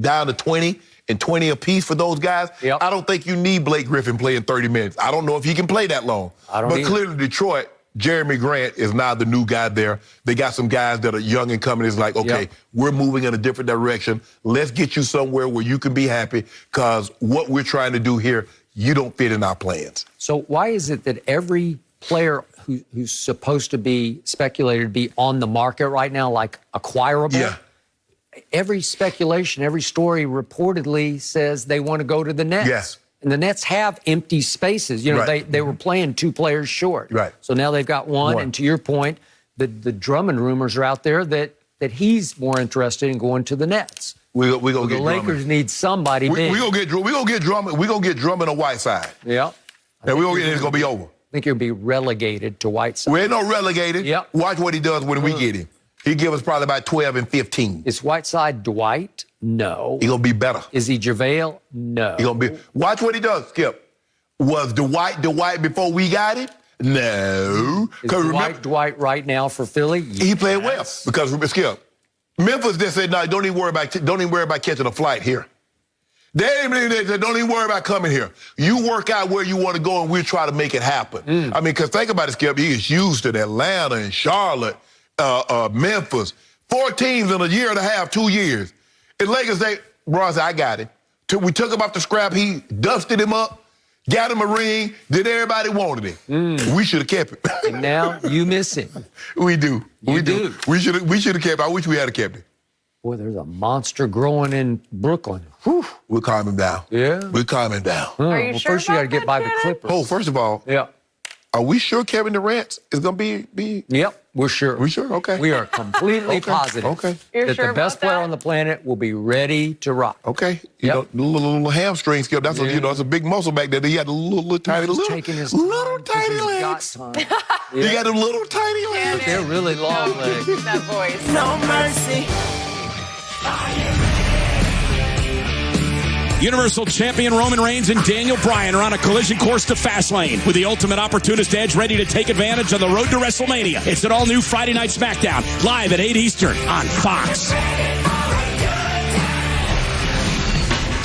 down to 20 and 20 apiece for those guys? Yep. I don't think you need Blake Griffin playing 30 minutes. I don't know if he can play that long. But clearly Detroit, Jeremy Grant is now the new guy there. They got some guys that are young and coming. It's like, okay, we're moving in a different direction. Let's get you somewhere where you can be happy because what we're trying to do here, you don't fit in our plans. So why is it that every player who's supposed to be speculated to be on the market right now, like acquirable, every speculation, every story reportedly says they want to go to the Nets? Yes. And the Nets have empty spaces. You know, they were playing 2 players short. Right. So now they've got one. And to your point, the Drummond rumors are out there that he's more interested in going to the Nets. We gonna get the Lakers Drummond. need somebody big. We gonna get Drummond. We gonna get Drummond on Whiteside. Yeah. And it's gonna be over. I think he'll be relegated to Whiteside. We ain't no relegated. Yep. Watch what he does when we get him. He give us probably about 12 and 15. Is Whiteside Dwight? No. He gonna be better. Is he JaVale? No. He gonna be. Watch what he does, Skip. Was Dwight before we got him? No. Is Dwight right now for Philly? Yes. He played well because Skip. Memphis just said, no, don't even worry about catching a flight here. They said, don't even worry about coming here. You work out where you want to go, and we'll try to make it happen. I mean, because think about it, Skip. He is Houston, Atlanta, and Charlotte, Memphis. 4 teams in a year and a half, 2 years. And Lakers say, Broussard, I got him. We took him off the scrap heap, dusted him up, got him a ring, did everybody wanted him. We should have kept him. And now you miss him. We do. We do. We should have kept him. I wish we had kept him. Boy, there's a monster growing in Brooklyn. Whew. We'll calm him down. Yeah. We'll calm him down. Are you sure first you got to about get that, by the Shannon? Clippers. Oh, first of all, are we sure Kevin Durant is going to be? Yep, we're sure. We sure? Okay. We are completely positive You're that sure the best about player that? on the planet will be ready to rock. Okay. You know, little hamstring Skip. That's it's a big muscle back there. He got the little tiny He's taking his little time 'cause tiny he's got legs. time. He got them little tiny legs. They're really long legs. That voice. No mercy. Universal Champion Roman Reigns and Daniel Bryan are on a collision course to Fastlane with the ultimate opportunist edge ready to take advantage on the road to WrestleMania. It's an all-new Friday Night SmackDown, live at 8 Eastern on Fox.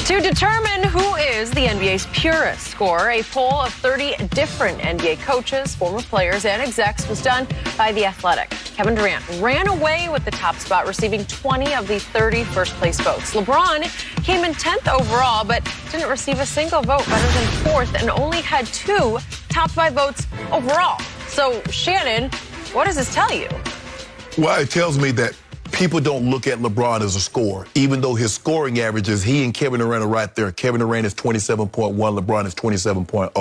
To determine who is the NBA's purest scorer, a poll of 30 different NBA coaches, former players, and execs was done by The Athletic. Kevin Durant ran away with the top spot, receiving 20 of the 30 first-place votes. LeBron came in 10th overall, but didn't receive a single vote, better than 4th, and only had 2 top 5 votes overall. So, Shannon, what does this tell you? Well, it tells me that people don't look at LeBron as a scorer, even though his scoring averages, he and Kevin Durant are right there. Kevin Durant is 27.1, LeBron is 27.0.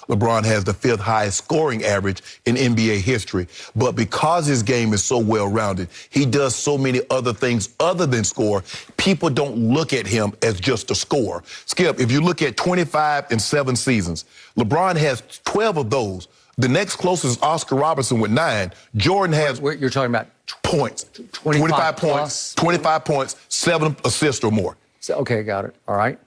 LeBron has the 5th highest scoring average in NBA history. But because his game is so well-rounded, he does so many other things other than score, people don't look at him as just a scorer. Skip, if you look at 25 and 7 seasons, LeBron has 12 of those. The next closest is Oscar Robertson with 9. Jordan has... You're talking about points. 25 points. 25 points, 7 assists or more. So, okay, got it. All right.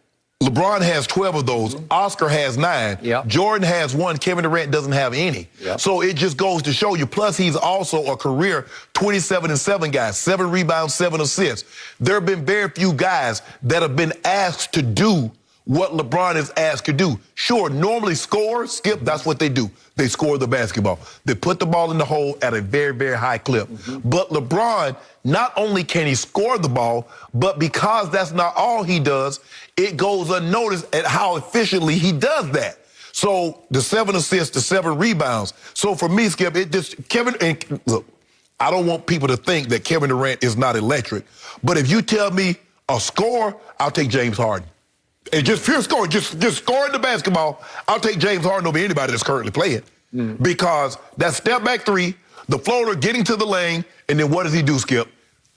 LeBron has 12 of those. Oscar has 9. Yep. Jordan has 1. Kevin Durant doesn't have any. Yep. So it just goes to show you. Plus, he's also a career 27 and 7 guy, 7 rebounds, 7 assists. There have been very few guys that have been asked to do what LeBron is asked to do. Sure, normally score, Skip, that's what they do. They score the basketball. They put the ball in the hole at a very, very high clip. But LeBron, not only can he score the ball, but because that's not all he does, it goes unnoticed at how efficiently he does that. So the 7 assists, the 7 rebounds. So for me, Skip, look, I don't want people to think that Kevin Durant is not electric. But if you tell me a score, I'll take James Harden. And just pure scoring, just scoring the basketball, I'll take James Harden over anybody that's currently playing. Because that step back 3, the floater, getting to the lane, and then what does he do, Skip?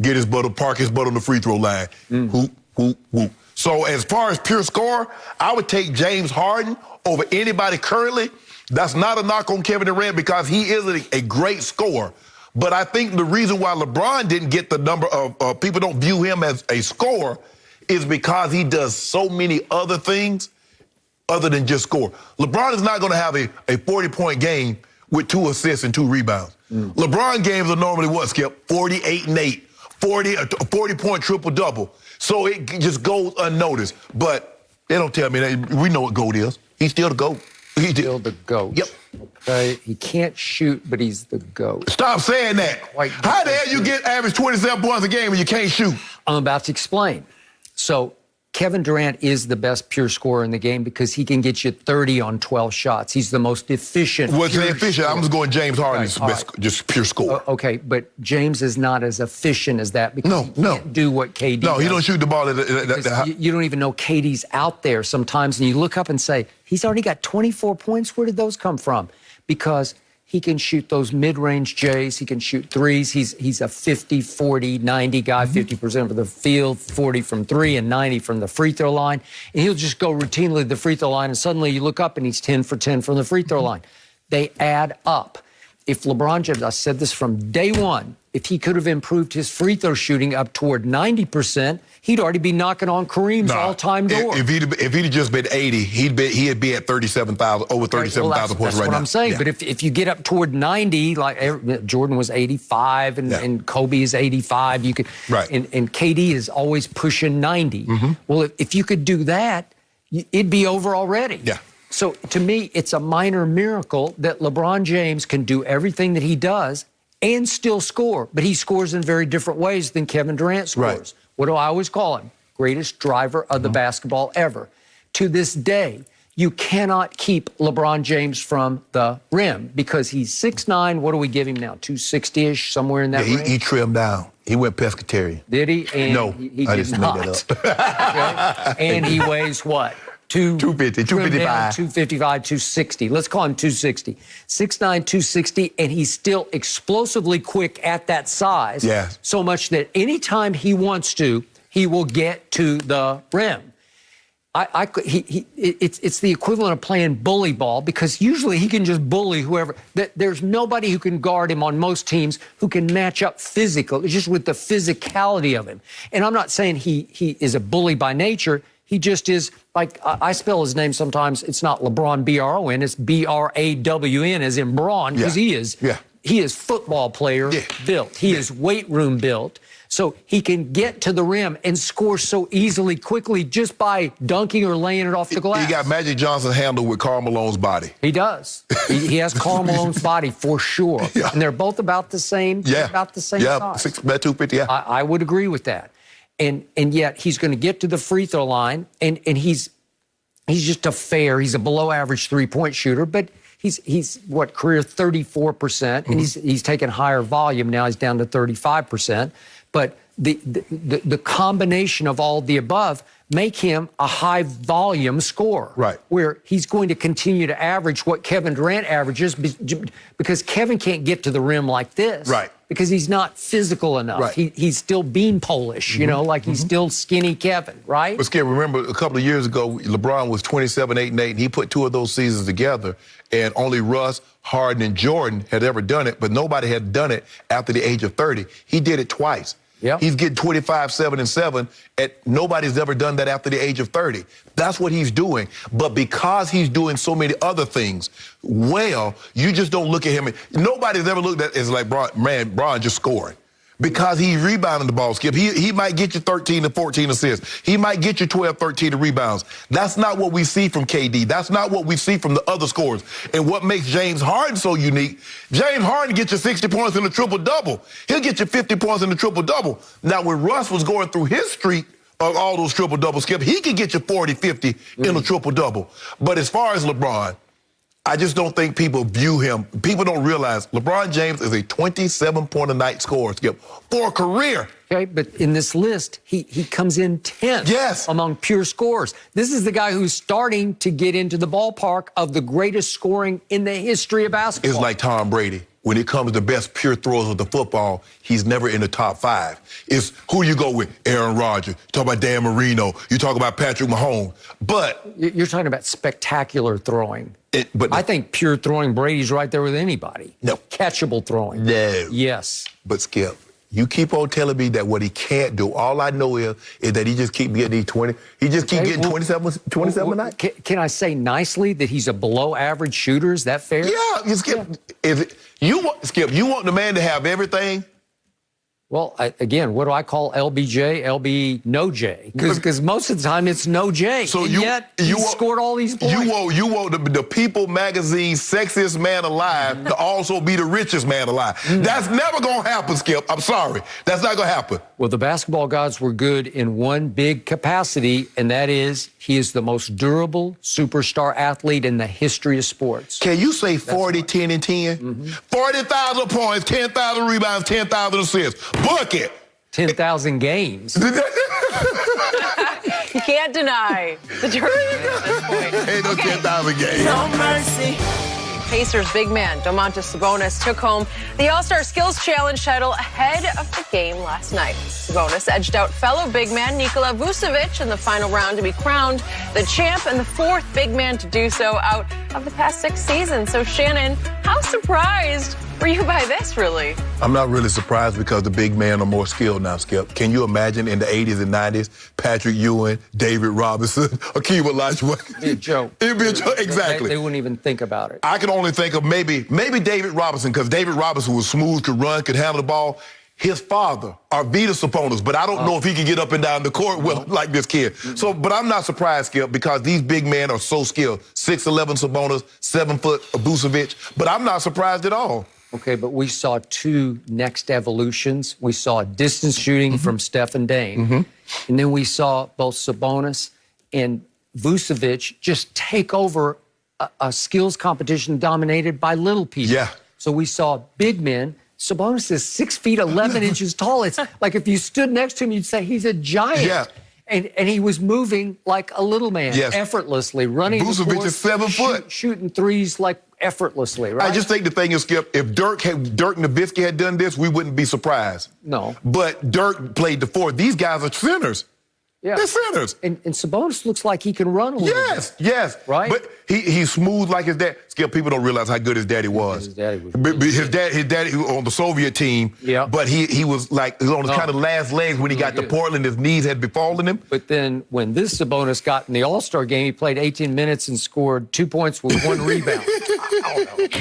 Get his butt, park his butt on the free throw line. Whoop, whoop, whoop. So as far as pure score, I would take James Harden over anybody currently. That's not a knock on Kevin Durant because he is a great scorer. But I think the reason why LeBron didn't get the number of people don't view him as a scorer is because he does so many other things other than just score. LeBron is not going to have a 40-point game with 2 assists and 2 rebounds. LeBron games are normally what, Skip? 48 and 8, 40-point triple-double. So it just goes unnoticed. But they don't tell me that. We know what GOAT is. He's still the GOAT. He's still the GOAT. Yep. Okay, he can't shoot, but he's the GOAT. Stop saying that. How the hell you get average 27 points a game when you can't shoot? I'm about to explain. So Kevin Durant is the best pure scorer in the game because he can get you 30 on 12 shots. He's the most efficient. What's efficient? Scorer. I'm just going James Harden is the best, just pure scorer. Okay, but James is not as efficient as that because he can't do what KD does. No, he don't shoot the ball. You don't even know KD's out there sometimes, and you look up and say, he's already got 24 points. Where did those come from? Because he can shoot those mid-range J's. He can shoot threes. He's a 50, 40, 90 guy, 50% of the field, 40 from 3 and 90 from the free throw line. And he'll just go routinely to the free throw line, and suddenly you look up and he's 10 for 10 from the free throw line. They add up. If LeBron James, I said this from day one, if he could have improved his free throw shooting up toward 90%, he'd already be knocking on Kareem's all-time door. If he'd just been 80, he'd be at 37,000, over 37,000 points right now. That's what I'm saying. Yeah. But if you get up toward 90, like Jordan was 85 and Kobe is 85, you could. Right. And KD is always pushing 90. Well, if you could do that, it'd be over already. Yeah. So to me, it's a minor miracle that LeBron James can do everything that he does and still score, but he scores in very different ways than Kevin Durant scores. Right. What do I always call him? Greatest driver of the basketball ever. To this day, you cannot keep LeBron James from the rim because he's 6'9". What do we give him now? 260-ish, somewhere in that range? He trimmed down. He went pescatarian. Did he? And no, he I did just not. made that up. Okay? And he weighs what? 250, 255. 255, 260. Let's call him 260. 6'9", 260, and he's still explosively quick at that size. Yeah. So much that anytime he wants to, he will get to the rim. It's the equivalent of playing bully ball because usually he can just bully whoever. There's nobody who can guard him on most teams who can match up physically, just with the physicality of him. And I'm not saying he is a bully by nature. He just is, like, I spell his name sometimes. It's not LeBron, B-R-O-N. It's B-R-A-W-N, as in Braun, because he is football player built. He is weight room built. So he can get to the rim and score so easily, quickly, just by dunking or laying it off the glass. He got Magic Johnson handled with Karl Malone's body. He does. He has Karl Malone's body for sure. Yeah. And they're both about the same, about the same size. 250, yeah. I would agree with that. And yet he's going to get to the free throw line, and he's just a he's a below average 3-point shooter, but he's what, career 34%, and he's taken higher volume now. He's down to 35%. But the combination of all the above make him a high volume scorer. Right. Where he's going to continue to average what Kevin Durant averages because Kevin can't get to the rim like this. Right. Because he's not physical enough. Right. He's still bean Polish, you know, like he's still skinny Kevin, right? But Skip, remember a couple of years ago, LeBron was 27, 8, and 8, and he put 2 of those seasons together, and only Russ, Harden, and Jordan had ever done it, but nobody had done it after the age of 30. He did it twice. Yep. He's getting 25, 7, and 7. Nobody's ever done that after the age of 30. That's what he's doing. But because he's doing so many other things well, you just don't look at him. Nobody's ever looked at it as like, Bron just scoring. Because he's rebounding the ball, Skip. He might get you 13 to 14 assists. He might get you 12, 13 rebounds. That's not what we see from KD. That's not what we see from the other scorers. And what makes James Harden so unique, James Harden gets you 60 points in a triple-double. He'll get you 50 points in a triple-double. Now, when Russ was going through his streak of all those triple-doubles, Skip, he could get you 40, 50 in a triple-double. But as far as LeBron, I just don't think people view him. People don't realize LeBron James is a 27-point-a-night scorer, Skip, for a career. Okay, but in this list, he comes in 10th among pure scorers. This is the guy who's starting to get into the ballpark of the greatest scoring in the history of basketball. It's like Tom Brady. When it comes to best pure throwers of the football, he's never in the top 5. It's who you go with. Aaron Rodgers. You talk about Dan Marino. You talk about Patrick Mahomes. But you're talking about spectacular throwing. But I think pure throwing, Brady's right there with anybody. No. Catchable throwing. No. Yes. But Skip, you keep on telling me that what he can't do. All I know is that he just keep getting these 20. He just keep getting 27 a night. Can I say nicely that he's a below-average shooter? Is that fair? Yeah. Skip, Skip, you want the man to have everything? Well, again, what do I call LBJ? LB no J? Because most of the time it's no J. So yet he scored all these points. You want the People magazine sexiest man alive to also be the richest man alive. That's never going to happen, Skip. I'm sorry. That's not going to happen. Well, the basketball gods were good in one big capacity, and that is he is the most durable superstar athlete in the history of sports. Can you say 40, 10, and 10? 40,000 points, 10,000 rebounds, 10,000 assists. Book it. 10,000 games. You can't deny the tournament at this point. Ain't no 10,000 games. No mercy. Pacers big man Domantas Sabonis took home the All-Star Skills Challenge title ahead of the game last night. Sabonis edged out fellow big man Nikola Vucevic in the final round to be crowned the champ and the 4th big man to do so out of the past 6 seasons. So, Shannon, how surprised were you by this, really? I'm not really surprised because the big men are more skilled now, Skip. Can you imagine in the 80s and 90s, Patrick Ewing, David Robinson, Akeem Olajuwon? It'd be a joke. It'd be a joke, exactly. They wouldn't even think about it. I can only think of maybe David Robinson, because David Robinson was smooth, could run, could handle the ball. His father, Arvydas Sabonis, but I don't know if he can get up and down the court well like this kid. So, but I'm not surprised, Skip, because these big men are so skilled. 6'11" Sabonis, 7-foot Vucevic, but I'm not surprised at all. Okay, but we saw 2 next evolutions. We saw distance shooting from Steph and Dame. And then we saw both Sabonis and Vucevic just take over a skills competition dominated by little people. Yeah. So we saw big men. Sabonis is 6 feet 11 inches tall. It's like if you stood next to him, you'd say he's a giant. Yeah. And he was moving like a little man, effortlessly, running the court. Vucevic is 7 foot. Shooting threes like effortlessly, right? I just think the thing is, Skip, if Dirk Nowitzki had done this, we wouldn't be surprised. No. But Dirk played the 4. These guys are centers. Yeah. They're centers. And Sabonis looks like he can run a little bit. Yes. Right? But he's smooth like his dad. Skip, people don't realize how good his daddy was. His daddy was his daddy on the Soviet team. Yeah. But he was like on his kind of last legs when he got to Portland. His knees had befallen him. But then when this Sabonis got in the All-Star game, he played 18 minutes and scored 2 points with 1 rebound. I don't know.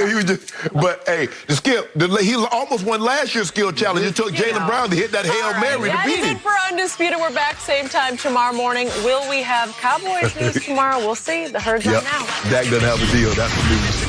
He was just, but hey, Skip, he almost won last year's skill challenge. It took Jaylen Brown to hit that Hail Mary to beat him. That's it for Undisputed. We're back same time tomorrow morning. Will we have Cowboys news tomorrow? We'll see. The Herd's on now. Dak doesn't have a deal. That's the news.